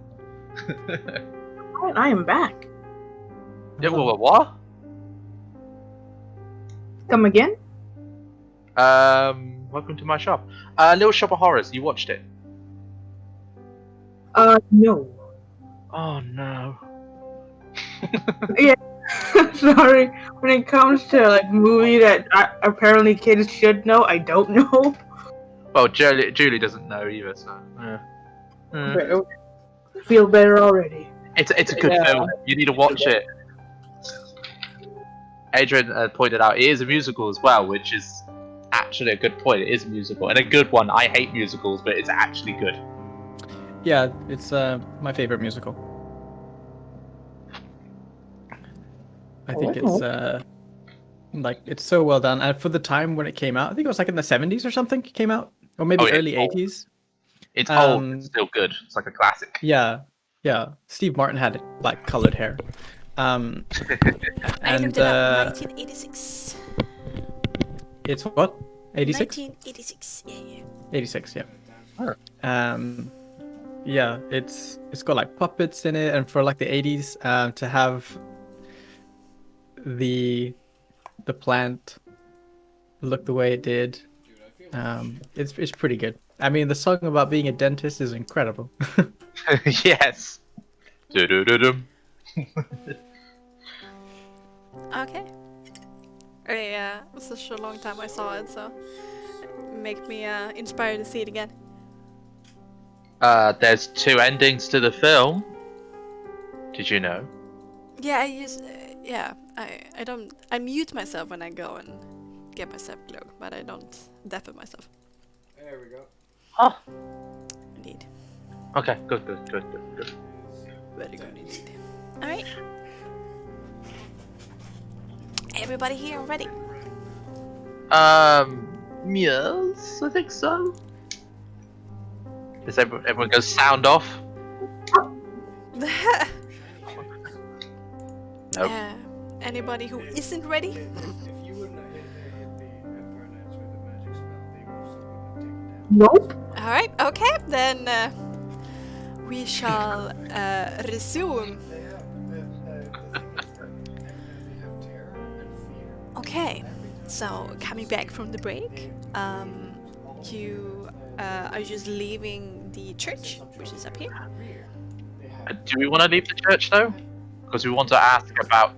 S2: I am back.
S3: Yeah, well, what?
S2: Come again?
S3: Welcome to my shop. Little Shop of Horrors, you watched it?
S2: No.
S3: Oh no.
S2: Sorry. When it comes to like movie that apparently kids should know, I don't know.
S3: Well, Julie doesn't know either, so. Yeah.
S2: But I feel better already.
S3: It's a good film. You need to watch it. Adrian pointed out it is a musical as well, which is actually a good point. It is a musical and a good one. I hate musicals, but it's actually good.
S5: Yeah, it's my favorite musical. I think it's like it's so well done, and for the time when it came out, I think it was like in the 70s or something. It came out, or maybe early 80s.
S3: It's old, it's still good. It's like a classic.
S5: Yeah. Steve Martin had like colored hair.
S1: I looked it up. 1986.
S5: It's what? 86?
S1: 1986. Yeah.
S5: 86, yeah. Yeah, it's got like puppets in it, and for like the 80s, to have the plant look the way it did, it's pretty good. I mean, the song about being a dentist is incredible.
S3: Yes. Do-do-do-dum.
S1: Okay. Yeah, it was such a long time I saw it, so it make me inspired to see it again.
S3: There's 2 endings to the film. Did you know?
S1: Yeah, I don't. I mute myself when I go and get myself glow, but I don't deafen myself.
S4: There we go.
S3: Oh.
S1: Indeed.
S3: Okay, good.
S1: Very good indeed. All right. Everybody here ready?
S3: Yes, I think so. Does everyone go sound off? Nope.
S1: Anybody who isn't ready?
S4: If you wouldn't have hit the Empire Knights with a magic spell, they would have taken down.
S2: Nope.
S1: All right. Okay, then we shall resume.
S4: They have the thing is that they have terror and fear.
S1: Okay. So coming back from the break, you are just leaving the church, which is up here.
S3: Do we want to leave the church though? Because we want to ask about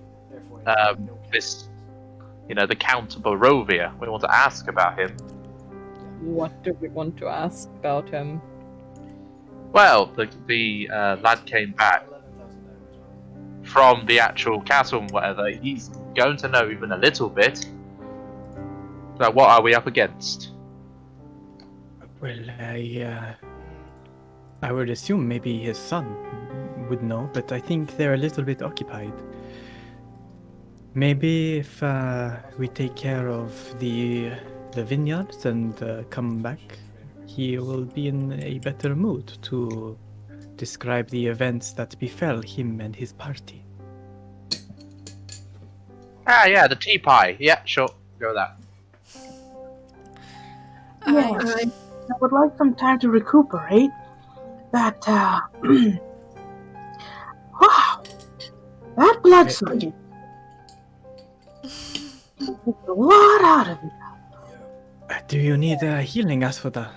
S3: this, the Count of Barovia. We want to ask about him.
S6: What do we want to ask about him?
S3: Well, the lad came back from the actual castle and whatever. He's going to know even a little bit. So what are we up against?
S5: Well, I would assume maybe his son would know, but I think they're a little bit occupied. Maybe if we take care of the vineyards and come back, he will be in a better mood to describe the events that befell him and his party.
S3: Ah, yeah, the tea pie. Yeah, sure. Go with that.
S2: Yeah, I would like some time to recuperate. that, wow, that blood sucking. A lot out of it.
S5: Do you need healing, Asphodel?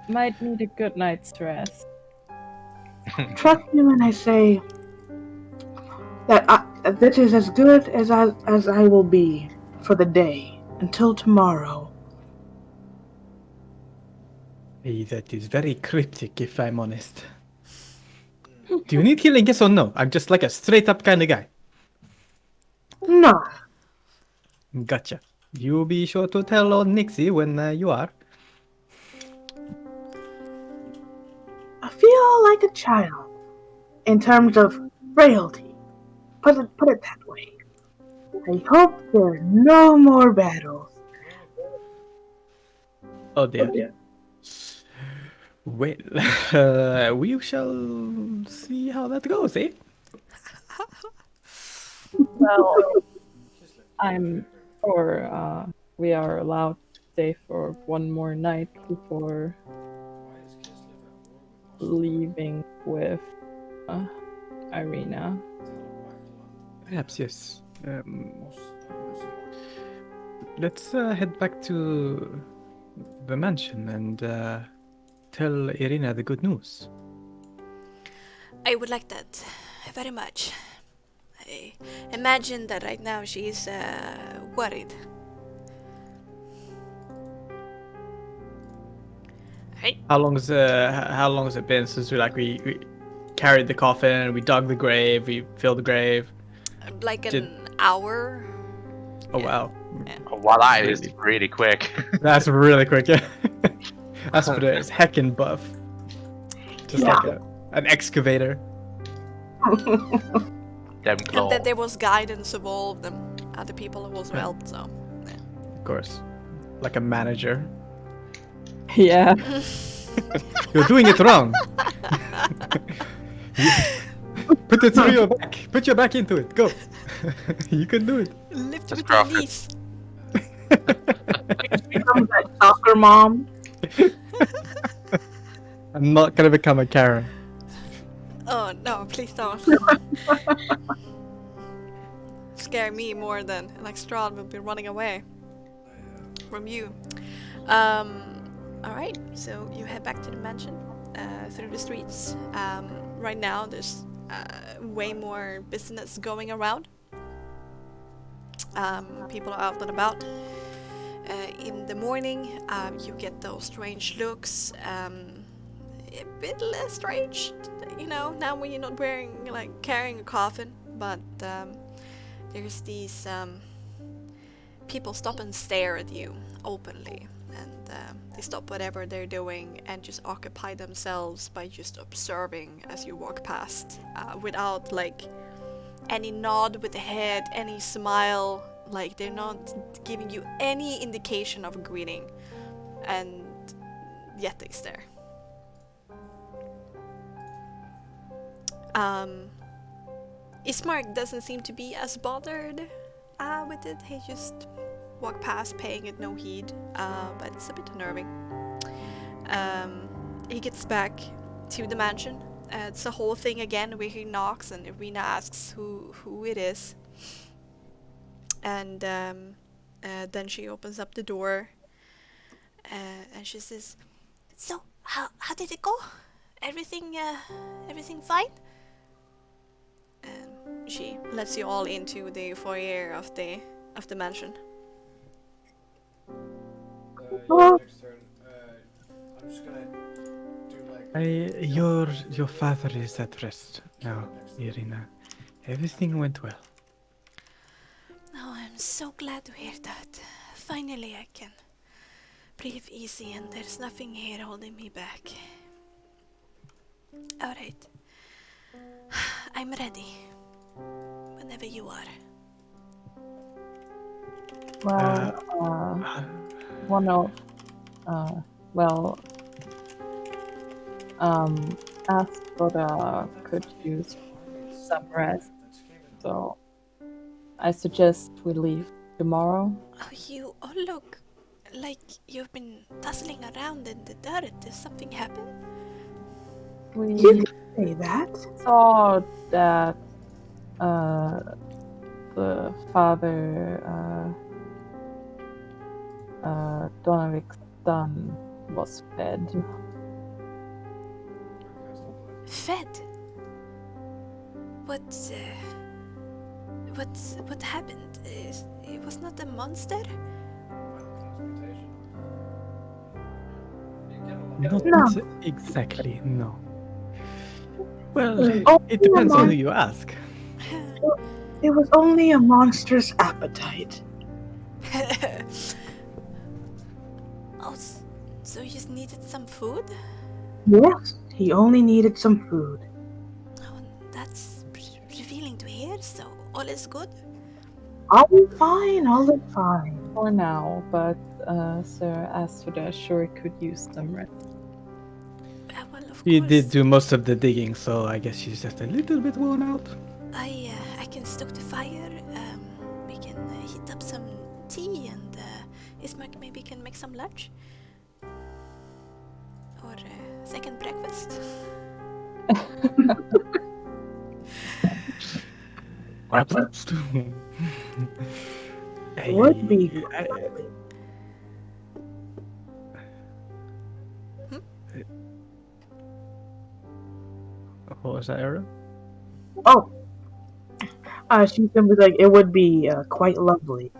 S6: Might need a good night's rest.
S2: Trust me when I say that this is as good as I will be for the day until tomorrow.
S5: Hey, that is very cryptic, if I'm honest. Do you need healing, yes or no? I'm just like a straight-up kind of guy.
S2: No,
S5: Gotcha. You be sure to tell old Nixie when you are.
S2: I feel like a child in terms of frailty. Put it that way. I hope there are no more battles.
S5: Oh dear. Well, we shall see how that goes, eh?
S6: Well, we are allowed to stay for one more night before leaving with Irina.
S5: Perhaps, yes. Let's head back to the mansion and tell Irina the good news.
S1: I would like that very much. I imagine that right now she's worried. Right?
S5: How long has it been since we carried the coffin, we dug the grave, we filled the grave?
S1: Like an
S5: Did-
S1: hour.
S5: Oh
S1: Yeah.
S5: wow,
S3: Well, that is really quick.
S5: that's really quick. Yeah, that's for the heckin' buff. Just
S2: Yeah.
S5: like an excavator.
S3: Them claw.
S1: And that there was guidance of all of them. Other people have also helped, so.
S5: Of course, like a manager.
S6: Yeah.
S5: You're doing it wrong. Put it through your back. Put your back into it. Go. You can do it.
S1: Lift
S3: Just
S1: with your
S3: drop it.
S1: knees.
S2: Becomes that soccer mom.
S5: I'm not gonna become a Karen.
S1: Oh no, please don't. Scare me more than like Strahd will be running away from you. Alright, so you head back to the mansion through the streets. Right now there's way more business going around. People are out and about. In the morning, you get those strange looks. A bit less strange, you know, now when you're not carrying a coffin, but there's these people stop and stare at you openly, and they stop whatever they're doing and just occupy themselves by just observing as you walk past, without like any nod with the head, any smile, like they're not giving you any indication of a greeting, and yet they stare. Ismark doesn't seem to be as bothered with it. He just walked past, paying it no heed, but it's a bit unnerving. He gets back to the mansion. It's a whole thing again where he knocks and Irina asks who it is. And then she opens up the door and she says, "So, how did it go? Everything fine?" And she lets you all into the foyer of the mansion.
S4: Next turn. I'm just gonna do like.
S5: Your father is at rest now, Irina. Everything went well.
S1: Oh, I'm so glad to hear that. Finally, I can breathe easy, and there's nothing here holding me back. All right. I'm ready. Whenever you are.
S6: Well, one of, Asphodel could use some rest, so I suggest we leave tomorrow.
S1: Oh, you all look like you've been tussling around in the dirt. Did something happen?
S6: We
S2: You could say that.
S6: saw that the father, Donavik's son, was fed.
S1: Fed? What, what happened? It was not a monster?
S5: Not
S2: No.
S5: exactly, no. Well,
S2: Oh,
S5: it depends on
S2: yeah.
S5: who you ask.
S2: It was only a monstrous appetite.
S1: Oh, so you just needed some food?
S2: Yes, he only needed some food.
S1: Oh, that's revealing to hear, so all is good?
S2: All is fine, all is fine.
S6: For now, but Sir Asphodel sure could use some rest.
S1: Well, of
S5: He
S1: course.
S5: did do most of the digging, so I guess she's just a little bit worn out.
S1: I can stoke the fire. We can heat up some tea, and Ismark maybe can make some lunch or second breakfast.
S5: Breakfast.
S2: Would be.
S5: What was that, Era?
S2: Oh, she's gonna be like, it would be quite lovely.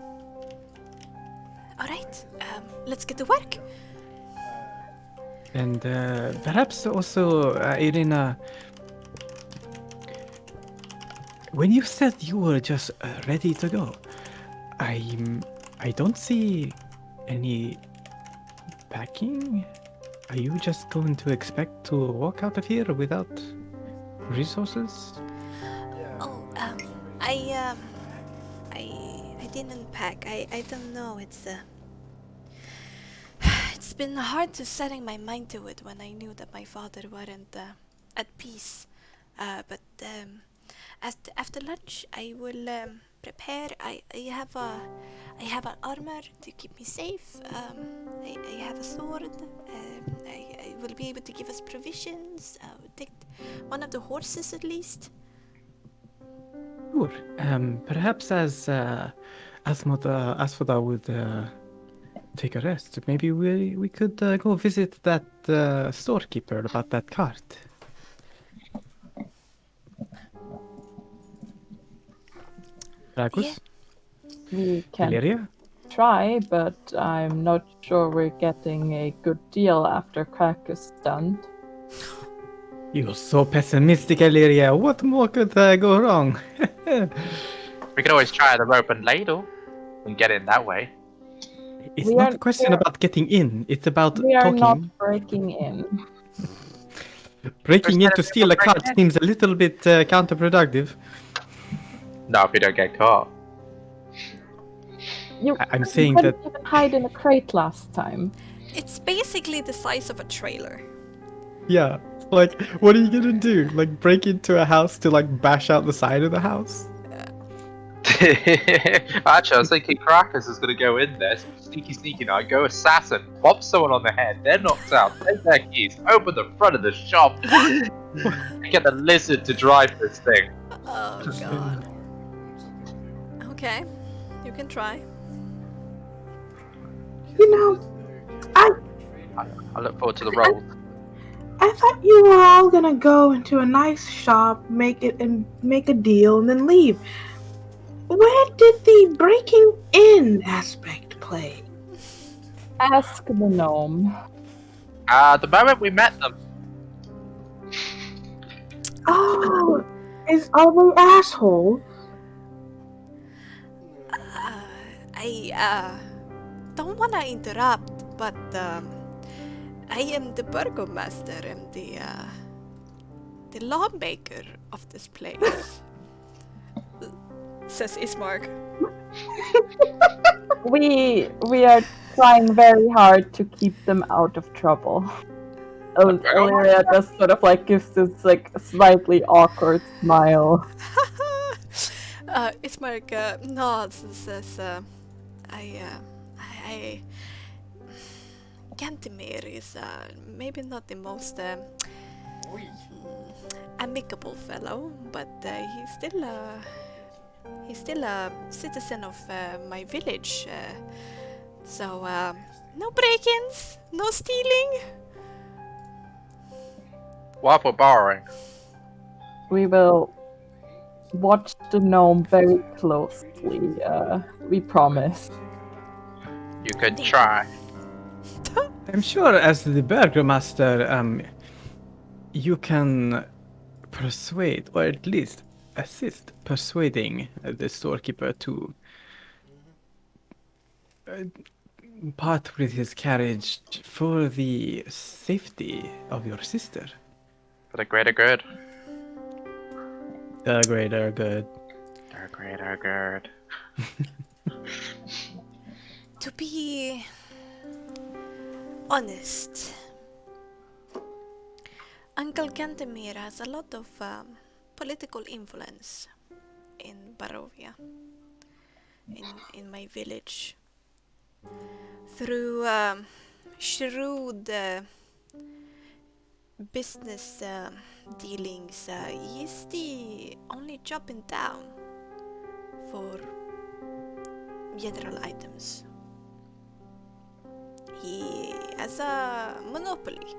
S1: All right, let's get to work.
S5: And perhaps also, Irina, when you said you were just ready to go, I don't see any packing. Are you just going to expect to walk out of here without resources?
S1: Oh, I didn't pack. I don't know. It's been hard to setting my mind to it when I knew that my father weren't at peace. But after lunch, I will prepare. I have an armor to keep me safe. I have a sword. I will be able to give us provisions. Take one of the horses at least.
S5: Sure. Perhaps as Asphoda would take a rest, maybe we could go visit that storekeeper about that cart. Ragus?
S6: We can
S5: Valeria?
S6: try, but I'm not sure we're getting a good deal after Krakus stunned.
S5: You're so pessimistic, Valeria. What more could go wrong?
S3: We could always try the rope and ladle and get in that way.
S5: It's
S6: We
S5: not
S6: are-
S5: a question about getting in. It's about
S6: We are
S5: talking.
S6: not breaking in.
S5: Breaking in to
S3: First,
S5: steal a
S3: break
S5: cart
S3: in.
S5: seems a little bit counterproductive.
S3: No, if we don't get caught.
S5: I'm
S6: You
S5: saying
S6: couldn't
S5: that
S6: even hide in a crate last time.
S1: It's basically the size of a trailer.
S5: yeah, like what are you gonna do? Like break into a house to like bash out the side of the house?
S3: Actually, I was thinking Krakus is going to go in there, sneaky night, go assassin, pop someone on the head, they're knocked out, take their keys, open the front of the shop, and get the lizard to drive this thing.
S1: Oh god. Okay, you can try.
S2: You know,
S3: I look forward to the roll.
S2: I thought you were all gonna go into a nice shop, make a deal, and then leave. Where did the breaking in aspect play?
S6: Ask the gnome.
S3: The moment we met them,
S2: Oh, are they assholes?
S1: I don't wanna interrupt, but I am the burgomaster and the lawmaker of this place. Says Ismark.
S6: We are trying very hard to keep them out of trouble. Illyria just sort of like gives this like slightly awkward smile.
S1: Ismark nods and says, I Gantemir is maybe not the most amicable fellow, but he's still a citizen of my village. So no break-ins, no stealing.
S3: What for borrowing?
S6: We will watch the gnome very closely. We promise.
S3: You could try.
S5: I'm sure as the burgomaster, you can persuade, or at least assist persuading the storekeeper to part with his carriage for the safety of your sister.
S3: For the greater good.
S5: The greater good.
S3: The greater good.
S1: To be honest, Uncle Gantemir has a lot of political influence in Barovia, in my village. Through shrewd business dealings, he's the only job in town for general items. He has a monopoly,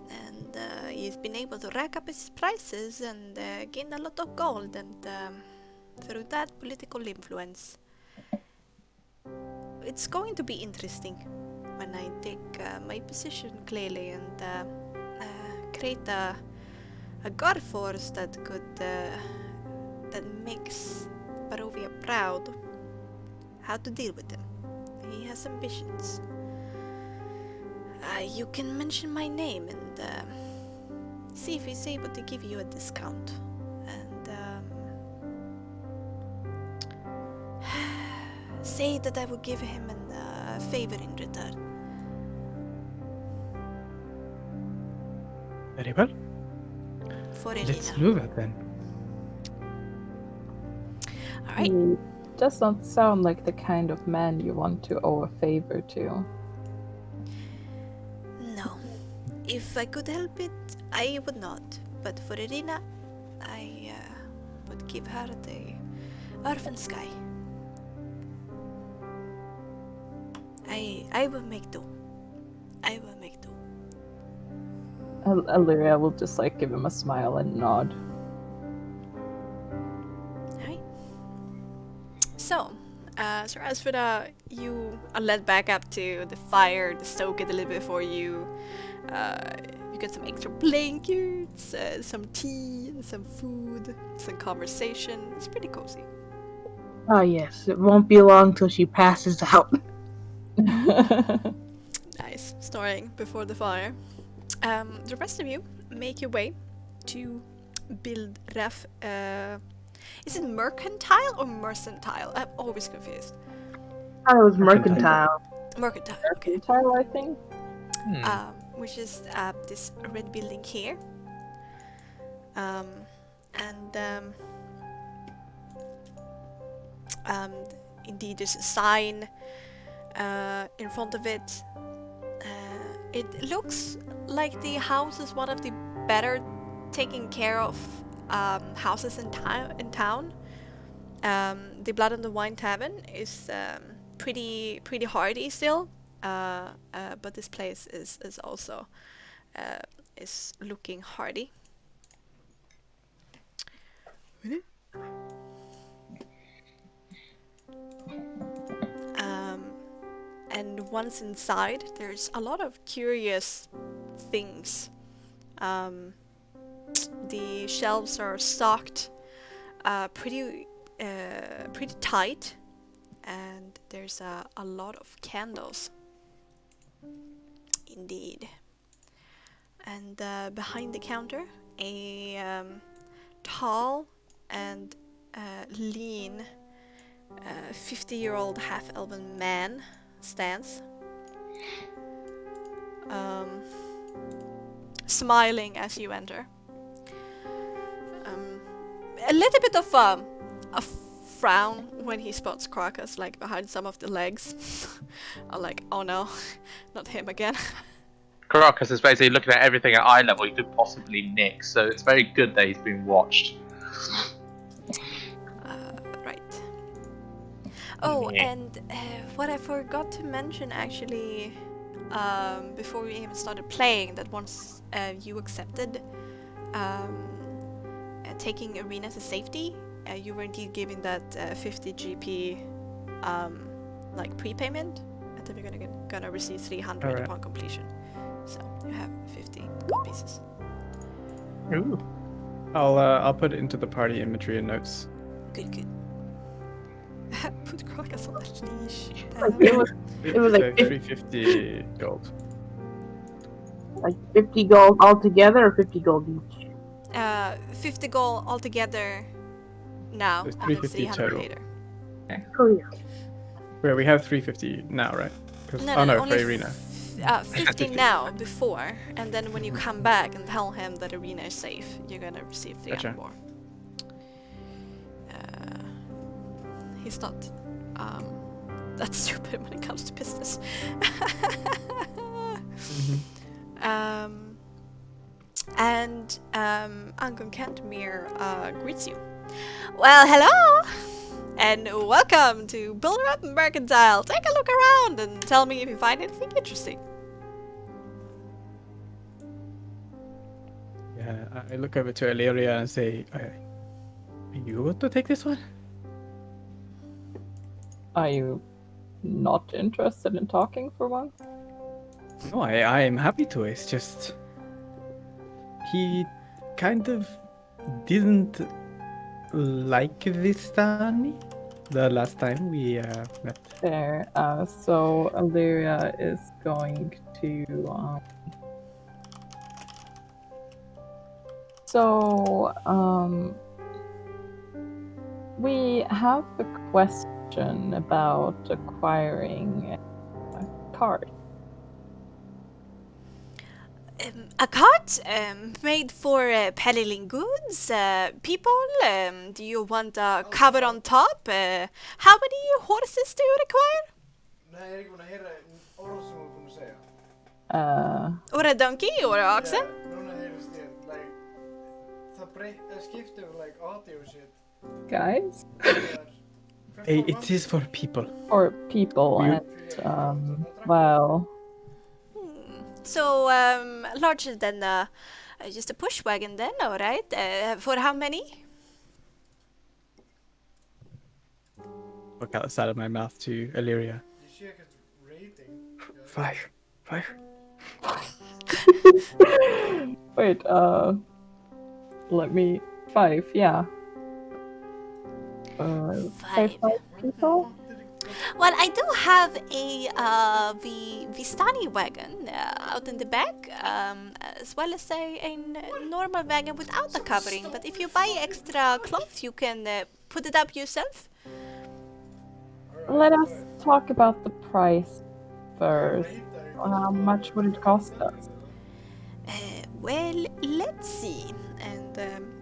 S1: and he's been able to rack up his prices and gain a lot of gold, and through that political influence, it's going to be interesting when I take my position clearly and create a guard force that could that makes Barovia proud. How to deal with him? He has ambitions. You can mention my name and see if he's able to give you a discount. And say that I will give him a favor in return.
S5: Very well.
S1: For
S5: Let's
S1: Elena.
S5: do that then.
S1: Alright.
S6: He does not sound like the kind of man you want to owe a favor to.
S1: No. If I could help it, I would not. But for Irina, I would give her the earth and sky. I will make do. I will make do.
S6: Illyria will just like give him a smile and nod.
S1: Alright. So as for you are led back up to the fire to stoke it a little bit before you. You get some extra blankets, some tea, and some food, some conversation. It's pretty cozy.
S2: Ah, yes. It won't be long till she passes out.
S1: Nice. Snoring before the fire. The rest of you make your way to build Ref. Is it mercantile or mercantile? I'm always confused.
S2: I was mercantile.
S1: Mercantile, okay.
S6: Tyler, I think.
S1: Which is this red building here. Indeed, there's a sign in front of it. It looks like the house is one of the better taken care of houses in town. The Blood and the Wine Tavern is pretty hardy still, but this place is also is looking hardy. And once inside, there's a lot of curious things. The shelves are stocked pretty tight, and there's a lot of candles. Indeed. And behind the counter, a tall and lean 50-year-old half-elven man stands, smiling as you enter. A little bit of a frown when he spots Krakus, like behind some of the legs. I'm like, oh no, not him again.
S3: Caracas is basically looking at everything at eye level he could possibly nick, so it's very good that he's been watched.
S1: Right. Oh,
S3: Yeah.
S1: and what I forgot to mention actually, before we even started playing, that once you accepted taking arena to safety, you were indeed given that 50 GP like prepayment, and then you're gonna receive 300
S5: Alright.
S1: upon completion. So you have 50 gold pieces.
S5: Ooh. I'll put it into the party imagery and notes.
S1: Good, good. Put Crocus on the leash.
S2: Like, it was
S5: So
S2: like
S5: 350 gold.
S2: like 50 gold altogether, or 50 gold each.
S1: 50 gold altogether now,
S5: There's
S1: and then
S5: 350
S1: 300
S5: total.
S1: later.
S2: Oh yeah.
S5: Where we have 350 now, right? 'Cause-
S1: No,
S5: oh no,
S1: only
S5: for arena.
S1: 50 now before, and then when you come back and tell him that arena is safe, you're gonna receive 300
S5: Gotcha.
S1: more. He's not that stupid when it comes to business. And Angon Cantemir greets you. Well, hello! And welcome to Builder Up Mercantile. Take a look around and tell me if you find anything interesting.
S5: Yeah, I look over to Illyria and say, you want to take this one?
S6: Are you not interested in talking for one?
S5: No, I am happy to. It's just he kind of didn't like Vistani the last time we met.
S6: There. So Illyria is going to. We have a question about acquiring a cart.
S1: A cart made for peddling goods, people. Do you want a cover on top? How many horses do you require?
S4: Nej, Erik, hon har ord som hon kunde säga.
S1: Or a donkey or an oxen?
S4: Yeah, hon har sten. Like, skifter like audio shit.
S6: Guys?
S5: Hey, it is for people.
S6: For people,
S5: You-
S6: and, well,
S1: So, larger than just a push wagon then, alright. For how many?
S5: Look outside of my mouth to Illyria.
S4: You check its rating.
S5: 5.
S6: wait, let me. 5, yeah.
S1: Five.
S6: 5 people?
S1: Well, I do have a Vistani wagon out in the back, as well as a normal wagon without a covering. But if you buy extra cloth, you can put it up yourself.
S6: Let us talk about the price first. How much would it cost us?
S1: Well, let's see. And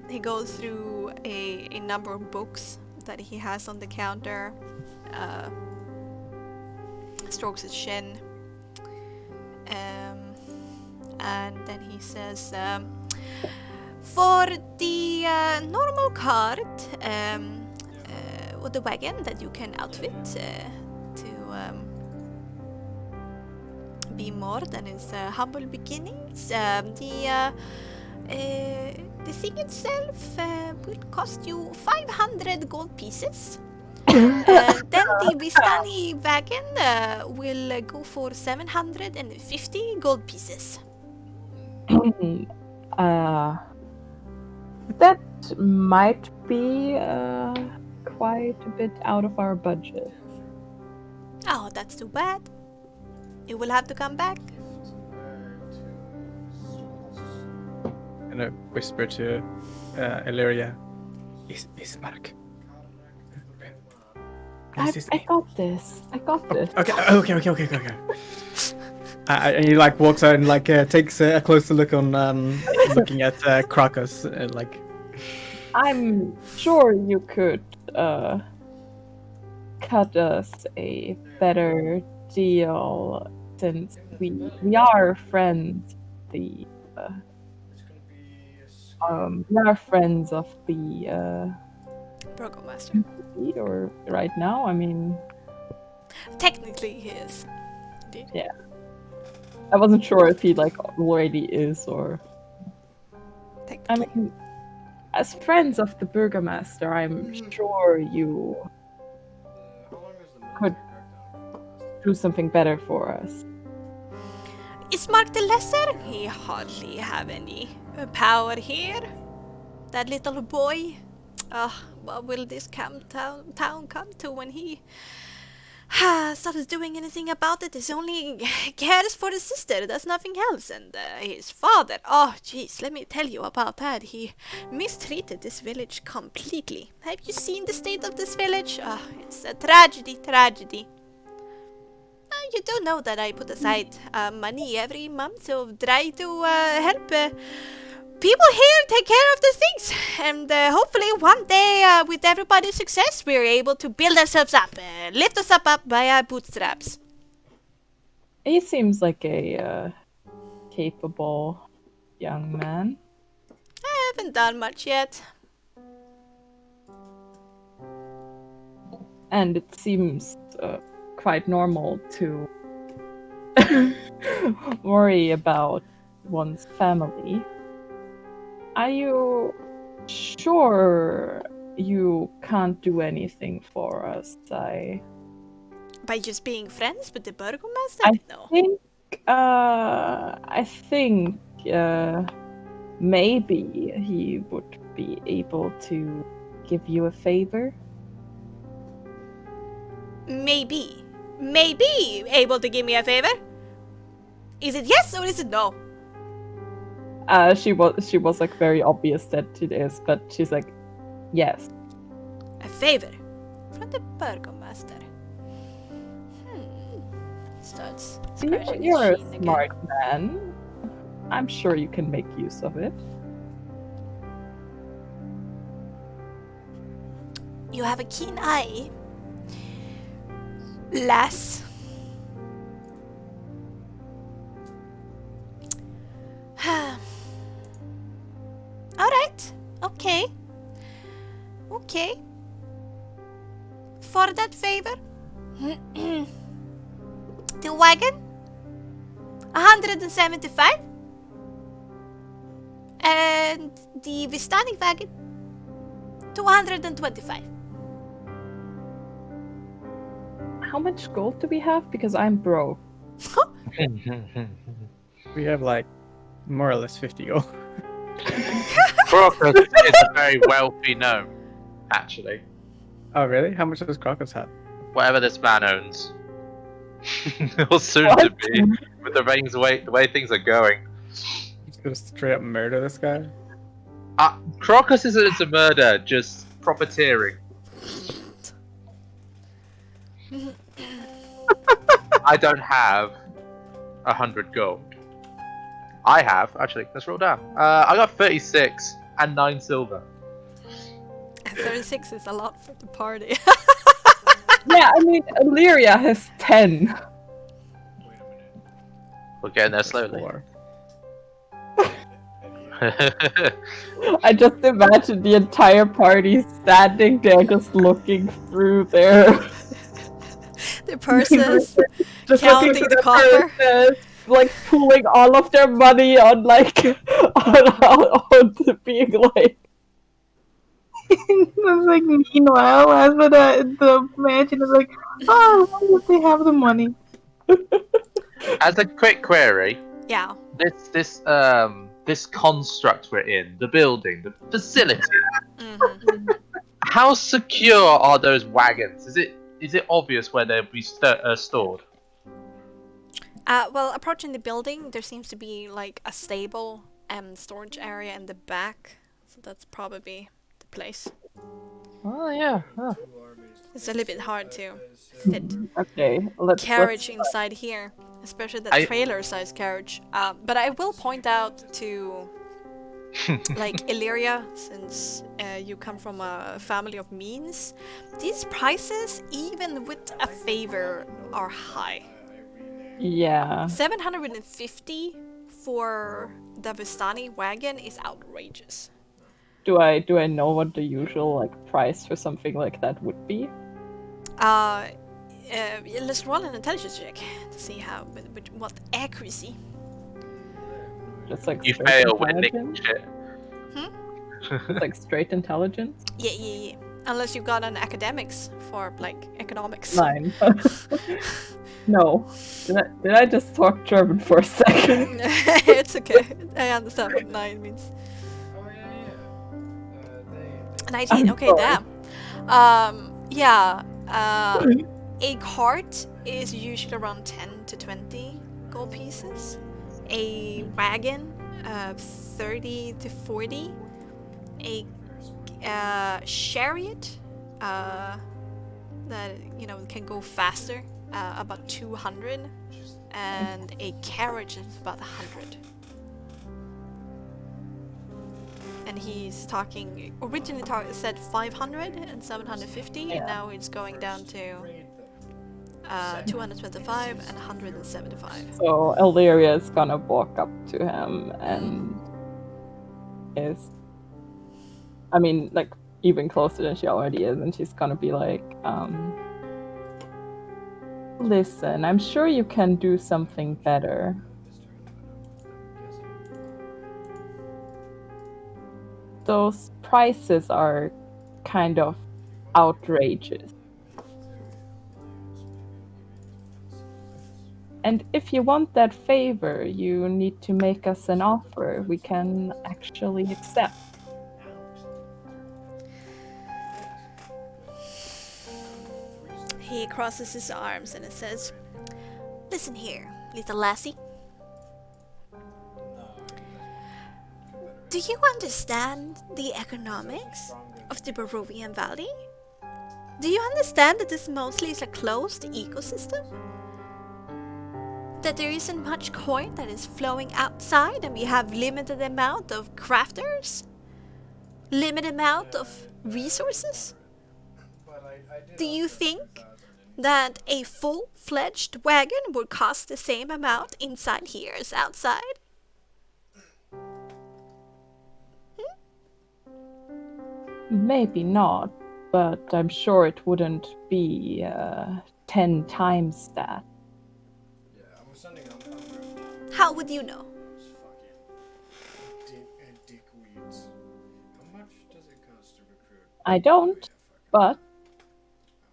S1: he goes through a number of books that he has on the counter. Strokes his chin. And then he says, for the normal cart with the wagon that you can outfit to be more than his humble beginnings, the thing itself will cost you 500 gold pieces. Then the Vistani wagon will go for 750 gold pieces.
S6: That might be quite a bit out of our budget.
S1: Oh, that's too bad. You will have to come back.
S5: And I whisper to Illyria, Ismark.
S6: I got this. I got this.
S5: Okay. And he like walks out and like takes a closer look on looking at Krakus like.
S6: I'm sure you could cut us a better deal since we are friends, the
S4: It's gonna be a scam.
S6: we are friends of the
S1: Burgomaster.
S6: or right now. I mean,
S1: Technically, he is. Indeed.
S6: yeah. I wasn't sure if he like already is or. I
S1: Technically.
S6: mean, as friends of the Burgomaster, I'm sure you
S4: How long is the
S6: Could-
S4: military crackdown gonna last?
S6: do something better for us.
S1: Is Mark the Lesser? He hardly have any power here. That little boy. What will this town come to when he stops doing anything about it? He only cares for his sister, does nothing else. And his father, oh jeez, let me tell you about that. He mistreated this village completely. Have you seen the state of this village? It's a tragedy. You do know that I put aside money every month to try to help people here take care of the things. And hopefully one day, with everybody's success, we're able to build ourselves up, lift us up by our bootstraps.
S6: He seems like a capable young man.
S1: I haven't done much yet.
S6: And it seems quite normal to worry about one's family. Are you sure you can't do anything for us?
S1: By just being friends with the Burgomaster?
S6: I
S1: No.
S6: think maybe he would be able to give you a favor.
S1: Maybe able to give me a favor. Is it yes or is it no?
S6: She was like very obvious that it is, but she's like, yes.
S1: A favor from the Burgomaster. Starts scratching his
S6: You're a
S1: chin again.
S6: smart man. I'm sure you can make use of it.
S1: You have a keen eye, lass. Alright, okay. For that favor, the wagon, 175, and the Vistani wagon, 225.
S6: How much gold do we have? Because I'm broke.
S5: We have like more or less 50 gold.
S3: Crocus is a very wealthy gnome, actually.
S5: Oh really? How much does Crocus have?
S3: Whatever this man owns. Or soon to be, with the way things are going.
S5: He's gonna straight up murder this guy.
S3: Crocus isn't a murder, just profiteering. I don't have 100 gold. I have, actually, let's roll down. I got 36 and 9 silver.
S1: 36 is a lot for the party.
S6: Yeah, I mean, Illyria has 10.
S4: Wait a minute.
S3: We're getting there slowly.
S5: 4.
S6: I just imagine the entire party standing there just looking through their...
S1: The purses,
S6: just
S1: counting
S6: looking through
S1: the
S6: their
S1: copper.
S6: purses, like pulling all of their money on like on being like
S2: It's like, meanwhile, as the mansion is like, oh, why would they have the money?
S3: As a quick query,
S1: Yeah.
S3: this construct we're in, the building, the facility, how secure are those wagons? Is it obvious where they'll be stored?
S1: Well, approaching the building, there seems to be like a stable and storage area in the back. So that's probably the place.
S3: Oh yeah. Oh.
S1: It's a little bit hard to fit
S6: okay, let's
S1: carriage inside here, especially the trailer-sized carriage. But I will point out to like Illyria, since you come from a family of means, these prices, even with a favor, are high.
S6: Yeah.
S1: 750 for the Vistani wagon is outrageous.
S6: Do I know what the usual like price for something like that would be?
S1: Let's roll an intelligence check to see how with what accuracy.
S6: Just like
S3: You
S6: straight
S3: fail with Nick
S6: intelligence?
S3: shit.
S6: Just like straight intelligence?
S1: Yeah. Unless you've got an academics for like economics.
S6: 9. No. Did I just talk German for a second?
S1: It's okay. I understand what 9 means.
S4: Oh yeah. They
S1: 19.
S6: I'm
S1: Okay,
S6: sorry.
S1: damn. Yeah. A cart is usually around 10 to 20 gold pieces. A wagon, 30 to 40. A chariot, that can go faster, about 200, and a carriage is about 100. And he's talking originally said 500 and 750,
S6: Yeah.
S1: and now it's going down to
S4: raid them.
S1: 225 and 175.
S6: So Illyria is gonna walk up to him and is, I mean, like even closer than she already is, and she's gonna be like, listen, I'm sure you can do something better. Those prices are kind of outrageous. And if you want that favor, you need to make us an offer we can actually accept.
S1: He crosses his arms and it says, "Listen here, little lassie. Do you understand the economics of the Barovian Valley? Do you understand that this mostly is a closed ecosystem? That there isn't much coin that is flowing outside and we have limited amount of crafters? Limited amount of resources? Do you think that a full-fledged wagon would cost the same amount inside here as outside?
S6: Maybe not, but I'm sure it wouldn't be 10 times that.
S4: Yeah, I'm sending them.
S1: How would you know?
S4: Those fucking dickweeds. How much does it cost to recruit?
S6: I don't, but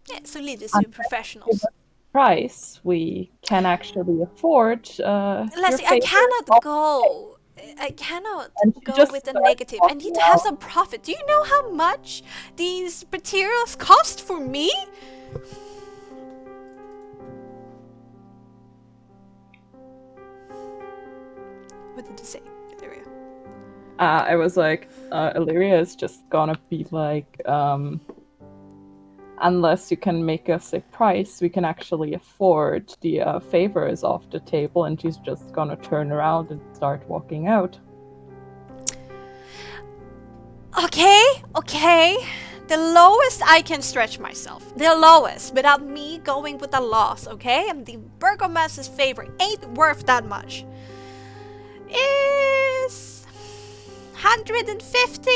S1: Yeah, so lead us to professionals.
S6: price we can actually afford.
S1: Leslie, I cannot go. I cannot
S6: And she
S1: go
S6: just
S1: with a
S6: starts
S1: negative. I need to have some profit. Do you know how much these materials cost for me? What did you say, Illyria?
S6: I was like, Illyria is just gonna be like, unless you can make us a price we can actually afford, the favor is off the table, and she's just gonna turn around and start walking out.
S1: Okay. The lowest I can stretch myself. The lowest, without me going with the loss, okay? And the Burgomaster's favor ain't worth that much. Is 150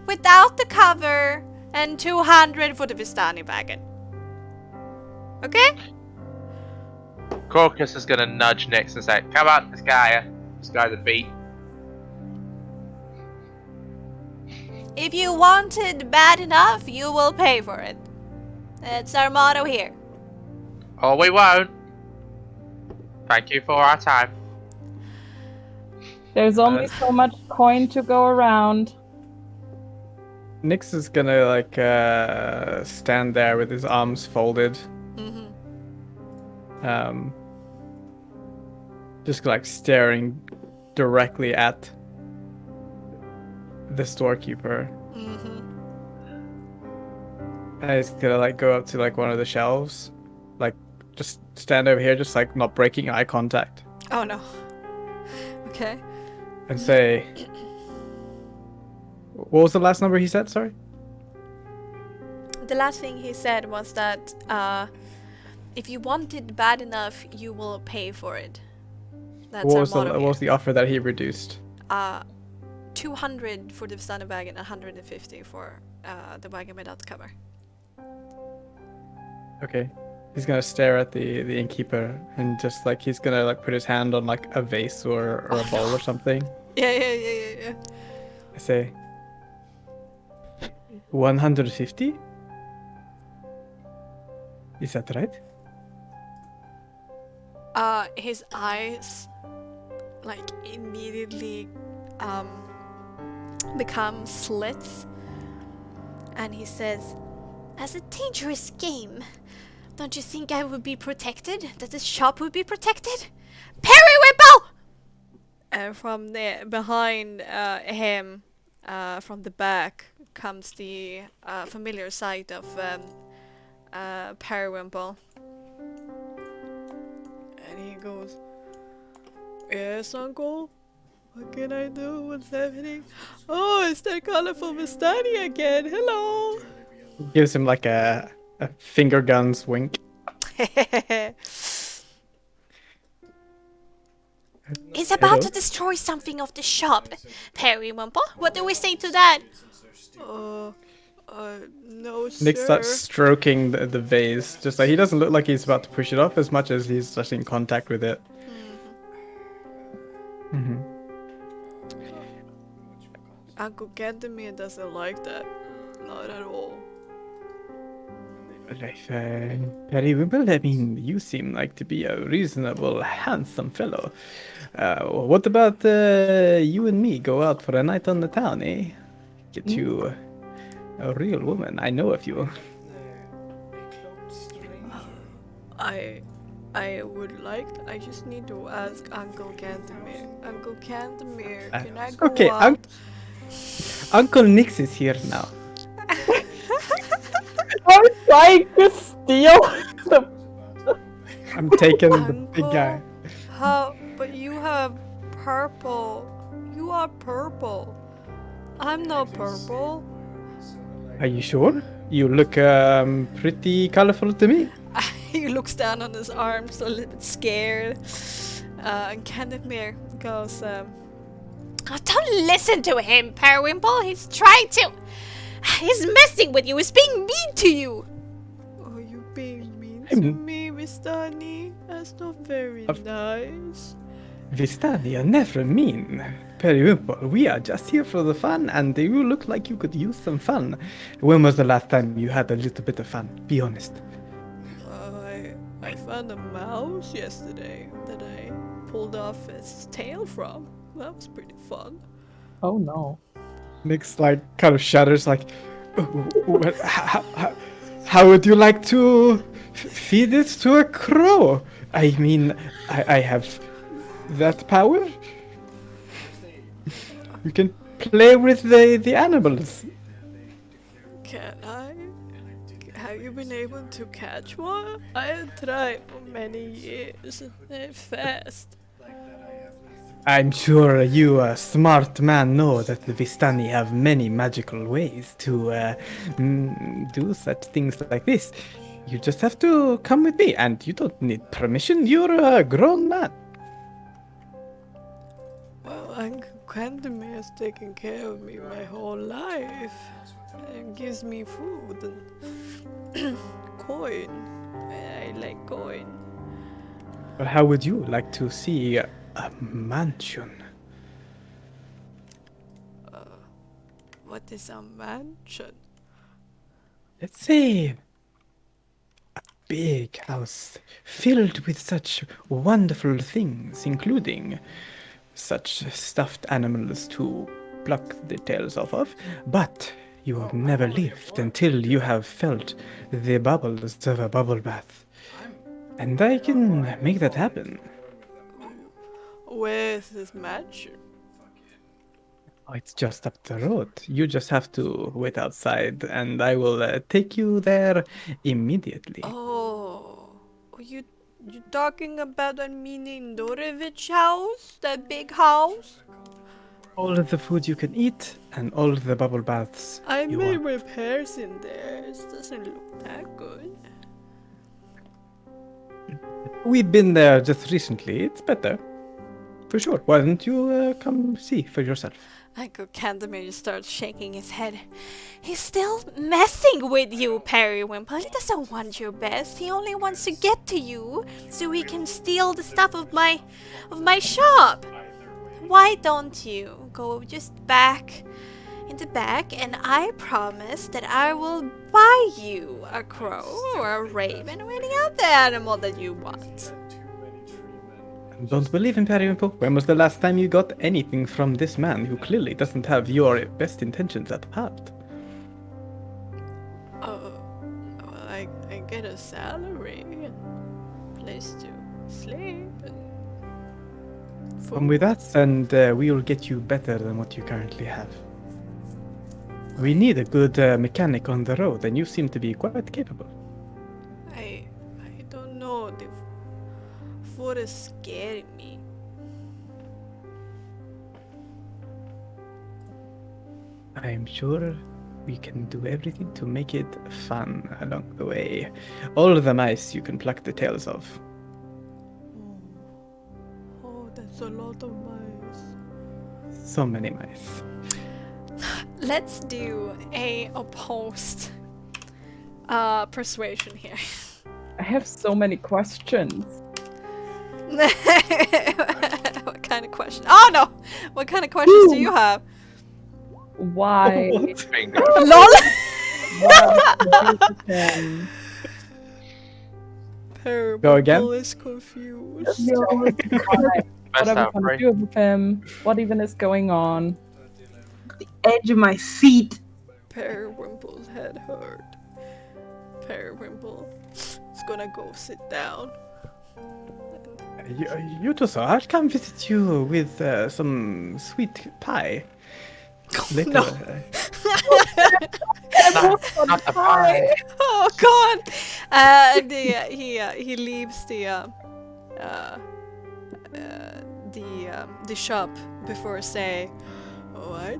S1: without the cover and 200 for the Vistani wagon. Okay?
S3: Crocus is gonna nudge Nix and say, "Come on, this guy's a beat."
S1: If you want it bad enough, you will pay for it. That's our motto here.
S3: Or we won't. Thank you for our time.
S6: There's only so much coin to go around.
S5: Nix is gonna like stand there with his arms folded, just like staring directly at the storekeeper. And he's gonna like go up to like one of the shelves, like just stand over here, just like not breaking eye contact,
S1: Oh no. Okay.
S5: and say, "What was the last number he said? Sorry."
S1: The last thing he said was that if you want it bad enough, you will pay for it. That's
S5: What
S1: our
S5: was the
S1: motto
S5: what was the offer that he reduced?
S1: here. 200 for the Vistani bag and 150 for the wagon without cover.
S5: Okay. He's gonna stare at the innkeeper and just like he's gonna like put his hand on like a vase or a bowl or something.
S1: Yeah.
S5: I say 150? Is that right?
S1: His eyes like immediately become slits, and he says, "As a dangerous game, don't you think I would be protected? That the shop would be protected? Periwinkle!" And from there, behind him, from the back, comes the familiar sight of Periwinkle. And he goes, "Yes, uncle? What can I do? What's happening? Oh, it's that colorful Vistani again. Hello."
S5: Gives him like a finger guns wink.
S1: He's about
S5: Hello?
S1: to destroy something of the shop. Periwinkle, what do we say to that? No,
S5: Nick starts
S1: sir.
S5: stroking the vase, just like he doesn't look like he's about to push it off as much as he's just in contact with it. Mm-hmm.
S1: Uncle Gantemir doesn't like that. Not at all.
S5: Periwinkle, I mean, you seem like to be a reasonable, handsome fellow. What about you and me go out for a night on the town, eh? Get you a real woman. I know of you.
S1: I would like. I just need to ask Uncle Gantemir. Uncle Gantemir, can I go
S5: Okay,
S1: out?
S5: Uncle Nix is here now.
S6: I'm trying to steal the.
S5: I'm taking the big
S1: Uncle?
S5: guy.
S1: How? But you have purple. You are purple. I'm not purple.
S5: Are you sure? You look pretty colorful to me.
S1: He looks down on his arms, a little bit scared. And Gantemir goes, "Oh, don't listen to him, Periwinkle. He's trying to. He's messing with you. He's being mean to you." "Are you being mean to me, Vistani? That's not very nice."
S5: Vistani, you're never mean. Periwinkle, we are just here for the fun, and you look like you could use some fun. When was the last time you had a little bit of fun? Be honest.
S1: I found a mouse yesterday that I pulled off its tail from. That was pretty fun.
S6: Oh no.
S5: Nick's like kind of shudders, like, how would you like to feed it to a crow? I mean, I have that power. You can play with the animals.
S1: Can I? Have you been able to catch one? I have tried for many years. They're fast.
S5: I'm sure you, a smart man, know that the Vistani have many magical ways to do such things like this. You just have to come with me, and you don't need permission. You're a grown man.
S1: Well, Uncle Gantemir has taken care of me my whole life. And gives me food and coin. I like coin.
S5: But how would you like to see a mansion?
S1: What is a mansion?
S5: Let's say a big house filled with such wonderful things, including such stuffed animals to pluck the tails off of, but you have never lived until you have felt the bubbles of a bubble bath. And I can make that happen.
S1: Where's this mansion?
S5: Oh, it's just up the road. You just have to wait outside, and I will take you there immediately.
S1: Oh, you talking about a mini Norovich house? That big house?
S5: All of the food you can eat, and all of the bubble baths
S1: I
S5: you
S1: made
S5: want.
S1: repairs in there. It doesn't look that good.
S5: We've been there just recently. It's better. For sure. Why don't you come see for yourself?
S1: Uncle Candemir starts shaking his head. He's still messing with you, Periwinkle. He doesn't want your best. He only wants to get to you so he can steal the stuff of my shop. Why don't you go just back in the back, and I promise that I will buy you a crow or a raven or any other animal that you want.
S5: Don't believe in Periwinkle. When was the last time you got anything from this man who clearly doesn't have your best intentions at heart?
S1: Well, I get a salary and place to sleep and food.
S5: Come with us and we will get you better than what you currently have. We need a good mechanic on the road, and you seem to be quite capable.
S1: I don't know. The food is scaring me.
S5: I'm sure we can do everything to make it fun along the way. All of the mice you can pluck the tails of.
S1: Oh, that's a lot of mice.
S5: So many mice.
S1: Let's do a opposed persuasion here.
S6: I have so many questions.
S1: What kind of question? Oh no! What kind of questions do you have?
S6: Why?
S3: Finger.
S1: LOL!
S5: Go again?
S1: Periwinkle is confused.
S6: What are we gonna do with him? What even is going on?
S2: The edge of my seat.
S1: Periwinkle's head hurt. Periwinkle is gonna go sit down.
S5: You too, sir. I'll come visit you with some sweet pie. Later.
S1: No.
S3: Not the pie.
S1: Oh God! He leaves the shop before saying, "What?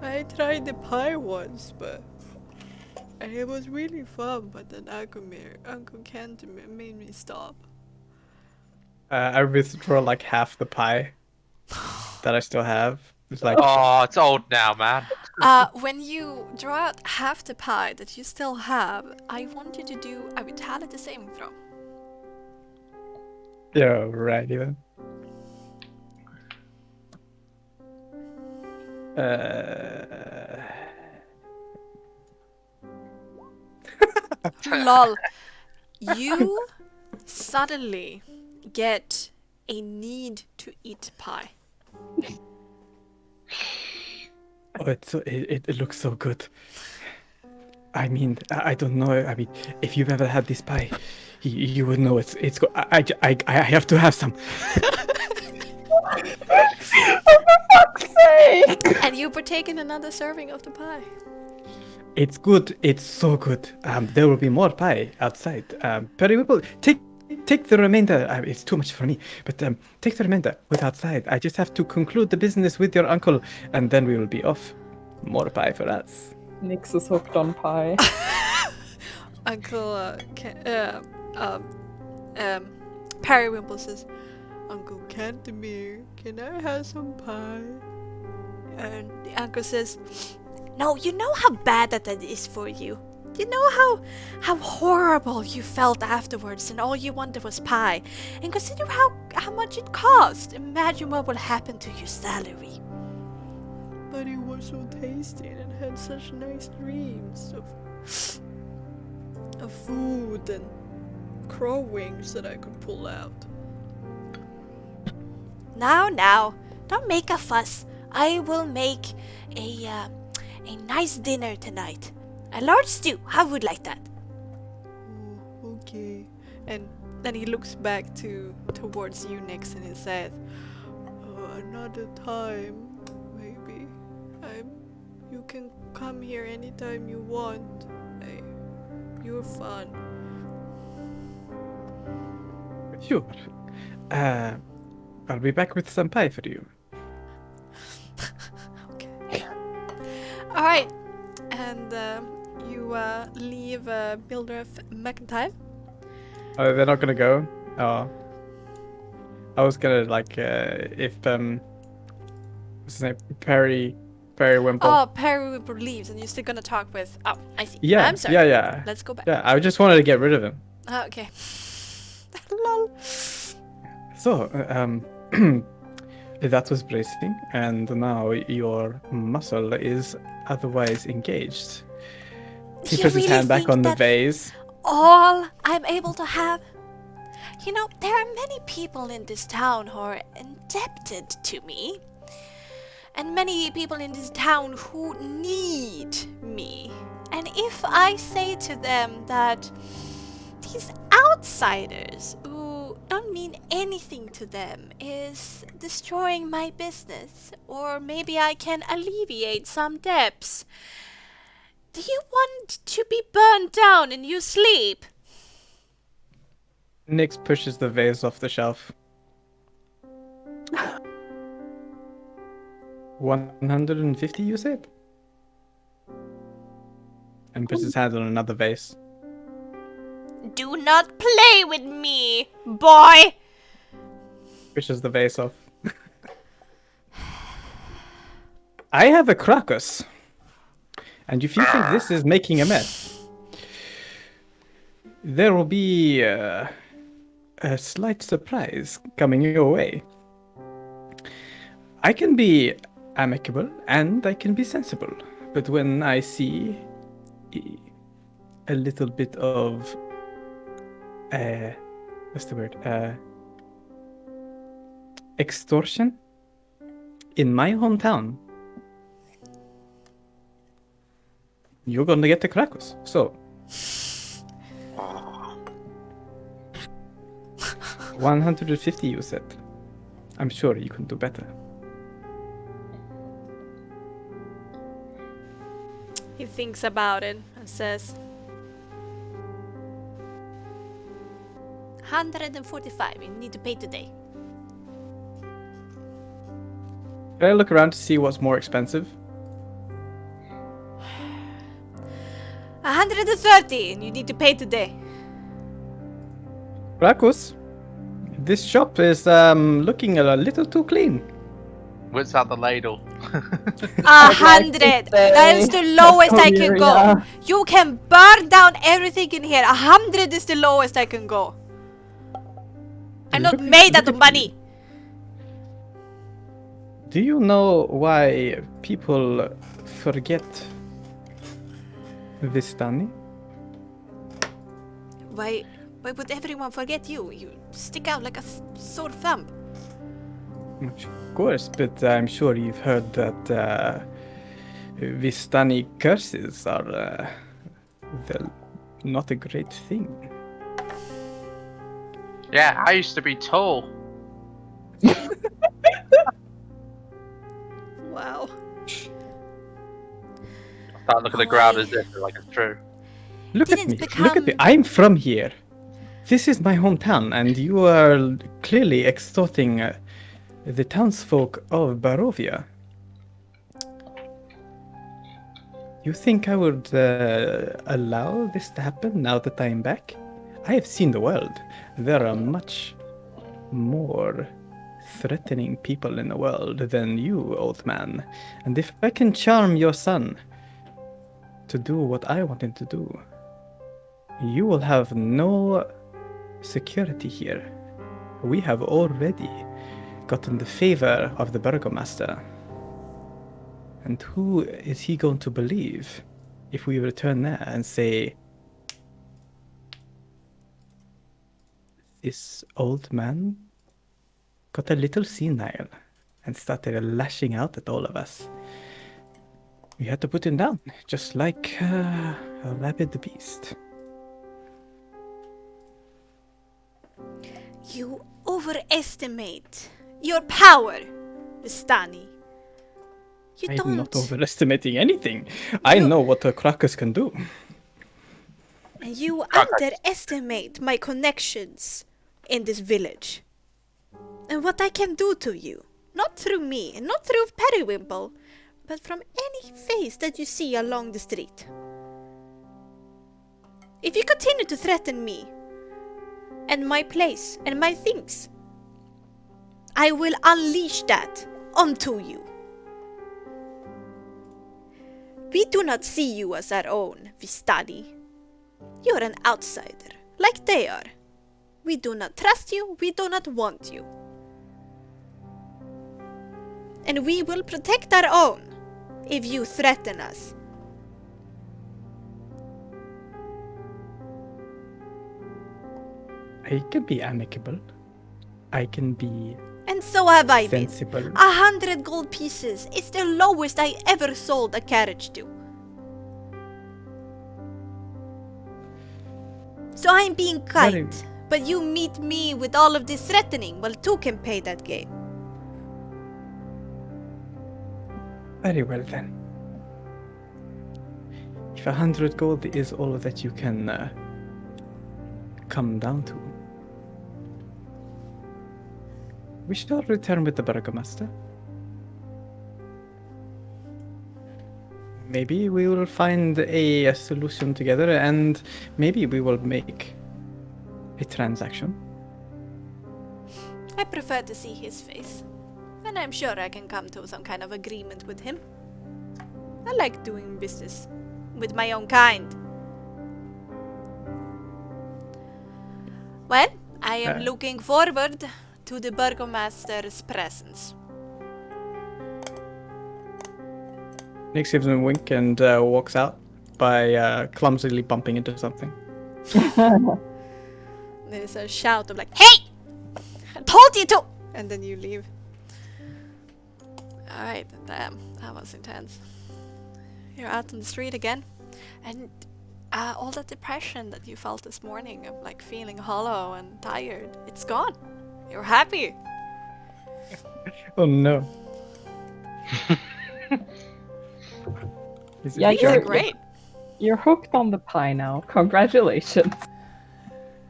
S1: I tried the pie once, but it was really fun. But then Uncle Cantemir made me stop."
S5: I withdraw like half the pie that I still have. It's like,
S3: Oh, it's old now, man.
S1: When you draw out half the pie that you still have, I want you to do a vitality saving throw.
S5: yeah, right, even.
S1: Lol. You suddenly get a need to eat pie.
S5: Oh, it looks so good. I mean, I don't know. I mean, if you've ever had this pie, you would know it's good. I have to have some.
S1: And you partake in another serving of the pie.
S5: It's good. It's so good. There will be more pie outside. Periwinkle, take the remainder. It's too much for me, but take the remainder with outside. I just have to conclude the business with your uncle, and then we will be off. More pie for us.
S6: Nix is hooked on pie.
S1: Uncle Periwinkle says, "Uncle Cantemir, can I have some pie?" And the uncle says, "No, you know how bad that is for you. You know how horrible you felt afterwards, and all you wanted was pie. And consider how much it cost. Imagine what would happen to your salary." But it was so tasty and had such nice dreams of food and crow wings that I could pull out. Now, don't make a fuss. I will make a nice dinner tonight. A large stew. How would you like that? Oh, okay. And then he looks back towards you, Nix, and he says, "Another time, maybe. You can come here anytime you want. You're fun."
S5: Sure. I'll be back with some pie for you.
S1: Okay. All right. And you leave Mildred McIntyre.
S5: They're not gonna go. Oh. I was gonna like if what's his name? Periwinkle.
S1: Oh, Periwinkle leaves, and you're still gonna talk with. Oh, I see.
S5: Yeah,
S1: I'm sorry.
S5: yeah.
S1: Let's go back.
S5: Yeah, I just wanted to get rid of him.
S1: Okay. Lol.
S5: So, that was bracing, and now your muscle is otherwise engaged. He
S1: You
S5: puts his
S1: really
S5: hand back
S1: think
S5: on the
S1: that's
S5: vase.
S1: all I'm able to have? You know, there are many people in this town who are indebted to me. And many people in this town who need me. And if I say to them that these outsiders who don't mean anything to them is destroying my business, or maybe I can alleviate some debts, do you want to be burned down in your sleep?
S5: Nyx pushes the vase off the shelf. 150, you said? And puts his hand on another vase.
S1: Do not play with me, boy!
S5: Pushes the vase off. I have a crocus. And if you think this is making a mess, there will be a slight surprise coming your way. I can be amicable and I can be sensible, but when I see a little bit of what's the word? Extortion in my hometown, you're gonna get the crackers. So 150, you said. I'm sure you can do better.
S1: He thinks about it and says, 145, you need to pay today.
S5: Can I look around to see what's more expensive?
S1: 130, and you need to pay today.
S5: Rakus, this shop is looking a little too clean.
S3: Whips out the ladle.
S1: 100! That is the lowest I can go.
S6: Cornelia.
S1: You can burn down everything in here. 100 is the lowest I can go. I'm not made out of money.
S5: Do you know why people forget Vistani?
S1: Why would everyone forget you? You stick out like a sore thumb.
S5: Of course, but I'm sure you've heard that Vistani curses are well, not a great thing.
S3: Yeah, I used to be tall.
S1: Wow.
S3: Start looking at the ground as if like it's true.
S5: Look at
S1: Didn't
S5: me, look at me.
S1: become-
S5: I'm from here. This is my hometown, and you are clearly extorting the townsfolk of Barovia. You think I would allow this to happen now that I'm back? I have seen the world. There are much more threatening people in the world than you, old man. And if I can charm your son to do what I want him to do, you will have no security here. We have already gotten the favor of the burgomaster. And who is he going to believe if we return there and say, this old man got a little senile and started lashing out at all of us? We had to put him down, just like a rabid beast.
S1: You overestimate your power, Vistani. You
S5: I'm
S1: don't.
S5: not overestimating anything. I
S1: You-
S5: know what a Krakus can do.
S1: And you underestimate my connections in this village. And what I can do to you. Not through me, and not through Periwinkle, but from any face that you see along the street. If you continue to threaten me, and my place and my things. I will unleash that onto you. We do not see you as our own, Vistani. You're an outsider, like they are. We do not trust you, we do not want you. And we will protect our own if you threaten us.
S5: I can be amicable. I can be
S1: And so have I been.
S5: sensible.
S1: 100 gold pieces is the lowest I ever sold a carriage to. So I'm being kind, but you meet me with all of this threatening, well, two can pay that game.
S5: Very well then. If 100 gold is all that you can come down to, we shall return with the Burgomaster. Maybe we will find a solution together, and maybe we will make a transaction.
S1: I prefer to see his face, and I'm sure I can come to some kind of agreement with him. I like doing business with my own kind. Well, I am looking forward to the Burgomaster's presence.
S5: Nix gives him a wink and walks out by clumsily bumping into something.
S1: There is a shout of like, "Hey! I told you to!" And then you leave. Alright, damn, that was intense. You're out on the street again, and all that depression that you felt this morning of like feeling hollow and tired, it's gone. You're happy.
S5: Oh no.
S6: Yeah,
S1: You're great.
S6: You're hooked on the pie now. Congratulations.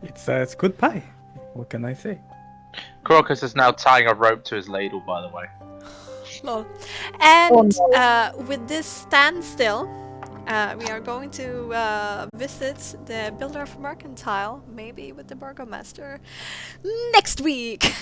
S5: It's good pie. What can I say?
S3: Crocus is now tying a rope to his ladle, by the way.
S1: Lol. And
S6: Oh,
S1: with this standstill, we are going to visit the Builder of Mercantile, maybe with the Burgomaster, next week